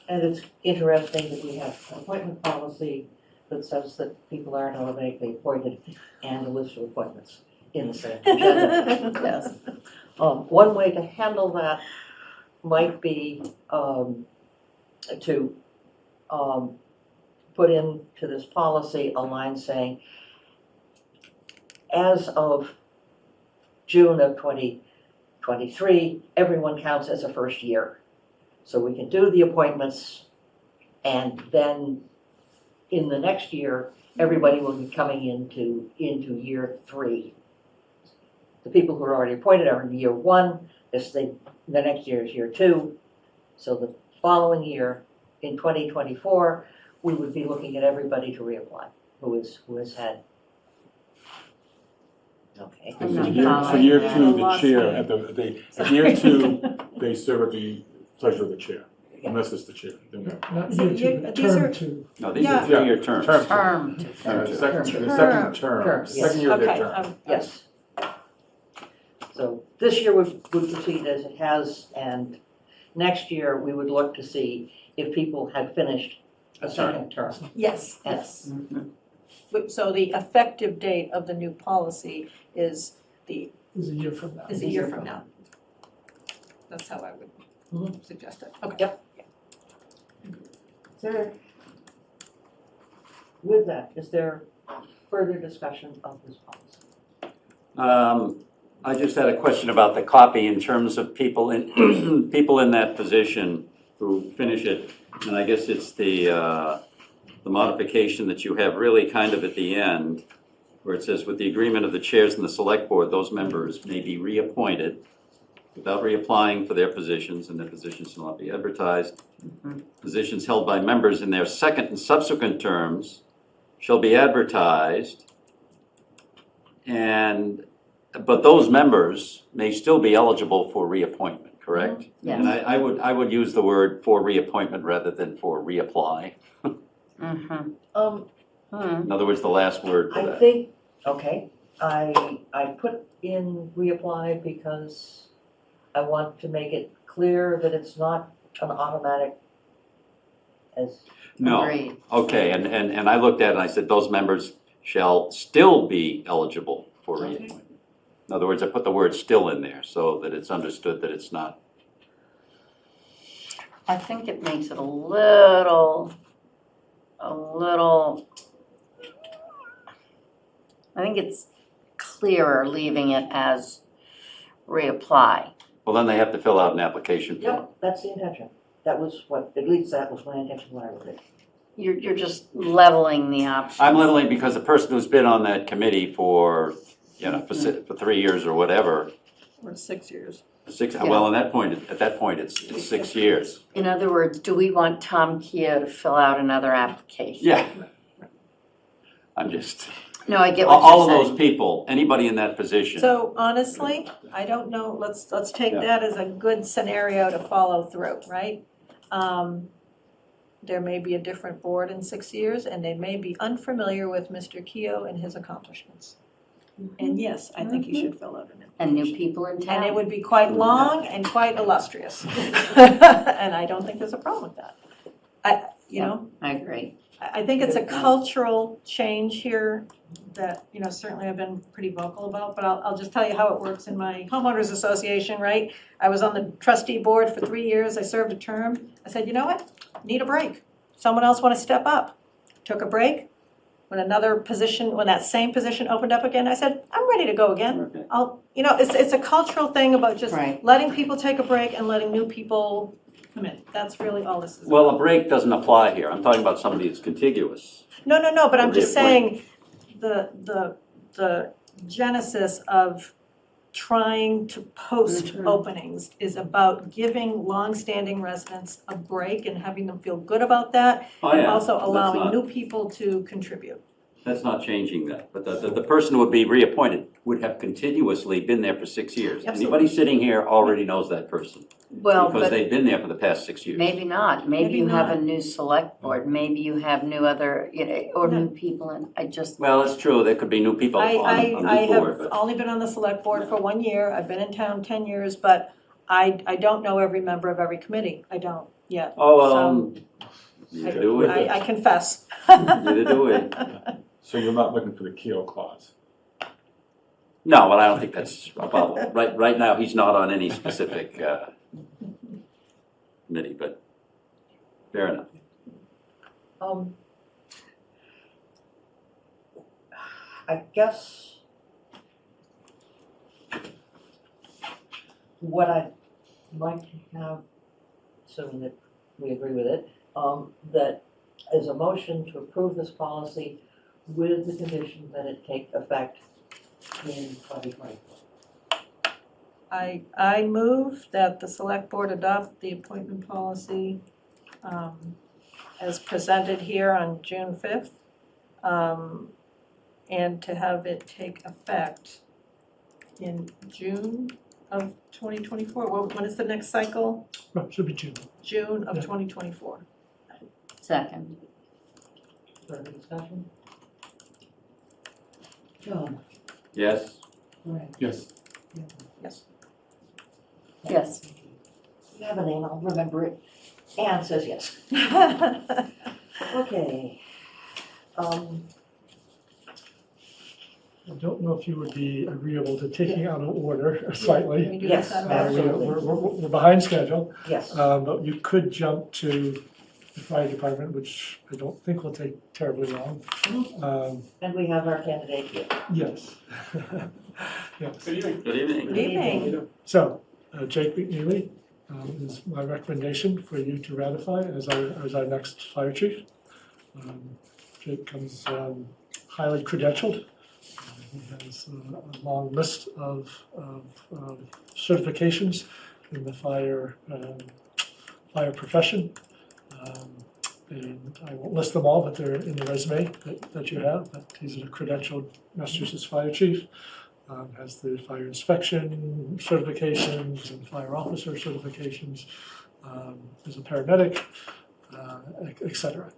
And it's interesting that we have an appointment policy that says that people aren't automatically appointed and a list of appointments in the same agenda. Yes. One way to handle that might be to put into this policy a line saying, as of June of 2023, everyone counts as a first year. So we can do the appointments, and then in the next year, everybody will be coming into year 3. The people who are already appointed are in year 1, the next year is year 2. So the following year, in 2024, we would be looking at everybody to reapply who has had. Okay. For year 2, the chair, at year 2, they serve at the pleasure of the chair, unless it's the chair. Then Not So year you- two, these term are- two. No, these Yeah. are three-year terms. Term. Term. The Term. second Term, yes. second year of their Okay, term. Yes. So this year would proceed as it has, and next year, we would look to see if people had finished a second term. Yes, Yes. so the effective date of the new policy is Is a year from now. a year from now. That's how I would suggest it. Okay. With that, is there further discussion of this policy? I just had a question about the copy in terms of people in, people in that position who finish it. And I guess it's the modification that you have really kind of at the end, where it says, with the agreement of the chairs and the select board, those members may be reappointed without reapplying for their positions, and their positions shall not be advertised. Positions held by members in their second and subsequent terms shall be advertised, but those members may still be eligible for reappointment, correct? Yes. And I would use the word for reappointment rather than for reapply. In other words, the last word for I that. think, okay, I put in reapply because I want to make it clear that it's not an automatic as. No, Agreed. okay, and I looked at it and I said, those members shall still be eligible for reappointment. In other words, I put the word still in there so that it's understood that it's not. I think it makes it a little, I think it's clearer leaving it as reapply. Well, then they have to fill out an application form. Yep, that's the intention. That was what, at least that was my intention when I wrote it. You're just leveling the options. I'm leveling because the person who's been on that committee for, for 3 years or whatever, Or 6 years. well, at that point, it's 6 years. In other words, do we want Tom Keogh to fill out another application? Yeah. I'm just, No, I get what all you're of saying. those people, anybody in that position. So honestly, I don't know, let's take Yeah. that as a good scenario to follow through, right? There may be a different board in 6 years, and they may be unfamiliar with Mr. Keogh and his accomplishments. And yes, I think he should fill out an application. And new people in town. And it would be quite long and quite illustrious. And I don't think there's a problem with that. I agree. I think it's a cultural change here that, certainly I've been pretty vocal about, but I'll just tell you how it works in my homeowners association, right? I was on the trustee board for 3 years, I served a term. I said, you know what, need a break. Someone else want to step up. Took a break. When that same position opened up again, I said, I'm ready to go again. It's a cultural thing about just Right. letting people take a break and letting new people come in. That's really all this is. Well, a break doesn't apply here. I'm talking about somebody that's contiguous. No, but I'm just Reappointment. saying the genesis of trying to post openings is about giving longstanding residents a break and having them feel good about that. Oh, And yeah. also That's allowing not- new people to contribute. That's not changing that. But the person who would be reappointed would have continuously been there for 6 years. Absolutely. Anybody sitting here already knows that person. Well, Because but they've been there for the past 6 years. maybe not. Maybe Maybe you have not. a new select board. Maybe you have new other, or new people, and Well, it's true. There could be new people on I this board, have but only been on the select board for 1 year. I've been in town 10 years, but I don't know every member of every committee. I don't yet. neither do we. I confess. Neither do we. So you're not looking for the Keogh clause? No, well, I don't think that's a problem. Right now, he's not on any specific committee, but fair enough. I guess what I'd like to have, assuming that we agree with it, that is a motion to approve this policy with the condition that it take effect in 2024. I move that the select board adopt the appointment policy as presented here on June 5th, and to have it take effect in June of 2024. When is the next cycle? No, should be June. June of Yeah. 2024. second. Further discussion? John? Yes? Yes. Yes. Yes. You have a name, I'll remember it. Anne says yes. Okay. I don't know if you would be agreeable to taking out an order slightly. Can we do Yes, this out of absolutely. We're behind schedule, Yes. but you could jump to the fire department, which I don't think will take terribly long. And we have our candidate here. Yes. Yes. Good evening. Good evening. Good evening. So, Jake McNeely is my recommendation for you to ratify as our next fire chief. Jake comes highly credentialed. He has a long list of certifications in the fire profession. And I won't list them all, but they're in the resume that you have. But he's a credentialed Massachusetts fire chief. Has the fire inspection certifications and fire officer certifications, is a paramedic, et cetera.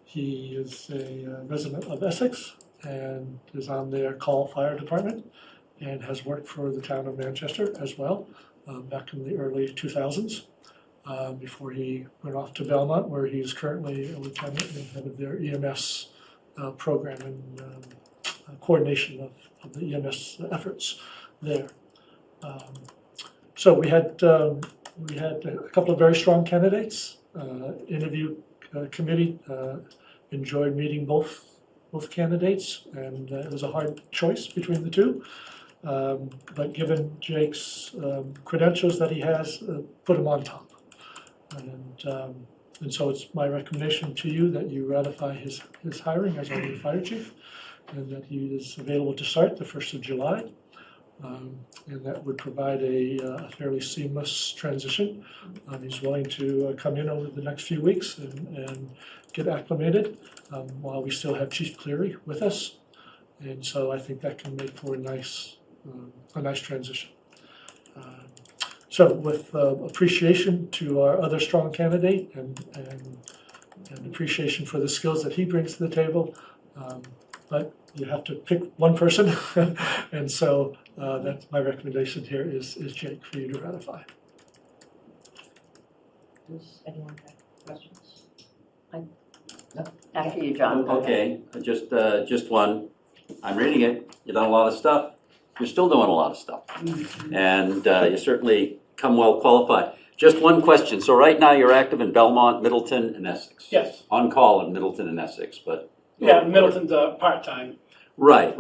He is a resident of Essex and is on their call fire department and has worked for the town of Manchester as well, back in the early 2000s, before he went off to Belmont, where he is currently a lieutenant and head of their EMS program and coordination of the EMS efforts there. So we had a couple of very strong candidates. Interview committee enjoyed meeting both candidates, and it was a hard choice between the two. But given Jake's credentials that he has, put him on top. And so it's my recommendation to you that you ratify his hiring as our new fire chief, and that he is available to start the 1st of July. And that would provide a fairly seamless transition. He's willing to come in over the next few weeks and get acclimated while we still have Chief Cleary with us. And so I think that can make for a nice transition. So with appreciation to our other strong candidate and appreciation for the skills that he brings to the table, but you have to pick one person, and so that's my recommendation here is Jake for you to ratify. Does anyone have questions? After you, John. Okay, just one. I'm reading it. You've done a lot of stuff. You're still doing a lot of stuff. And you certainly come well qualified. Just one question. So right now you're active in Belmont, Middleton, and Essex. Yes. On call in Middleton and Essex, but. Yeah, Middleton's part-time. Right.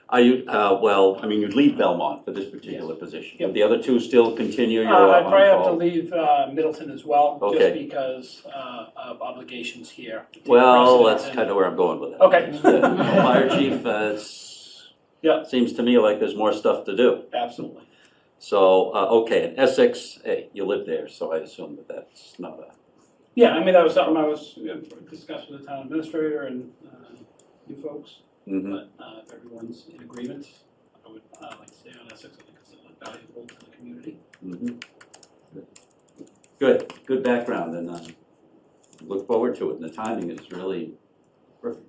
Are you, well, I mean, you'd leave Belmont for this particular position. Yep. The other two still continue your I'd on probably have to call? leave Middleton as well, just Okay. because of obligations here. Well, that's Precedent kind of where I'm going with it. Okay. Fire chief, seems to me like there's more stuff to do. Absolutely. So, okay, in Essex, hey, you live there, so I assume that that's not a. Yeah, I mean, that was something I was discussing with the town administrator and you folks. Mhm. But if everyone's in agreement, I would like to stay on Essex. I think it's valuable to the community. Mhm. Good background, and look forward to it, and the timing is really perfect.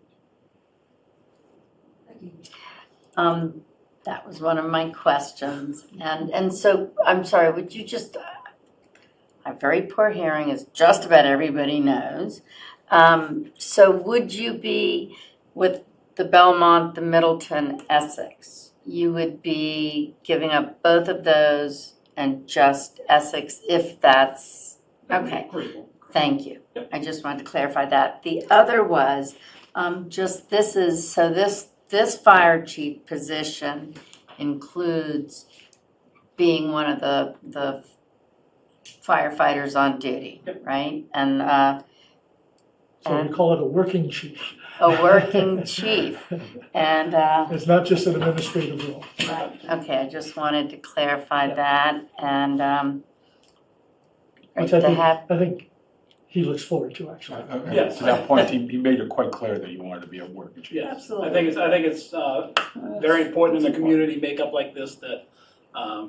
That was one of my questions. And so, I'm sorry, would you just, I have very poor hearing, as just about everybody knows. So would you be, with the Belmont, the Middleton, Essex, you would be giving up both of those and just Essex if that's, okay. Thank you. I just wanted to clarify that. The other was, just this is, so this fire chief position includes being one of the firefighters on duty, right? And So we call it a working chief. a working chief, and It's not just an administrative role. right, okay, I just wanted to clarify that, and great Which I to think, have, I think he looks forward to, actually. Yes. To that point, he made it quite clear that he wanted to be a working chief. Yes, Absolutely. I think it's very important in a community makeup like this that,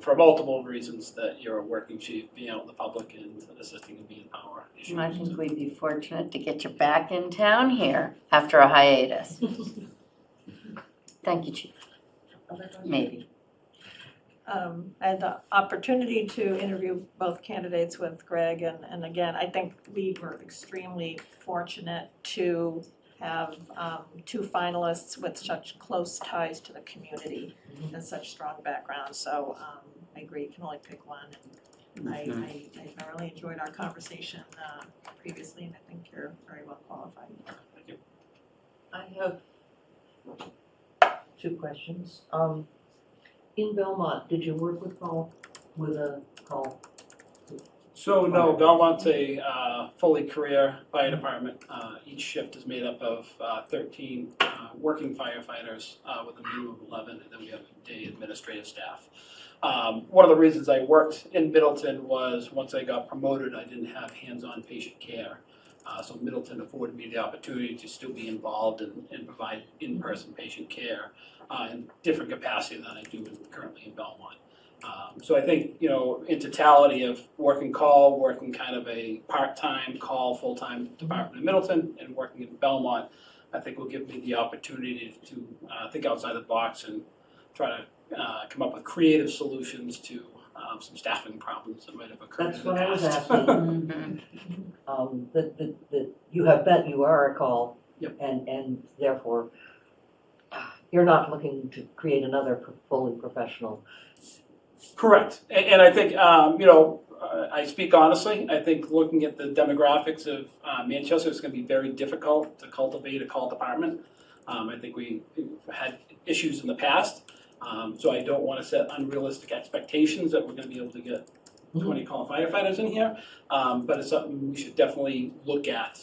for multiple reasons, that you're a working chief, being out in the public and assisting in being power issues. I think we'd be fortunate to get you back in town here after a hiatus. Thank you, Chief. Maybe. I had the opportunity to interview both candidates with Greg, and again, I think we were extremely fortunate to have two finalists with such close ties to the community and such strong backgrounds, so I agree, you can only pick one. I thoroughly enjoyed our conversation previously, and I think you're very well qualified. I have two questions. In Belmont, did you work with call? So no, Belmont's a fully career fire department. Each shift is made up of 13 working firefighters with a minimum of 11, and then we have day administrative staff. One of the reasons I worked in Middleton was once I got promoted, I didn't have hands-on patient care. So Middleton afforded me the opportunity to still be involved and provide in-person patient care in different capacity than I do currently in Belmont. So I think, in totality of working call, working kind of a part-time call, full-time department in Middleton, and working in Belmont, I think will give me the opportunity to think outside the box and try to come up with creative solutions to some staffing problems that might have occurred That's in the what I was past. asking. That you have bet you are a call. Yep. And therefore, you're not looking to create another fully professional. Correct. And I think, I speak honestly, I think looking at the demographics of Manchester, it's going to be very difficult to cultivate a call department. I think we've had issues in the past, so I don't want to set unrealistic expectations that we're going to be able to get 20 call firefighters in here, but it's something we should definitely look at,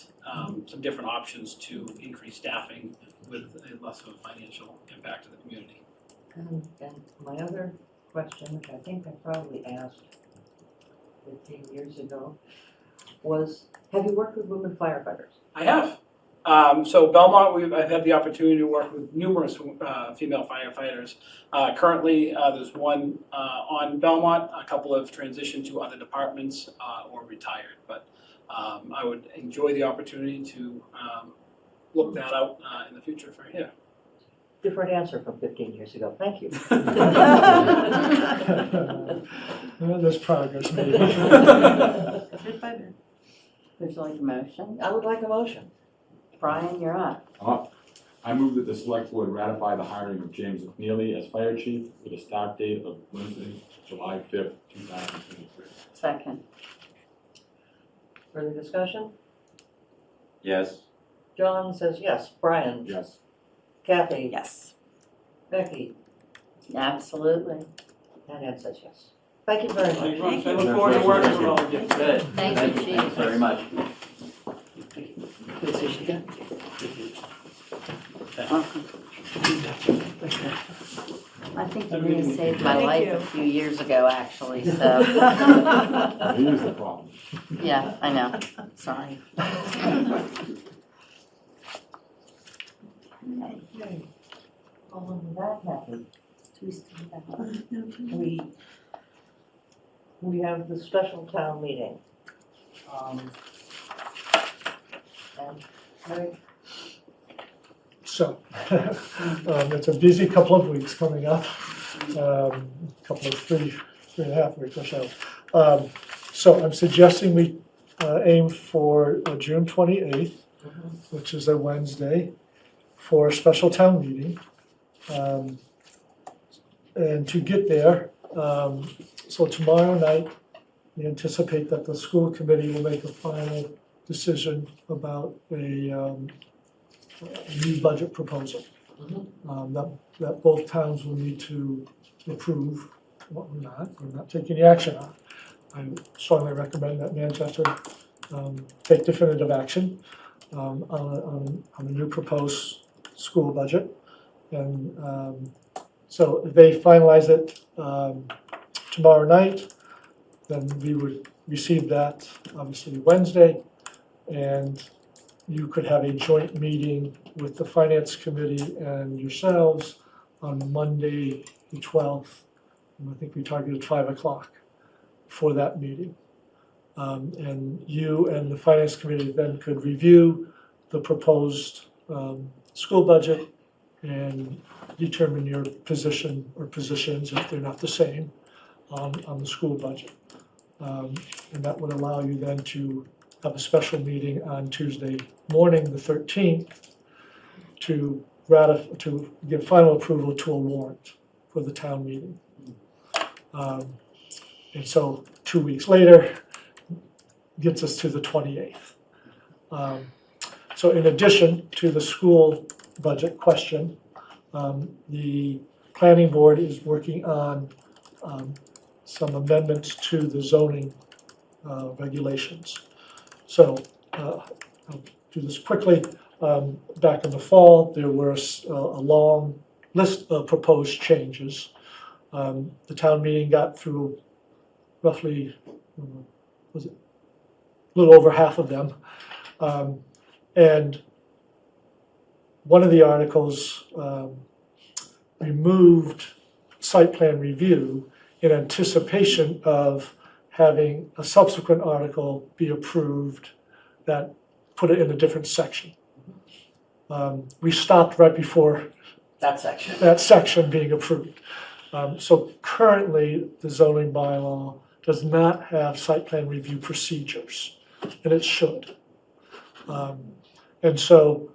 some different options to increase staffing with a less of a financial impact to the community. And my other question, which I think I probably asked 15 years ago, was, have you worked with women firefighters? I have. So Belmont, I've had the opportunity to work with numerous female firefighters. Currently, there's one on Belmont. A couple have transitioned to other departments or retired. But I would enjoy the opportunity to look that out in the future for here. Different answer from 15 years ago. Thank you. Well, there's progress maybe. Bit by bit. Would you like a motion? I would like a motion. Brian, you're up. I move that the select board ratify the hiring of James McNeely as fire chief with a start date of Wednesday, July 5th, 2023. Second. Further discussion? Yes. John says yes. Brian? Yes. Kathy? Yes. Becky? Absolutely. And Ed says yes. Thank you very much. I look forward to working with all of you. Good. Thank you, Chief. Thanks very much. I think you really saved my Thank life you. a few years ago, actually, so, Here's the problem. yeah, I know, sorry. All of that happened. We have the special town meeting. And Mary? So, it's a busy couple of weeks coming up, couple of three and a half weeks or so. So I'm suggesting we aim for June 28th, which is a Wednesday, for a special town meeting. And to get there, so tomorrow night, we anticipate that the school committee will make a final decision about a new budget proposal that both towns will need to approve. What we're not taking any action on. I strongly recommend that Manchester take definitive action on a new proposed school budget. And so if they finalize it tomorrow night, then we would receive that obviously Wednesday, and you could have a joint meeting with the finance committee and yourselves on Monday, the 12th. And I think we targeted 5 o'clock for that meeting. And you and the finance committee then could review the proposed school budget and determine your position or positions, if they're not the same, on the school budget. And that would allow you then to have a special meeting on Tuesday morning, the 13th, to give final approval to a warrant for the town meeting. And so 2 weeks later gets us to the 28th. So in addition to the school budget question, the planning board is working on some amendments to the zoning regulations. So I'll do this quickly. Back in the fall, there were a long list of proposed changes. The town meeting got through roughly, was it a little over half of them. And one of the articles removed site plan review in anticipation of having a subsequent article be approved that put it in a different section. We stopped right before That section. that section being approved. So currently, the zoning bylaw does not have site plan review procedures, and it should. And so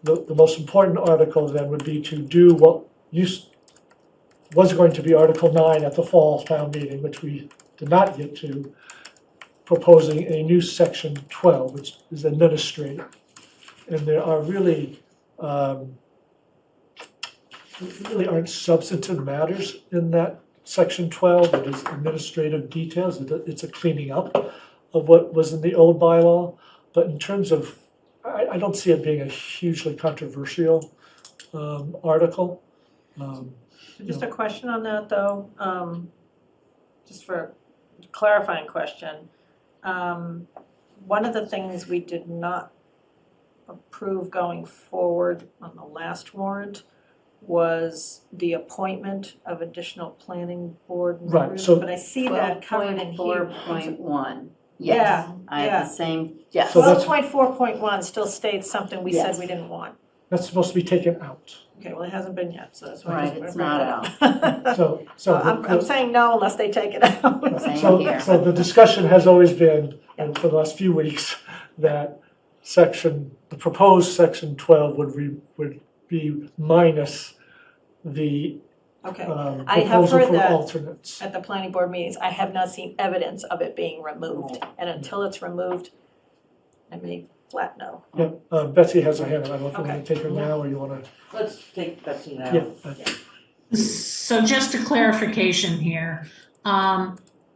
the most important article then would be to do what was going to be Article 9 at the fall town meeting, which we did not get to, proposing a new Section 12, which is administrative. And there are really aren't substantive matters in that Section 12. It is administrative details. It's a cleaning up of what was in the old bylaw. But in terms of, I don't see it being a hugely controversial article. Just a question on that, though, just for a clarifying question. One of the things we did not approve going forward on the last warrant was the appointment of additional planning board Right, members. so- But I see that covered in here. 12.4.1, Yeah, yes, I have yeah. the same, yes. So that's- 12.4.1 still states something we said Yes. we didn't want. That's supposed to be taken out. Okay, well, it hasn't been yet, so that's why I Right, just wanna it's bring not it up. So I'm saying no unless they take it out. Same So, here. so the discussion has always been, and for the last few weeks, that the proposed Section 12 would be minus the Okay, I have proposal heard for that alternates. at the planning board meetings. I have not seen evidence of it being removed. And until it's removed, I may flat no. Yeah, Betsy has her hand up. I don't know if you want Okay. to take her now or you want to. Let's take Betsy now. Yeah. So just a clarification here.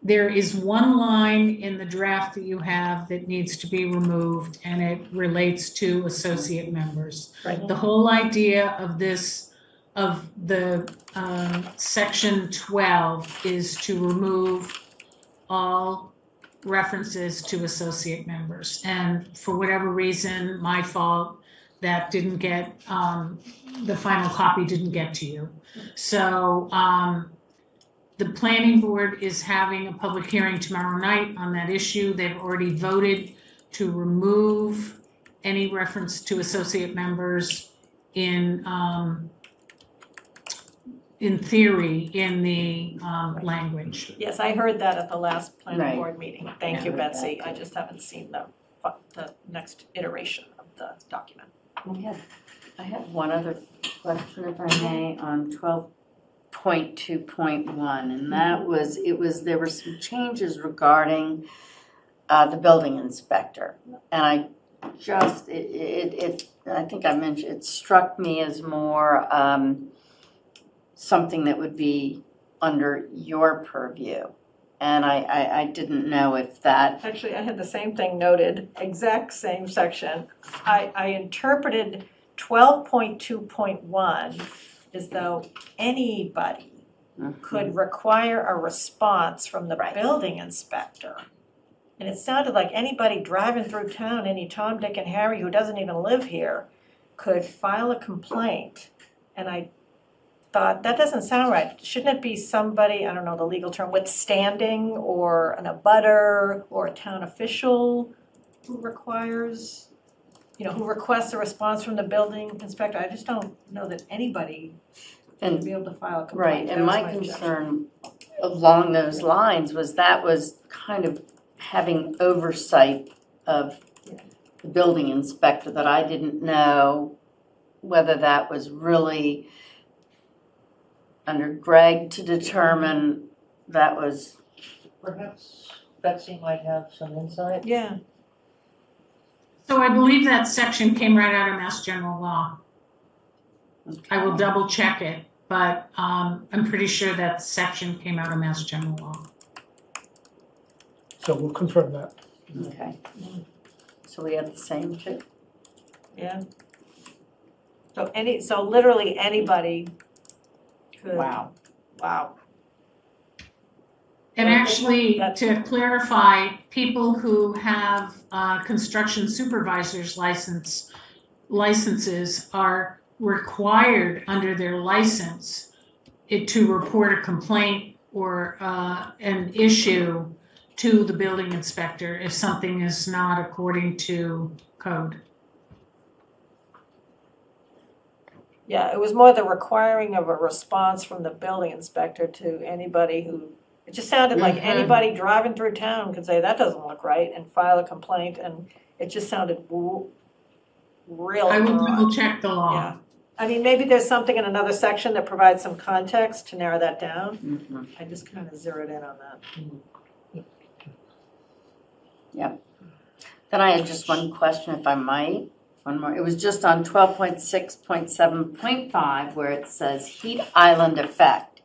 There is one line in the draft that you have that needs to be removed, and it relates to associate members. Right. The whole idea of this, of the section 12 is to remove all references to associate members. And for whatever reason, my fault, that didn't get, the final copy didn't get to you. So the planning board is having a public hearing tomorrow night on that issue. They've already voted to remove any reference to associate members in theory, in the language. Yes, I heard that at the last planning Right. board meeting. Thank I you, heard that Betsy. too. I just haven't seen the next iteration of the document. I have one other question, if I may, on 12.2.1, and that was, there were some changes regarding the building inspector. And I think I mentioned, it struck me as more something that would be under your purview. And I didn't know if that, Actually, I had the same thing noted, exact same section. I interpreted 12.2.1 as though anybody could require a response from the building inspector. And it sounded like anybody driving through town, any Tom, Dick, and Harry who doesn't even live here, could file a complaint. And I thought, that doesn't sound right. Shouldn't it be somebody, I don't know the legal term, with standing, or an abutter, or a town official who requires, who requests a response from the building inspector? I just don't know that anybody should be able to file a complaint. right, That and was my objection. concern along those lines was that was kind of having oversight of the building inspector, that I didn't know whether that was really under Greg to determine that was Perhaps Betsy might have some insight? Yeah. So I believe that section came right out of Mass General Law. I will double check it, but I'm pretty sure that section came out of Mass General Law. So we'll confirm that. Okay. So we have the same too? Yeah. So literally anybody could. Wow. Wow. And actually, to clarify, people who have construction supervisor's licenses are required under their license to report a complaint or an issue to the building inspector if something is not according to code. Yeah, it was more the requiring of a response from the building inspector to anybody who, it just sounded like anybody driving through town could say, that doesn't look right, and file a complaint, and it just sounded real I will broad. double check the law. Yeah. I mean, maybe there's something in another section that provides some context to narrow that down. I just kind of zeroed in on that. Yep. Then I had just one question, if I might. One more. It was just on 12.6.7.5 where it says heat island effect.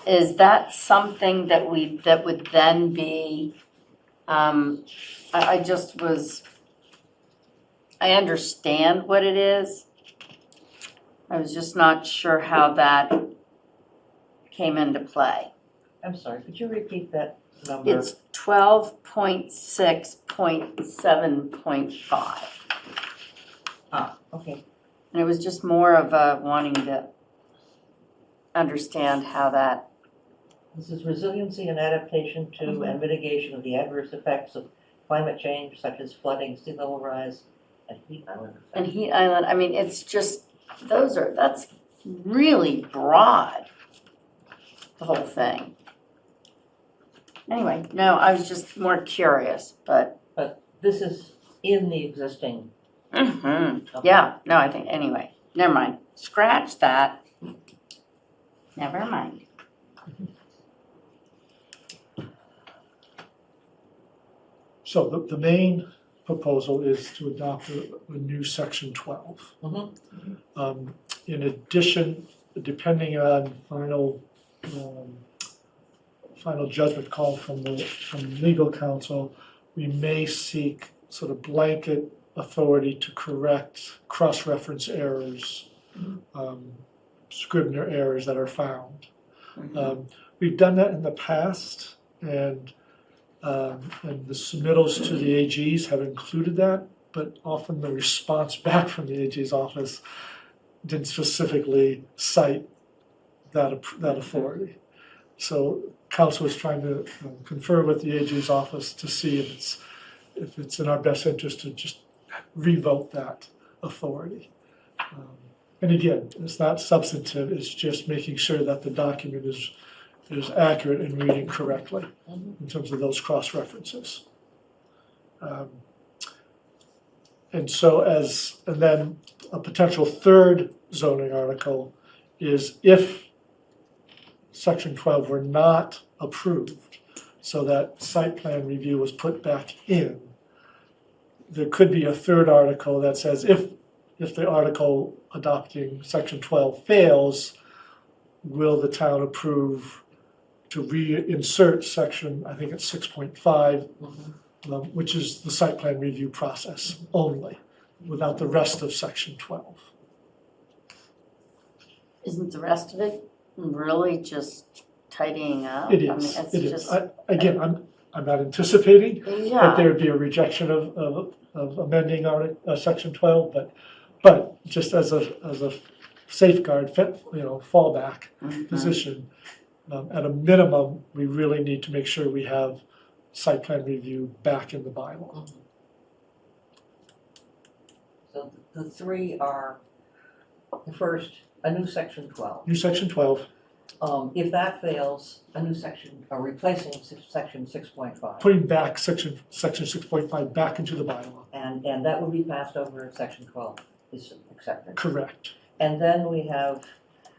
Is that something that would then be, I understand what it is. I was just not sure how that came into play. I'm sorry, could you repeat that number? It's 12.6.7.5. Ah, okay. And it was just more of a wanting to understand how that. This is resiliency and adaptation to and mitigation of the adverse effects of climate change such as flooding, sea level rise, and heat island effects. And heat island, I mean, it's just, that's really broad, the whole thing. Anyway, no, I was just more curious, but. But this is in the existing. Yeah, no, I think, anyway, never mind. Scratch that. Never mind. So the main proposal is to adopt a new section 12. In addition, depending on final judgment call from legal counsel, we may seek sort of blanket authority to correct cross-reference errors, Scrivener errors that are found. We've done that in the past, and the submittals to the AGs have included that, but often the response back from the AG's office didn't specifically cite that authority. So counsel is trying to confer with the AG's office to see if it's in our best interest to just revoke that authority. And again, it's not substantive, it's just making sure that the document is accurate and reading correctly in terms of those cross-references. And then a potential third zoning article is if section 12 were not approved, so that site plan review was put back in, there could be a third article that says if the article adopting section 12 fails, will the town approve to reinsert section, I think it's 6.5, which is the site plan review process only, without the rest of section 12. Isn't the rest of it really just tidying up? It is, I mean, it's it is. just, Again, I'm not anticipating Yeah. that there would be a rejection of amending section 12, but just as a safeguard, fallback position, at a minimum, we really need to make sure we have site plan review back in the bylaw. So the three are, the first, a new section 12. New section 12, If that fails, a new section, replacing section 6.5. putting back section 6.5 back into the bylaw. And that will be passed over if section 12 is accepted. Correct. And then we have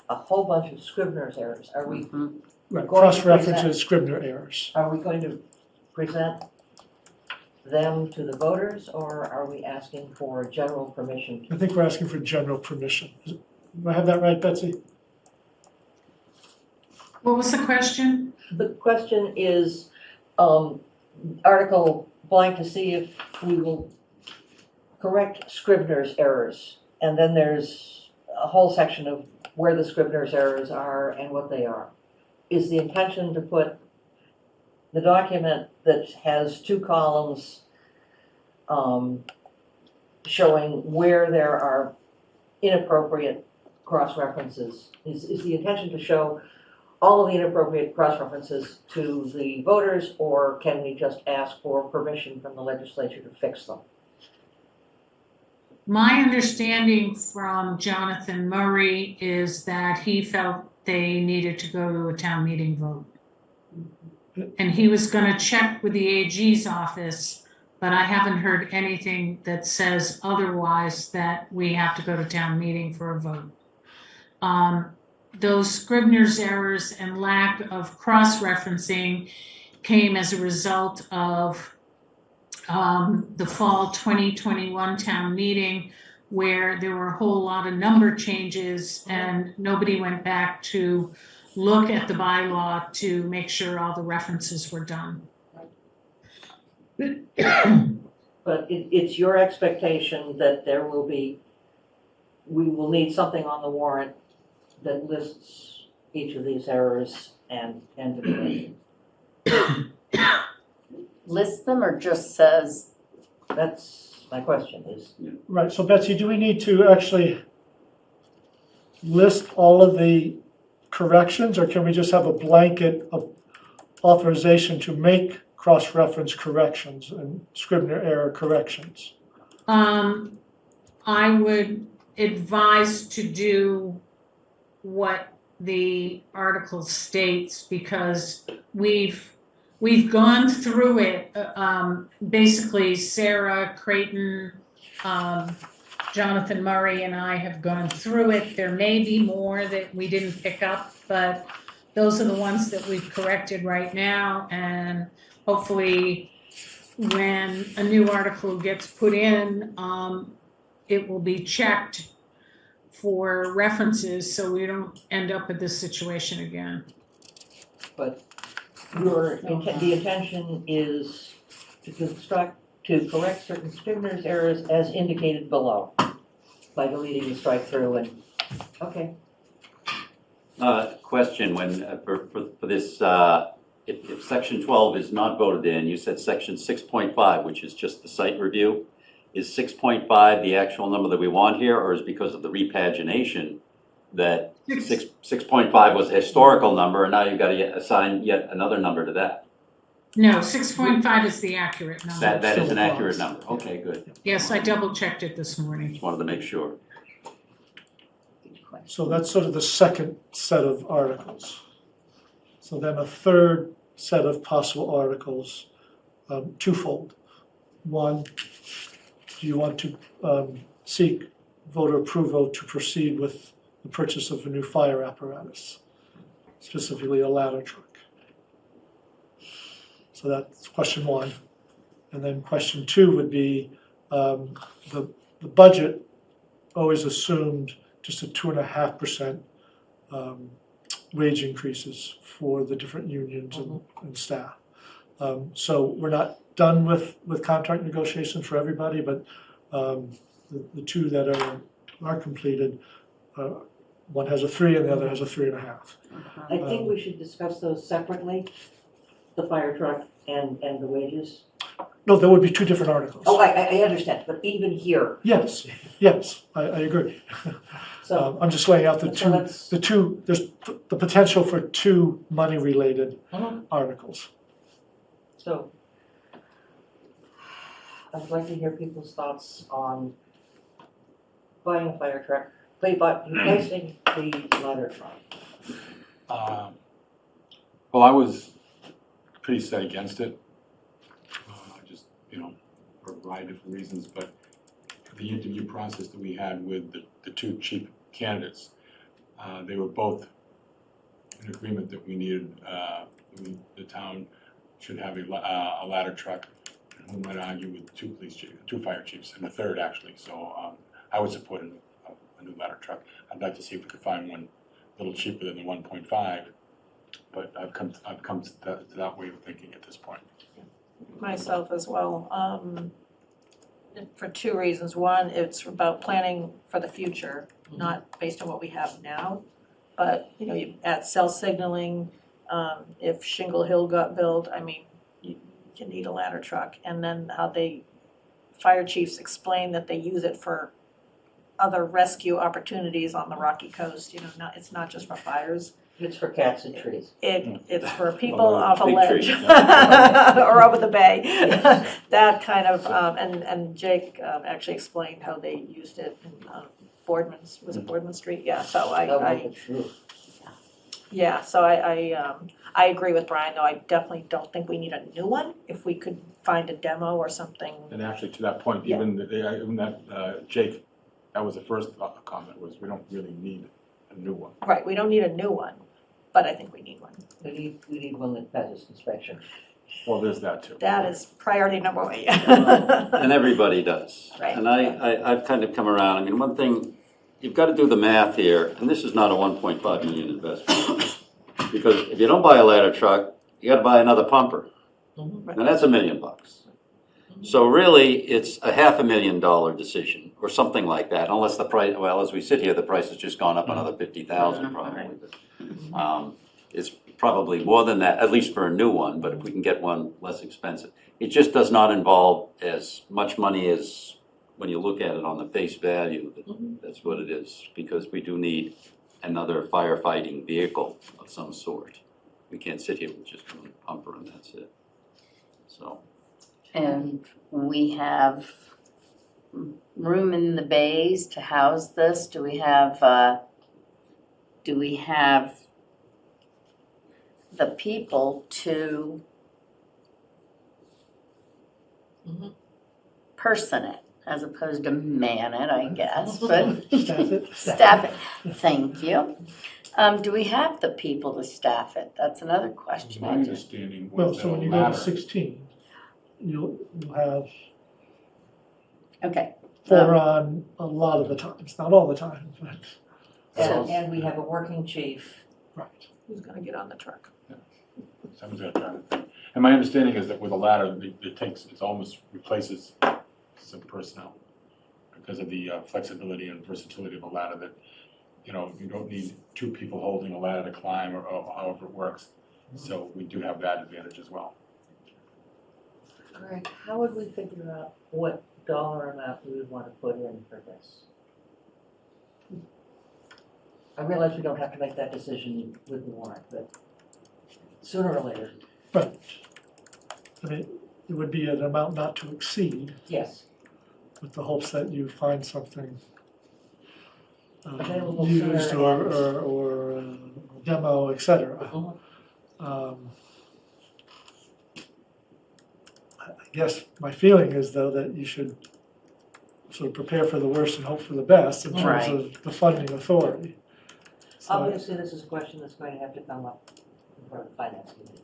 a whole bunch of Scrivener's errors. Are we going to cross-references, Scribner errors. Are we going to present them to the voters, or are we asking for general permission? I think we're asking for general permission. Do I have that right, Betsy? What was the question? The question is, Article blank, to see if we will correct Scribner's errors. And then there's a whole section of where the Scribner's errors are and what they are. Is the intention to put the document that has 2 columns showing where there are inappropriate cross-references? Is the intention to show all of the inappropriate cross-references to the voters, or can we just ask for permission from the legislature to fix them? My understanding from Jonathan Murray is that he felt they needed to go to a town meeting vote. And he was going to check with the AG's office, but I haven't heard anything that says otherwise, that we have to go to town meeting for a vote. Those Scribner's errors and lack of cross-referencing came as a result of the fall 2021 town meeting, where there were a whole lot of number changes and nobody went back to look at the bylaw to make sure all the references were done. But it's your expectation that we will need something on the warrant that lists each of these errors and List them or just says? That's my question is. Right, so Betsy, do we need to actually list all of the corrections, or can we just have a blanket of authorization to make cross-reference corrections and Scribner error corrections? I would advise to do what the article states, because we've gone through it. Basically, Sarah Creighton, Jonathan Murray, and I have gone through it. There may be more that we didn't pick up, but those are the ones that we've corrected right now. And hopefully, when a new article gets put in, it will be checked for references so we don't end up with this situation again. But the intention is to correct certain Scribner's errors as indicated below by deleting the strike through and, okay. Question, when, for this, if section 12 is not voted in, you said section 6.5, which is just the site review. Is 6.5 the actual number that we want here, or is because of the repagination that 6.5 was a historical number, and now you've got to assign yet another number to that? No, 6.5 is the accurate number. That is an accurate number. Okay, good. Yes, I double checked it this morning. Just wanted to make sure. So that's sort of the second set of articles. So then a third set of possible articles, twofold. One, do you want to seek voter approval to proceed with the purchase of a new fire apparatus, specifically a ladder truck? So that's question one. And then question two would be, the budget always assumed just a 2.5% wage increases for the different unions and staff. So we're not done with contract negotiations for everybody, but the two that are completed, one has a 3 and the other has a 3.5. I think we should discuss those separately, the fire truck and the wages. No, there would be two different articles. Oh, I understand, but even here. Yes, I agree. So I'm just laying out the so two, there's the potential for two money-related articles. So I'd like to hear people's thoughts on buying a fire truck, replacing the ladder truck. Well, I was pretty set against it. Just, for a variety of different reasons, but the interview process that we had with the two chief candidates, they were both in agreement that we needed, the town should have a ladder truck. Who might argue with two fire chiefs, and a third actually, so I would support a new ladder truck. I'd like to see if we could find one a little cheaper than the 1.5, but I've come to that way of thinking at this point. Myself as well, for two reasons. One, it's about planning for the future, not based on what we have now. But, you know, you add cell signaling, if Shingle Hill got built, I mean, you need a ladder truck. And then how fire chiefs explain that they use it for other rescue opportunities on the Rocky Coast, you know, it's not just for fires. It's for cats and trees. It's for people Although off a big ledge tree. or over the bay. That kind of, and Jake actually explained how they used it in Boardman's, was it Boardman Street? Yeah, so yeah, so I agree with Brian, though. I definitely don't think we need a new one. If we could find a demo or something. And actually, to that point, even that Jake, that was the first comment, was we don't really need a new one. Right, we don't need a new one, but I think we need one. We need one that passes inspection. Well, there's that too. That is priority number one. And everybody does. Right. And I've kind of come around. I mean, one thing, you've got to do the math here, and this is not a 1.5 million investment. Because if you don't buy a ladder truck, you got to buy another pumper. And that's $1 million. So really, it's a $500,000 decision, or something like that, unless the price, well, as we sit here, the price has just gone up another 50,000 probably. It's probably more than that, at least for a new one, but if we can get one less expensive. It just does not involve as much money as when you look at it on the face value. That's what it is, because we do need another firefighting vehicle of some sort. We can't sit here with just one pumper and that's it. So. And we have room in the bays to house this? Do we have the people to person it, as opposed to man it, I guess, but staff it. Thank you. Do we have the people to staff it? That's another question. My understanding Well, was so when you go to 16, you'll have okay. four on a lot of the times, not all the time, but. And we have a working chief. Right. Who's gonna get on the truck? Someone's gonna try to think. And my understanding is that with a ladder, it almost replaces some personnel because of the flexibility and versatility of a ladder, that, you know, you don't need two people holding a ladder to climb or however it works. So we do have that advantage as well. All right, how would we figure out what dollar amount we would want to put in for this? I realize we don't have to make that decision with the warrant, but sooner or later. But, I mean, it would be an amount not to exceed. Yes. With the hopes that you find something Available used sooner. or demo, et cetera. I guess my feeling is, though, that you should sort of prepare for the worst and hope for the best in terms of the funding authority. So, Obviously, this is a question that's going to have to come up in front of the finance committee.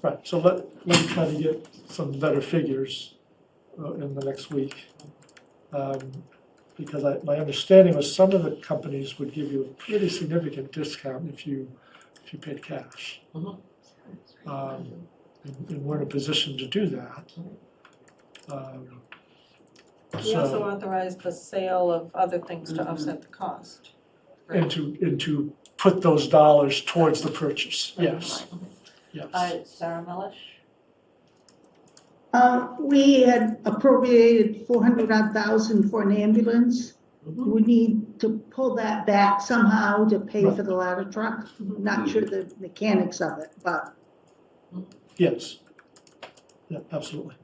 right, so let me try to get some better figures in the next week. Because my understanding was some of the companies would give you a pretty significant discount if you paid cash. And we're in a position to do that. We also authorized the sale of other things to offset the cost. And to put those dollars towards the purchase, yes. Yes. Sarah Melish? We had appropriated 400,000 for an ambulance. We need to pull that back somehow to pay for the ladder truck. Not sure the mechanics of it, but. Yes. Yeah, absolutely.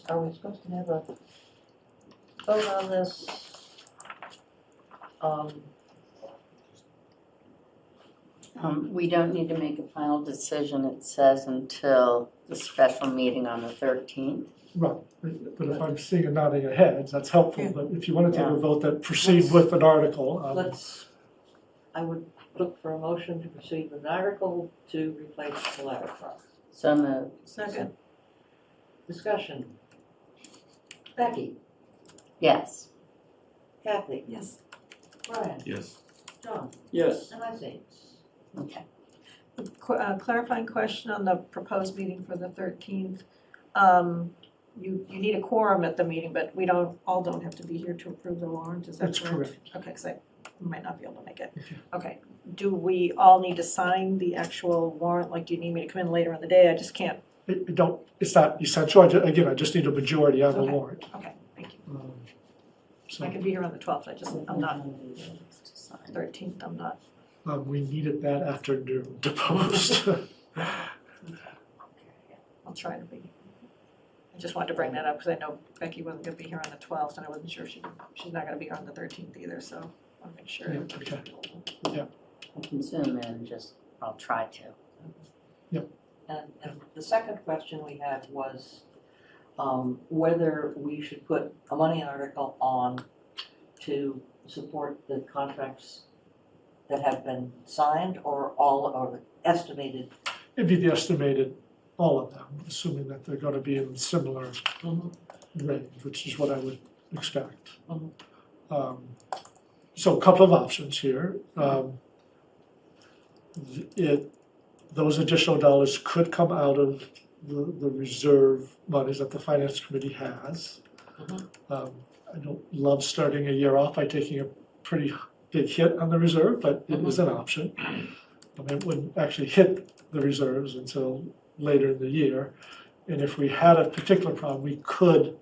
Are we supposed to have a vote on this? We don't need to make a final decision, it says, until the special meeting on the 13th. Right, but if I'm seeing a nodding of heads, that's helpful, but if you want to take a Yeah. vote that proceed with an article, I would look for a motion to proceed with an article to replace the ladder truck. So moved. Second. Discussion. Becky? Yes. Kathy? Yes. Brian? Yes. John? Yes. And I say yes. Okay. Clarifying question on the proposed meeting for the 13th. You need a quorum at the meeting, but we all don't have to be here to approve the warrant, is that That's correct? correct. Okay, because I might not be able to make it. Okay, do we all need to sign the actual warrant? Like, do you need me to come in later in the day? I just can't. it's not essential, I just need a majority on the Okay. warrant. Okay, thank you. So, I can be here on the 12th, I'm not, 13th, I'm not. we needed that afternoon to post. I'll try to be. I just wanted to bring that up because I know Becky wasn't going to be here on the 12th, and I wasn't sure she's not going to be here on the 13th either, so I want to make sure. Yeah, everybody's okay. available. I can zoom in, I'll try to. And the second question we had was whether we should put a money article on to support the contracts that have been signed or all or estimated. It'd be the estimated, all of them, assuming that they're gonna be in similar range, which is what I would expect. So a couple of options here. Those additional dollars could come out of the reserve monies that the finance committee has. I don't love starting a year off by taking a pretty big hit on the reserve, but it is an option. It wouldn't actually hit the reserves until later in the year. And if we had a particular problem, we could,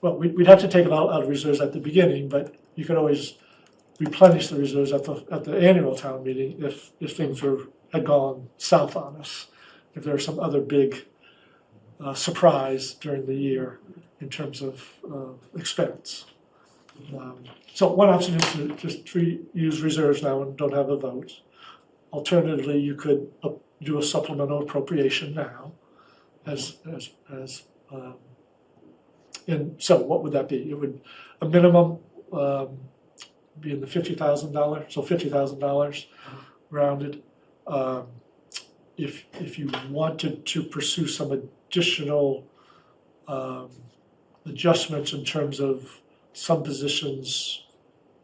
we'd have to take it out of reserves at the beginning, but you could always replenish the reserves at the annual town meeting if things had gone south on us. If there was some other big surprise during the year in terms of expense. So one option is to just use reserves now and don't have a vote. Alternatively, you could do a supplemental appropriation now and so what would that be? It would, a minimum be in the $50,000, so $50,000 rounded. If you wanted to pursue some additional adjustments in terms of some positions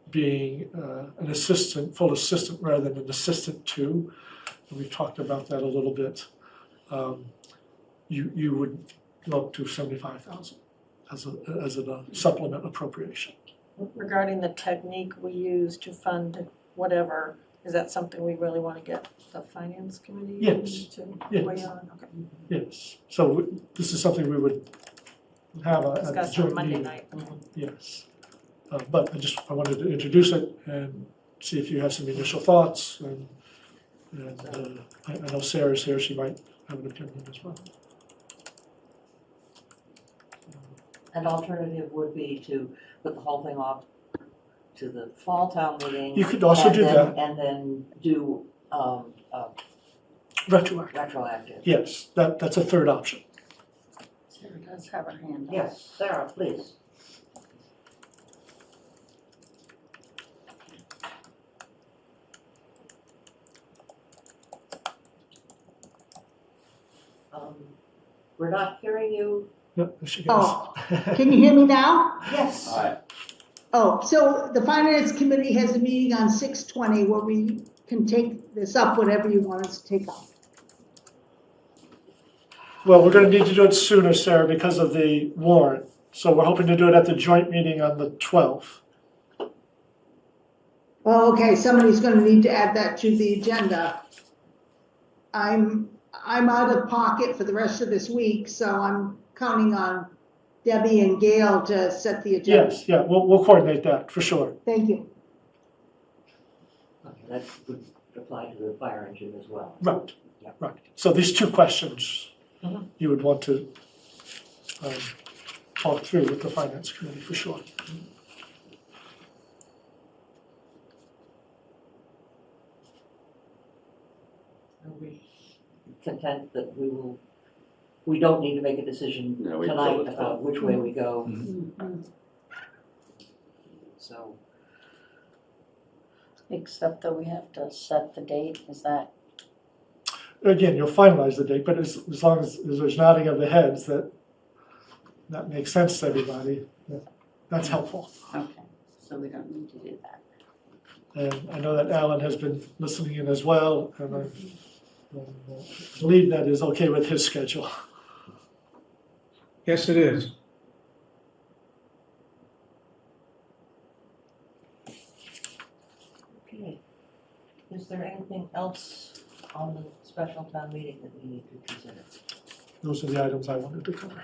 being an assistant, full assistant rather than an assistant to, and we've talked about that a little bit, you would look to $75,000 as a supplement appropriation. Regarding the technique we use to fund whatever, is that something we really want to get the finance committee Yes. to Yes. weigh on? Okay. Yes, so this is something we would have a Discuss joint on Monday meeting. night. Yes, but I wanted to introduce it and see if you have some initial thoughts, and I know Sarah's here, she might have an opinion as well. An alternative would be to put the whole thing off to the fall town meeting. You could also do that. And then do Retroactive. Yes, that's a third option. Sarah does have her hand up. Yes, Sarah, please. We're not hearing you. No, she goes. Oh, can you hear me now? Yes. Oh, so the finance committee has a meeting on 6/20 where we can take this up, whatever you want us to take up. Well, we're gonna need to do it sooner, Sarah, because of the warrant, so we're hoping to do it at the joint meeting on the 12th. Oh, okay, somebody's gonna need to add that to the agenda. I'm out of pocket for the rest of this week, so I'm counting on Debbie and Gail to set the agenda. Yes, yeah, we'll coordinate that, for sure. Thank you. Okay, that would apply to the fire engine as well. Right, right. So these two questions you would want to talk through with the finance committee, for sure. Are we content that we don't need to make a decision Yeah, we go tonight with about that. which way we go? So. Except that we have to set the date, is that? Again, you'll finalize the date, but as long as there's nodding of the heads that makes sense to everybody, that's helpful. Okay, so we don't need to do that. And I know that Alan has been listening in as well, and I believe that is okay with his schedule. Yes, it is. Okay. Is there anything else on the special town meeting that we need to consider? Those are the items I wanted to cover.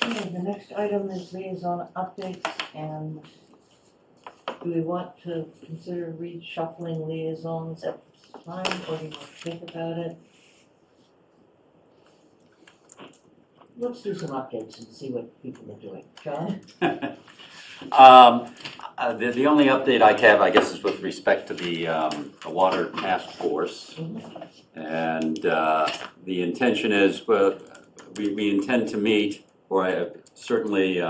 Okay, the next item is liaison updates, and do we want to consider reshuffling liaisons at this time, or do you want to think about it? Let's do some updates and see what people are doing. John? The only update I have, I guess, is with respect to the water task force. And the intention is, we intend to meet, or I certainly,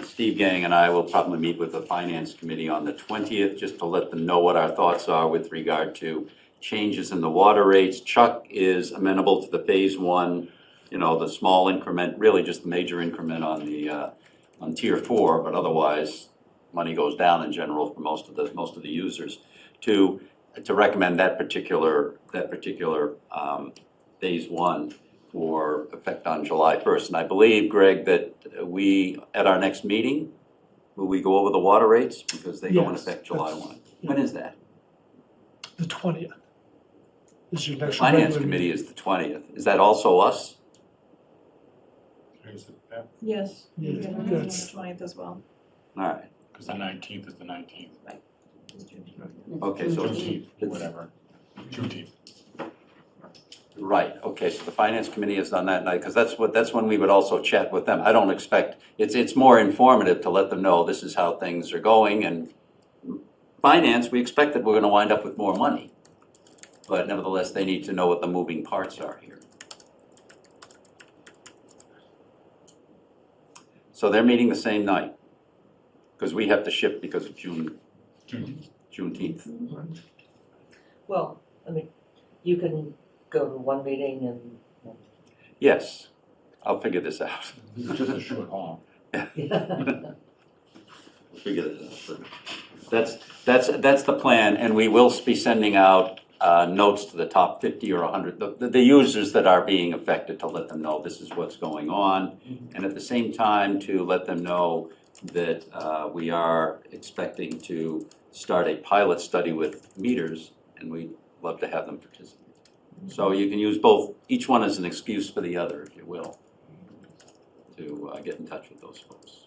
Steve Gang and I will probably meet with the Finance Committee on the 20th, just to let them know what our thoughts are with regard to changes in the water rates. Chuck is amenable to the phase 1, the small increment, really just the major increment on the on tier 4, but otherwise money goes down in general for most of the users. To recommend that particular phase 1 for effect on July 1st. And I believe, Greg, that we, at our next meeting, will we go over the water rates? Because they go in Yes, effect July 1. When is that? The 20th is your The next Finance regular Committee meeting. is the 20th. Is that also us? Yes, Yeah, we can meet on the that's- 20th as well. All right. Because the 19th is the 19th. Okay, so Juneteenth, whatever. Juneteenth. right, okay, so the Finance Committee is on that night, because that's when we would also chat with them. I don't expect, it's more informative to let them know this is how things are going, and Finance, we expect that we're gonna wind up with more money. But nevertheless, they need to know what the moving parts are here. So they're meeting the same night, because we have to shift because of Juneteenth. Well, I mean, you can go to one meeting and Yes, I'll figure this out. It's just a short haul. We'll figure this out. But that's the plan, and we will be sending out notes to the top 50 or 100, the users that are being affected, to let them know this is what's going on, and at the same time to let them know that we are expecting to start a pilot study with meters, and we'd love to have them participate. So you can use both, each one as an excuse for the other, if you will, to get in touch with those folks.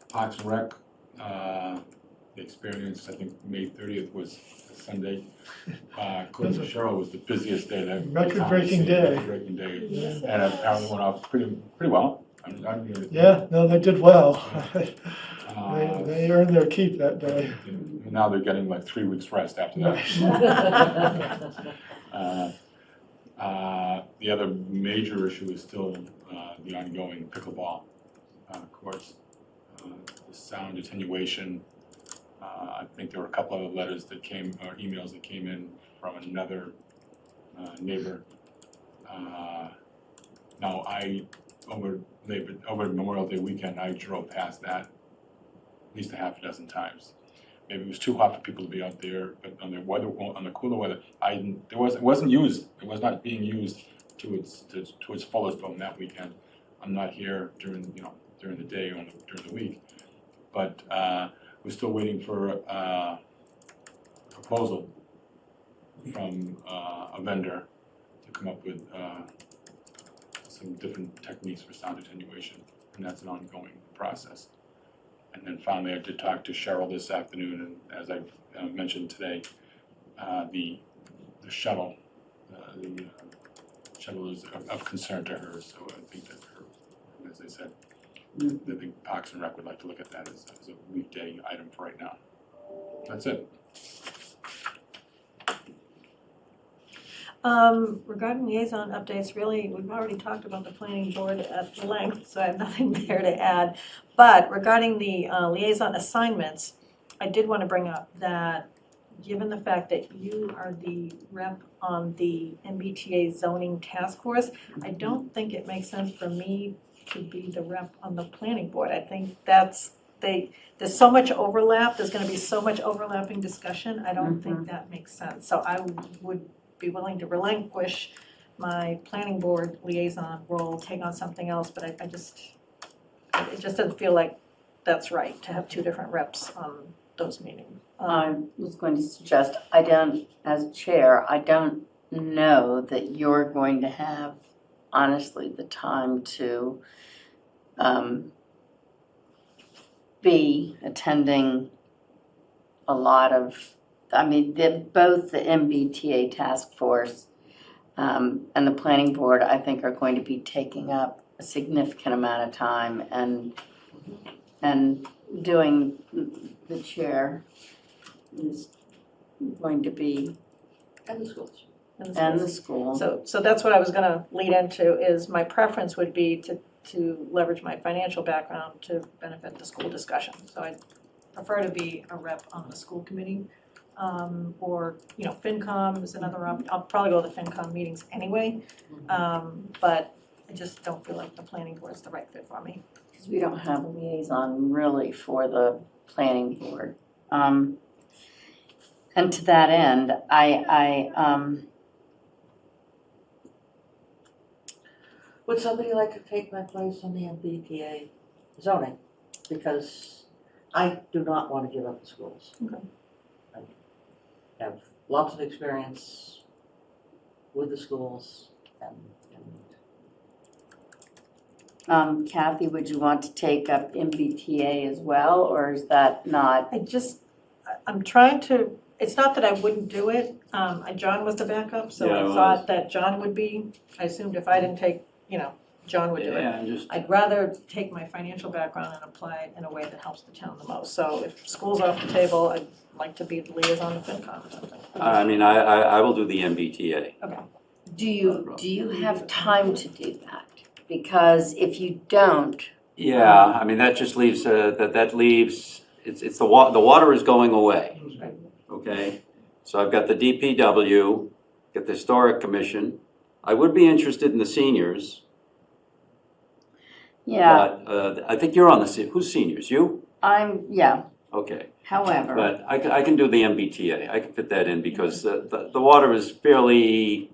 Parks and Rec, the experience, I think May 30th was a Sunday. According to Cheryl, was the busiest day that. Record-breaking day. Record-breaking day, and apparently went off pretty well. I'm really- Yeah, no, they did well. They earned their keep that day. Now they're getting like 3 weeks rest after that. The other major issue is still the ongoing pickleball course. The sound attenuation. I think there were a couple other letters that came, or emails that came in from another neighbor. Now over Memorial Day weekend, I drove past that at least a half a dozen times. Maybe it was too hot for people to be out there, but on the cooler weather, it wasn't used. It was not being used to its fullest on that weekend. I'm not here during the day or during the week, but we're still waiting for a proposal from a vendor to come up with some different techniques for sound attenuation, and that's an ongoing process. And then finally, I did talk to Cheryl this afternoon, and as I mentioned today, the shuttle, shuttle is of concern to her. So I think that as I said, I think Parks and Rec would like to look at that as a weekday item for right now. That's it. Regarding liaison updates, really, we've already talked about the planning board at length, so I have nothing there to add. But regarding the liaison assignments, I did want to bring up that given the fact that you are the rep on the MBTA zoning task force, I don't think it makes sense for me to be the rep on the planning board. I think there's so much overlap, there's gonna be so much overlapping discussion, I don't think that makes sense. So I would be willing to relinquish my planning board liaison role, take on something else, but it just doesn't feel like that's right to have two different reps on those meetings. I was going to suggest, as chair, I don't know that you're going to have, honestly, the time to be attending a lot of, both the MBTA task force and the planning board, I think, are going to be taking up a significant amount of time, and doing the chair is going to be, And the schools. and the school. So that's what I was gonna lead into, is my preference would be to leverage my financial background to benefit the school discussion. So I prefer to be a rep on the school committee, or, FinCom is another I'll probably go to the FinCom meetings anyway. But I just don't feel like the planning board is the right fit for me. Because we don't have a liaison really for the planning board. And to that end, Would somebody like to take my place on the MBTA zoning? Because I do not want to give up the schools. Okay. I have lots of experience with the schools and Kathy, would you want to take up MBTA as well, or is that not? I'm trying to, it's not that I wouldn't do it. John was the backup, so Yeah, I well, thought that John would be, I assumed if I didn't take, John would do it. Yeah, just, I'd rather take my financial background and apply it in a way that helps the town the most. So if school's off the table, I'd like to be the liaison to FinCom or something. I will do the MBTA. Okay. Do you have time to do that? Because if you don't. Yeah, that just leaves, that leaves, it's the water is going away, okay? So I've got the DPW, got the Historic Commission. I would be interested in the seniors. Yeah. But I think you're on who's seniors, you? Yeah. Okay. However. But I can do the MBTA, I can fit that in because the water is fairly,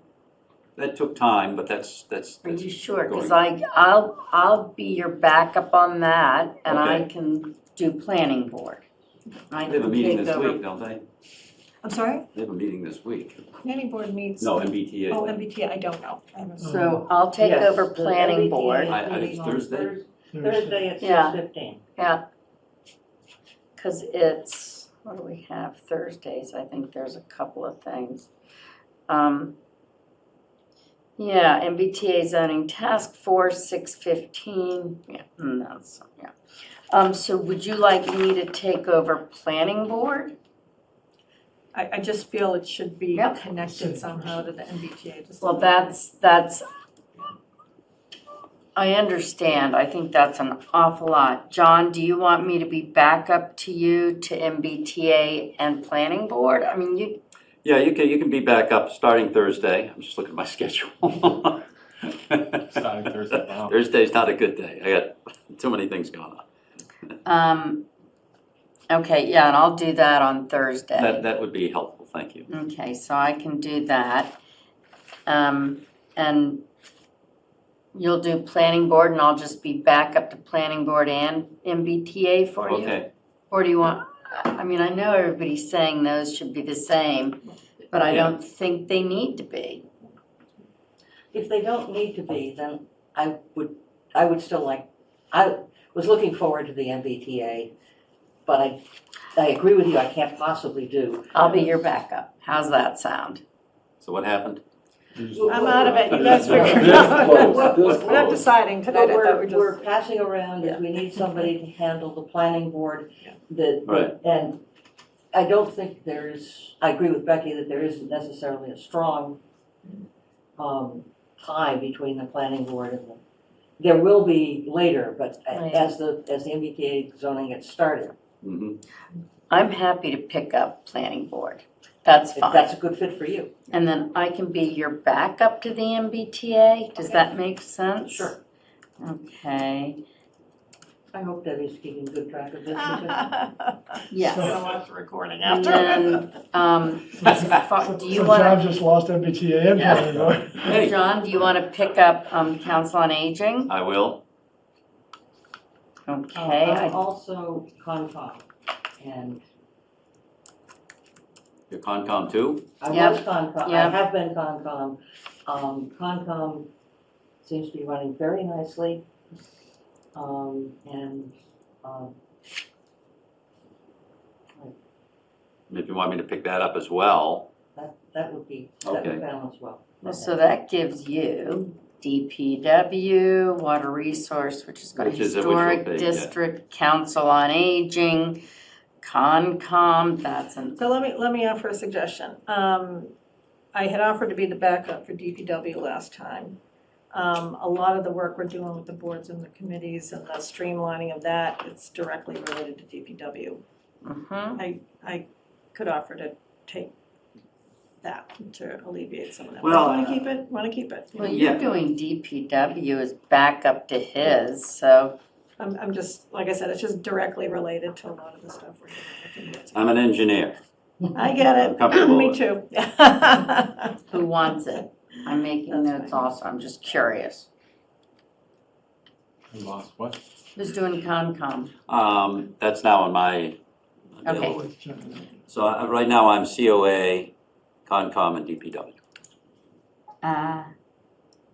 that took time, but that's. Are you sure? going. Because I'll be your backup on that, and I Okay. can do planning board. I They have a can meeting take this over. week, don't they? I'm sorry? They have a meeting this week. Planning board meets. No, MBTA. Oh, MBTA, I don't know. I haven't- So I'll take Yes, over the planning MBTA board. meeting on Thursday? Thursday at Yeah. 6:15. Yeah. Because it's, what do we have, Thursdays, I think there's a couple of things. Yeah, MBTA zoning task force, 6:15, so would you like me to take over planning board? I just feel it should be Yep. connected somehow to the MBTA. Just Well, that's, I understand, I think that's an awful lot. John, do you want me to be back up to you to MBTA and planning board? Yeah, you can be back up starting Thursday. I'm just looking at my schedule. Starting Thursday, wow. Thursday's not a good day. I got too many things going on. Okay, yeah, and I'll do that on Thursday. That would be helpful, thank you. Okay, so I can do that. And you'll do planning board and I'll just be back up to planning board and MBTA for you? Okay. Or do you want, I know everybody's saying those should be the same, but I Yeah. don't think they need to be. If they don't need to be, then I would still like, I was looking forward to the MBTA, but I agree with you, I can't possibly do. I'll be your backup. How's that sound? So what happened? I'm out of it, you guys figure it out. We're not deciding tonight, I What thought we we're just. passing around is we need somebody to handle the planning board that, Right. and I don't think I agree with Becky that there isn't necessarily a strong tie between the planning board and there will be later, but Right. as the MBTA zoning gets started, I'm happy to pick up planning board. That's if fine. that's a good fit for you. And then I can be your backup to the MBTA. Does that make sense? Sure. Okay. I hope Debbie's keeping good track of this. Yes. I'm gonna watch the recording And after. then, do you So want John just lost MBTA and Yeah. planning board. Hey. John, do you want to pick up Council on Aging? I will. Okay. I'm also Concom, and Your Concom too? I Yep. was Concom, I Yep. have been Concom. Concom seems to be running very nicely. And, If you want me to pick that up as well. that would Okay. balance well. So that gives you DPW, Water Resource, which is Which is a Historic wishful thinking, yeah. District, Council on Aging, Concom, that's an, So let me offer a suggestion. I had offered to be the backup for DPW last time. A lot of the work we're doing with the boards and the committees and the streamlining of that, it's directly related to DPW. I could offer to take that to alleviate some of that. Well, Want to keep it? Want to keep it? well, you're doing DPW as backup to his, so. I'm just, like I said, it's just directly related to a lot of the stuff we're doing with the boards. I'm an engineer. I get I'm it. comfortable Me with too. Who wants it? I'm making notes also, I'm just curious. We lost what? Who's doing Concom? That's now on my Okay. So right now I'm COA, Concom, and DPW.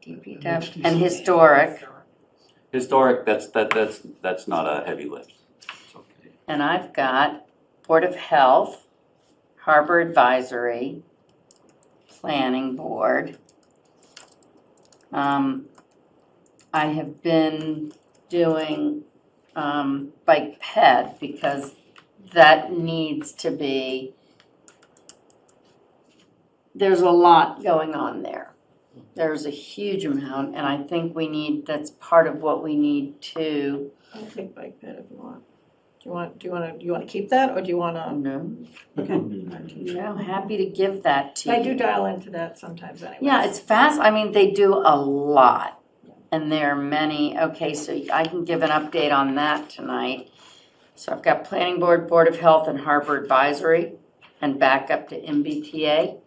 DPW, and Historic, Historic, that's not a heavy lift. and I've got Board of Health, Harbor Advisory, Planning Board. I have been doing Bike Ped because that needs to be, there's a lot going on there. There's a huge amount, and I think that's part of what we need to. I'll take Bike Ped if you want. Do you want to keep that, or do you want to? No. Okay. No, happy to give that to you. I do dial into that sometimes anyway. Yeah, it's fast. I mean, they do a lot. And there are many. Okay, so I can give an update on that tonight. So I've got Planning Board, Board of Health, and Harbor Advisory, and back up to MBTA.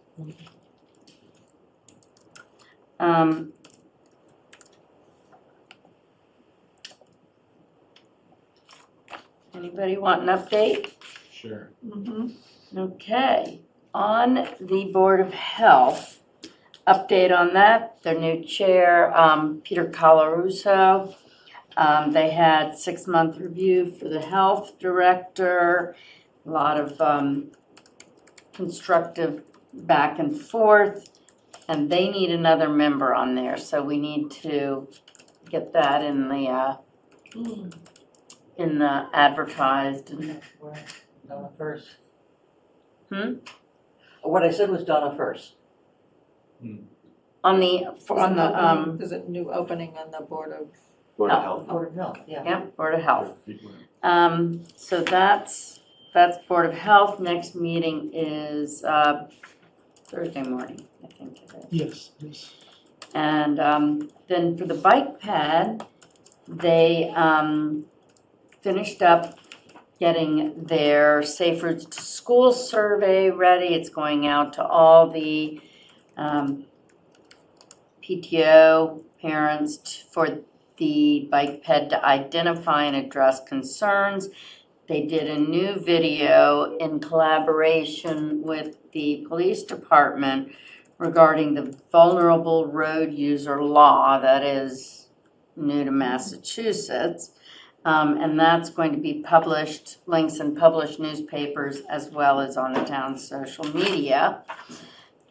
Anybody want an update? Sure. Okay, on the Board of Health, update on that, their new chair, Peter Colarusso. They had 6-month review for the health director, a lot of constructive back and forth, and they need another member on there, so we need to get that in the advertised. Donna first. Hmm? What I said was Donna first. On the, There's a new opening on the Board of Board of Health. Board of Health, yeah. Yeah, Board of Health. So that's Board of Health. Next meeting is Thursday morning, I think it is. Yes. And then for the bike pad, they finished up getting their Safe Routes to School survey ready. It's going out to all the PTO parents for the bike ped to identify and address concerns. They did a new video in collaboration with the police department regarding the vulnerable road user law that is new to Massachusetts. And that's going to be published, links in published newspapers as well as on the town's social media.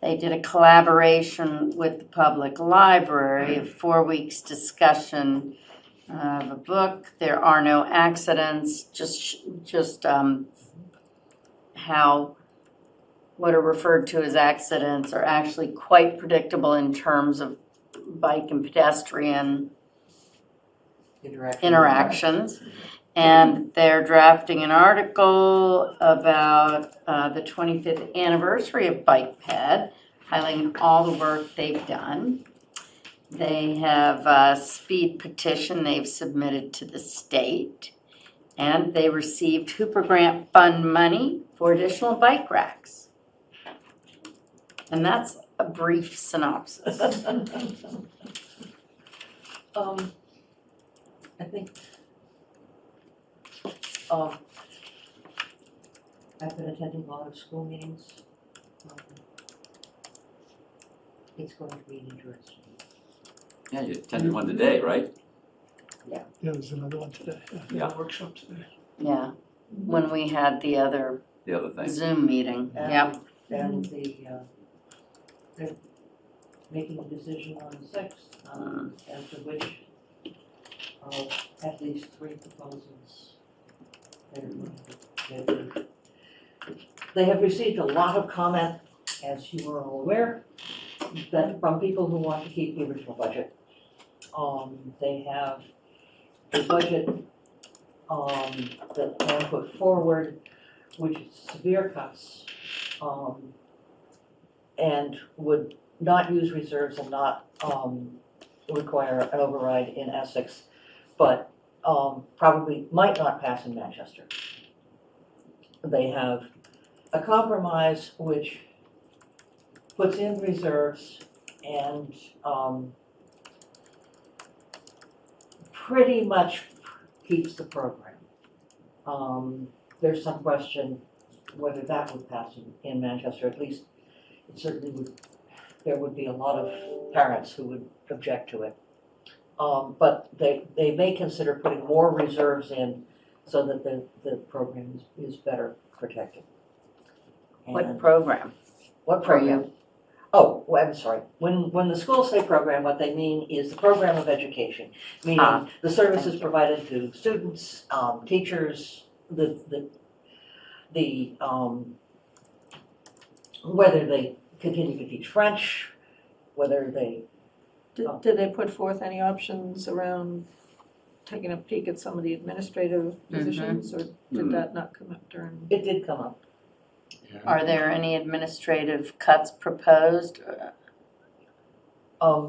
They did a collaboration with the public library, a 4 weeks discussion of a book. There are no accidents, just how what are referred to as accidents are actually quite predictable in terms of bike and pedestrian interactions. And they're drafting an article about the 25th anniversary of Bike Ped, highlighting all the work they've done. They have a speed petition they've submitted to the state, and they received Hooper Grant Fund money for additional bike racks. And that's a brief synopsis. I think, I've been attending a lot of school meetings. It's going to be interesting. Yeah, you attended one today, right? Yeah, there's another one today. Yeah. Workshop today. Yeah, when we had the other thing. Zoom meeting, yep. And they're making a decision on the 6th, after which at least 3 proposals. They have received a lot of comment, as you are all aware, that from people who want to keep the original budget. They have a budget that they put forward, which is severe cuts, and would not use reserves and not require an override in Essex, but probably might not pass in Manchester. They have a compromise which puts in reserves and pretty much keeps the program. There's some question whether that would pass in Manchester. At least it certainly would. There would be a lot of parents who would object to it. But they may consider putting more reserves in so that the program is better protected. What program? What program? Oh, well, I'm sorry. When the schools say program, what they mean is the program of education, meaning the services provided to students, teachers, whether they continue to teach French, whether they. Did they put forth any options around taking a peek at some of the administrative positions, or did that not come up during? It did come up. Are there any administrative cuts proposed? I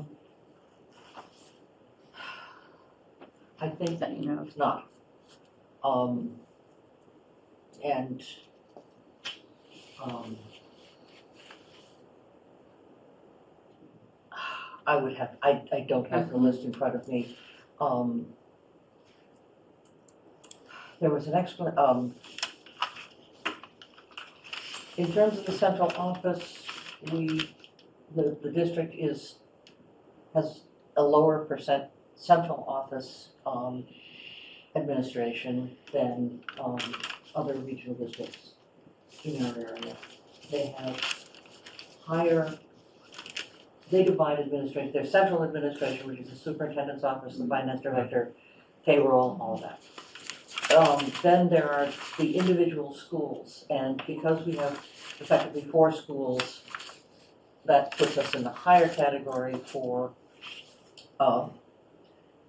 think that you know not. And I would have, I don't have the list in front of me. There was an in terms of the central office, the district has a lower percent central office administration than other regional districts in our area. They have higher, they divide administration, their central administration, which is the superintendent's office, the finance director, payroll, all of that. Then there are the individual schools, and because we have effectively 4 schools, that puts us in the higher category for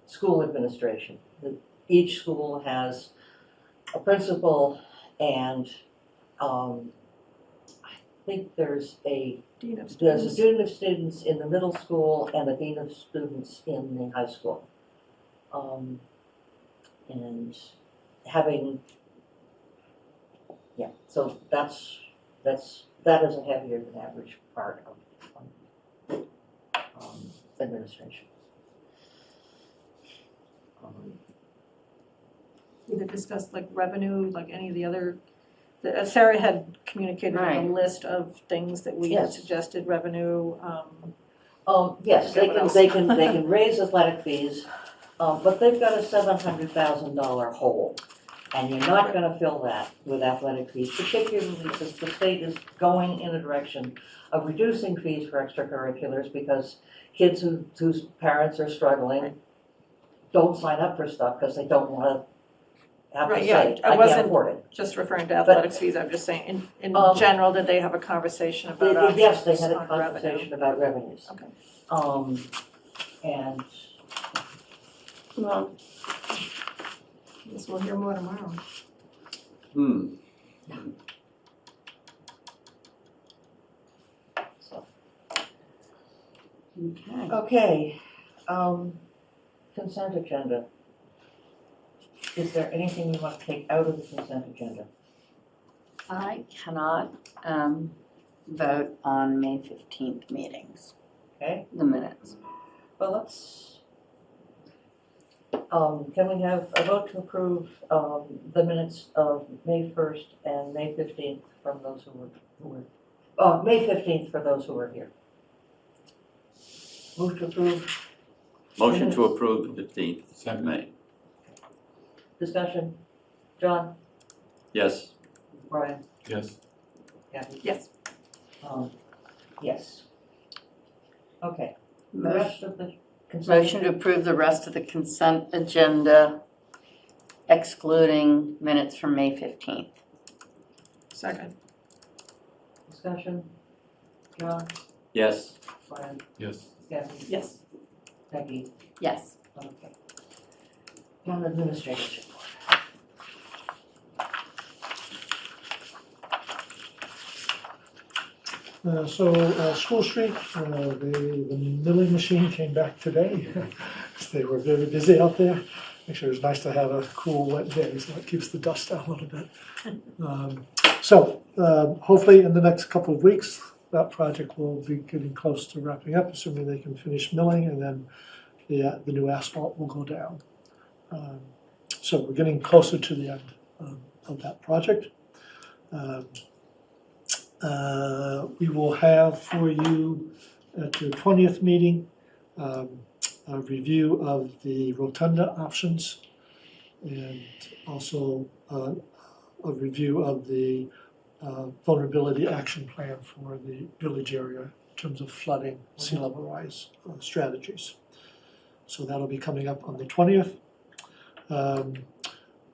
school administration. Each school has a principal, and I think there's a dean of students in the middle school and a dean of students in the high school. And having, so that is a heavier than average part of administration. Did they discuss like revenue, like any of the other, Sarah had communicated a list of things that we had suggested, revenue. Yes, they can raise athletic fees, but they've got a $700,000 hole. And you're not gonna fill that with athletic fees, particularly since the state is going in a direction of reducing fees for extracurriculars because kids whose parents are struggling don't sign up for stuff because they don't wanna have to Right, yeah, say, I I can't wasn't afford it. just referring to athletics fees, I'm just saying, in general, did they have a conversation about options Yes, they had a on revenue? conversation about revenues. Okay. And Well, I guess we'll hear more tomorrow. Okay, consent agenda. Is there anything you want to take out of the consent agenda? I cannot vote on May 15th meetings, Okay, the minutes. well, let's, can we have a vote to approve, the minutes of May 1st and May 15th from those who were, May 15th for those who were here? Move to approve. Motion to approve the 15th of May. Discussion. John? Yes. Brian? Yes. Kathy? Yes. Yes. Okay. The rest of the consent. Motion to approve the rest of the consent agenda excluding minutes from May 15th. Second. Discussion. John? Yes. Brian? Yes. Kathy? Yes. Becky? Yes. Okay. Town administrator's report. School Street, the milling machine came back today. They were very busy out there. Actually, it was nice to have a cool, wet day, so it keeps the dust down a little bit. Hopefully in the next couple of weeks, that project will be getting close to wrapping up, assuming they can finish milling, and then the new asphalt will go down. So we're getting closer to the end of that project. We will have for you at your 20th meeting a review of the rotunda options and also a review of the vulnerability action plan for the village area in terms of flooding, sea level rise strategies. So that'll be coming up on the 20th.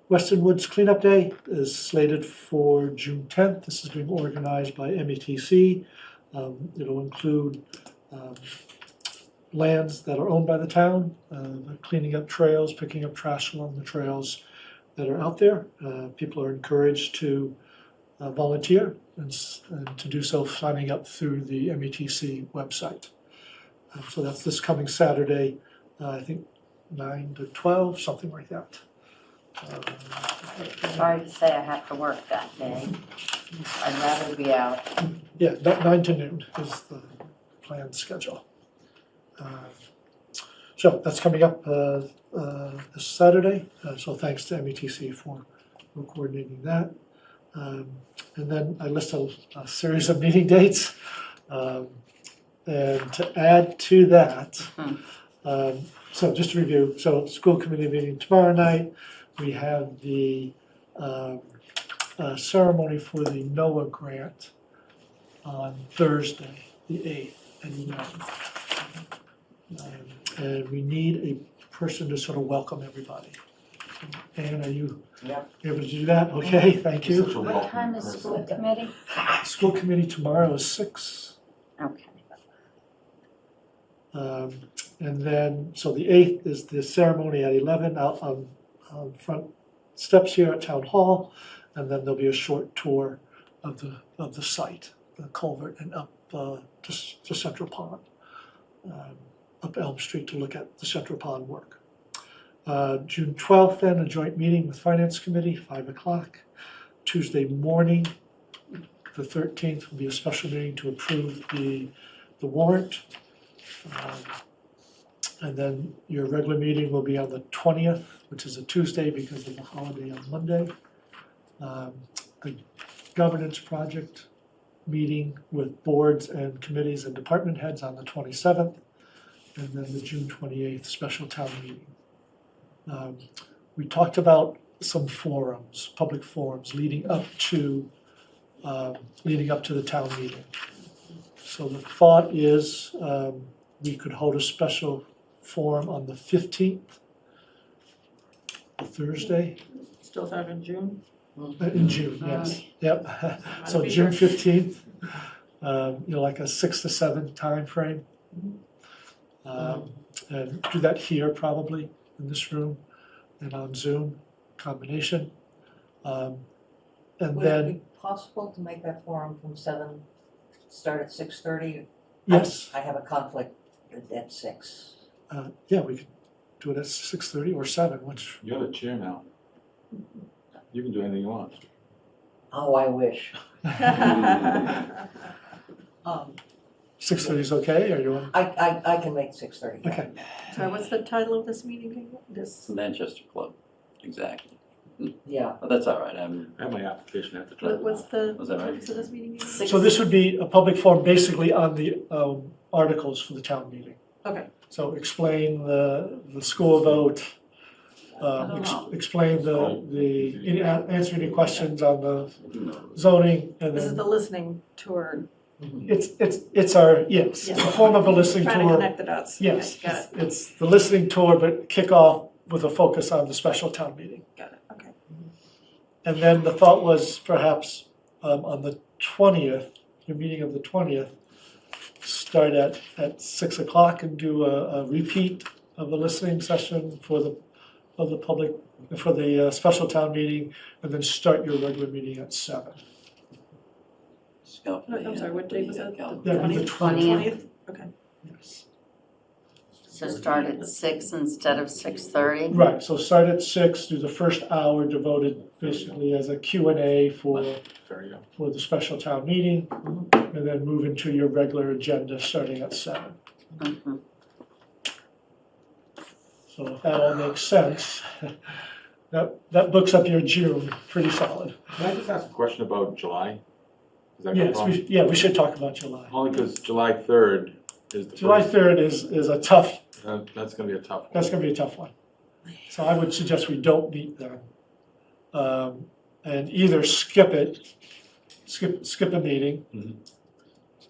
Western Woods Cleanup Day is slated for June 10th. This is being organized by METC. It'll include lands that are owned by the town, cleaning up trails, picking up trash along the trails that are out there. People are encouraged to volunteer and to do so signing up through the METC website. So that's this coming Saturday, I think 9 to 12, something like that. Sorry to say I have to work that day. I'd rather be out. Yeah, 9 to noon is the planned schedule. So that's coming up this Saturday. So thanks to METC for coordinating that. And then I list a series of meeting dates. And to add to that, so just to review, so school committee meeting tomorrow night. We have the ceremony for the NOAA grant on Thursday, the 8th at 11. And we need a person to sort of welcome everybody. Ann, are you able to do that? Okay, thank you. What time is school committee? School committee tomorrow is 6. Okay. And then, so the 8th is the ceremony at 11 out on front steps here at Town Hall, and then there'll be a short tour of the site, the culvert, and up to Central Pond, up Elm Street to look at the Central Pond work. June 12th, then, a joint meeting with Finance Committee, 5 o'clock. Tuesday morning, the 13th, will be a special meeting to approve the warrant. And then your regular meeting will be on the 20th, which is a Tuesday because of the holiday on Monday. The governance project meeting with boards and committees and department heads on the 27th. And then the June 28th special town meeting. We talked about some forums, public forums leading up to the town meeting. So the thought is, we could hold a special forum on the 15th, a Thursday, Still talking June? in June, yes, yep. So be June sure. 15th, like a 6 to 7 timeframe. And do that here probably, in this room, and on Zoom, combination. And Would it then, be possible to make that forum from 7, start at 6:30? yes, I have a conflict at 6. yeah, we could do it at 6:30 or 7, which, You're the chair now. You can do anything you want. Oh, I wish. 6:30 is okay, or you want? I can make 6:30. Okay. Sorry, what's the title of this meeting again? This, Manchester Club, exactly. Yeah. But that's all right, I have my application at the what's the Was that right? purpose of this meeting again? So this would be a public forum basically on the articles for the town meeting. Okay. So explain the school vote, explain answer any questions on the zoning, and This is then the listening tour. it's our, yes, it's a form of a listening tour. Trying to connect the dots. Yes, Okay, got it. it's the listening tour, but kick off with a focus on the special town meeting. Got it, okay. And then the thought was perhaps on the 20th, your meeting of the 20th, start at 6 o'clock and do a repeat of the listening session for the public, for the special town meeting, and then start your regular meeting at 7. I'm sorry, what date was that? That would be the 20th? Okay. Yes. So start at 6 instead of 6:30? Right, so start at 6, do the first hour devoted basically as a Q&A for the special town meeting, and then move into your regular agenda starting at 7. So if that all makes sense, that books up your June pretty solid. Can I just ask a question about July? Is that Yes, wrong? we should talk about July. Only because July 3rd is the July first. 3rd is a tough, That's gonna be a tough one. that's gonna be a tough one. So I would suggest we don't meet then. And either skip it, skip a meeting,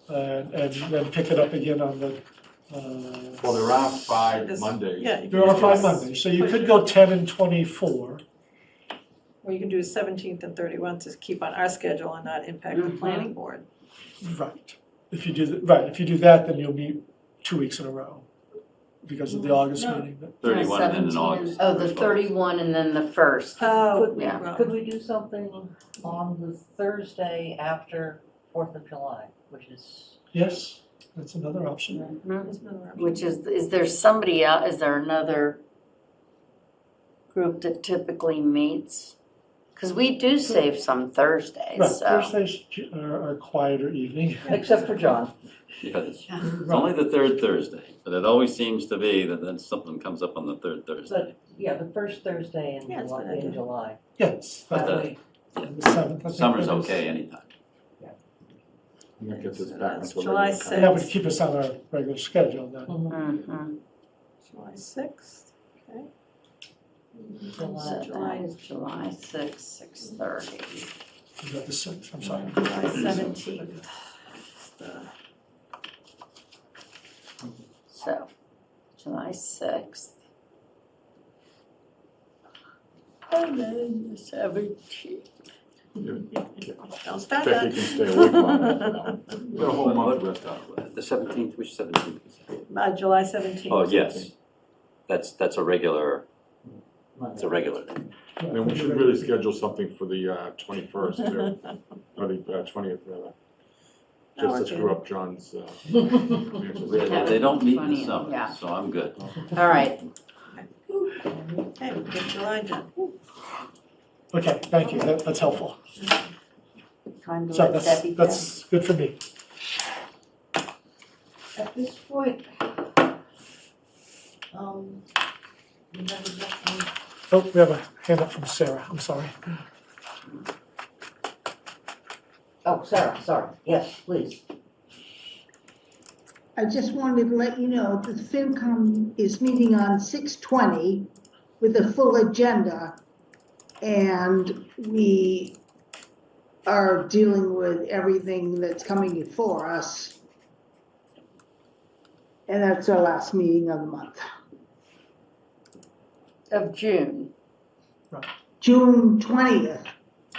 and then pick it up again on the, Well, there are 5 Mondays. Yeah. there are 5 Mondays, so you could go 10 and 24. Or you can do 17th and 31 to keep on our schedule and not impact the planning board. Right. If you do that, then you'll meet 2 weeks in a row because of the August meeting. But 31 and then in 17 August. Oh, the 31 and then the 1st. Oh, Yeah. Could we do something on the Thursday after 4th of July, which is? Yes, that's another option. Which is there somebody else, is there another group that typically meets? Because we do save some Thursdays, Right, so. Thursdays are a quieter evening. Except for John. Yes, it's only the third Thursday, but it always seems to be that then something comes up on the third Thursday. But, yeah, the first Thursday in Yeah, that's July, what I do. in July. Yes. But That way, The 7th, I think Summer's that is. okay anytime. And that gets us back That's into a July regular 6th. That would keep us on our regular schedule then. July 6th, okay. So that is July 6th, 6:30. Is that the 6th? I'm sorry. July 17th. So, July 6th. And then the 17th. Don't start Becky that. can stay awake longer now. Got a whole month rest out. The 17th, which 17th is that? July 17th. Oh, yes. That's a regular, it's a regular day. Then we should really schedule something for the 21st too, or the 20th rather. Just to screw up John's. They don't meet in the 20th, summer, yeah. so I'm good. All right. Okay, we get July done. Okay, thank you, that's helpful. Time to So let Debbie go. that's good for me. At this point, you never get me. Oh, we have a hand up from Sarah, I'm sorry. Oh, Sarah, sorry. Yes, please. I just wanted to let you know that the FinCom is meeting on 6/20 with a full agenda. And we are dealing with everything that's coming before us. And that's our last meeting of the month. Of June. June 20th.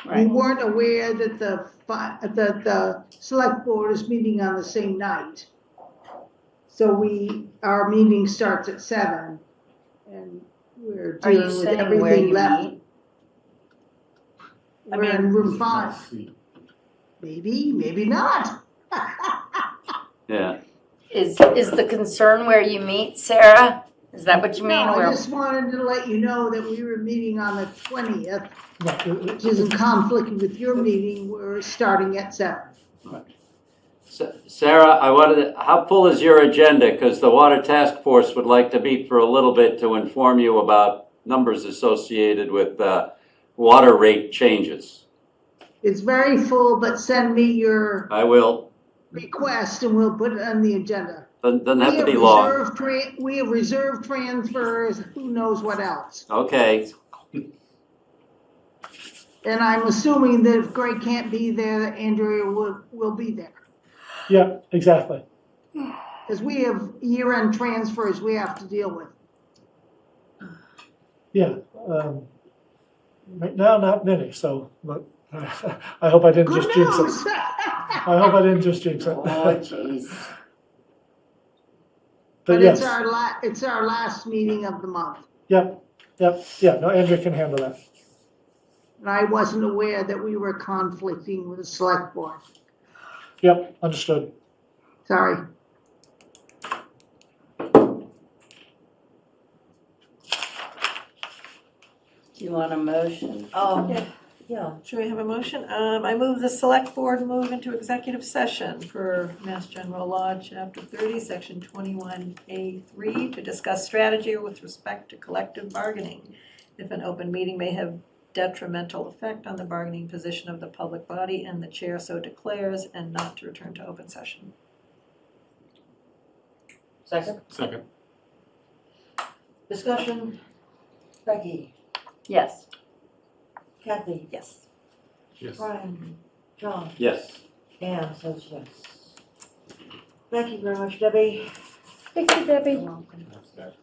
We Right. weren't aware that the select board is meeting on the same night. So our meeting starts at 7, and we're Are you dealing with saying where everything you left. meet? We're in room 5. Maybe, maybe not. Yeah. Is the concern where you meet, Sarah? Is that what you mean? No, I Where- just wanted to let you know that we were meeting on the 20th, which is Right. in conflict with your meeting. We're starting at 7. Sarah, how full is your agenda? Because the Water Task Force would like to meet for a little bit to inform you about numbers associated with water rate changes. It's very full, but send me your I will. request and we'll put it on the agenda. Doesn't have We to have be long. we have reserve transfers, who knows what else. Okay. And I'm assuming that if Greg can't be there, that Andrea will be there. Yeah, exactly. Because we have year-end transfers we have to deal with. Yeah, right now, not many, so, but I hope I didn't Good just jinx news. it. I hope I didn't just jinx it. Oh, jeez. But But yes, it's our last meeting of the month. yeah, no, Andrea can handle that. And I wasn't aware that we were conflicting with the select board. Yep, understood. Sorry. Do you want a motion? Yeah. Should we have a motion? I move the select board move into executive session for Mass General Law, Chapter 30, Section 21A3, to discuss strategy with respect to collective bargaining. If an open meeting may have detrimental effect on the bargaining position of the public body and the chair so declares, and not to return to open session. Second, Second. discussion. Becky, Yes. Kathy, Yes. Yes. Brian, John, Yes. Anne says yes. Thank you very much, Debbie. Thank you, Debbie. You're welcome. That's that.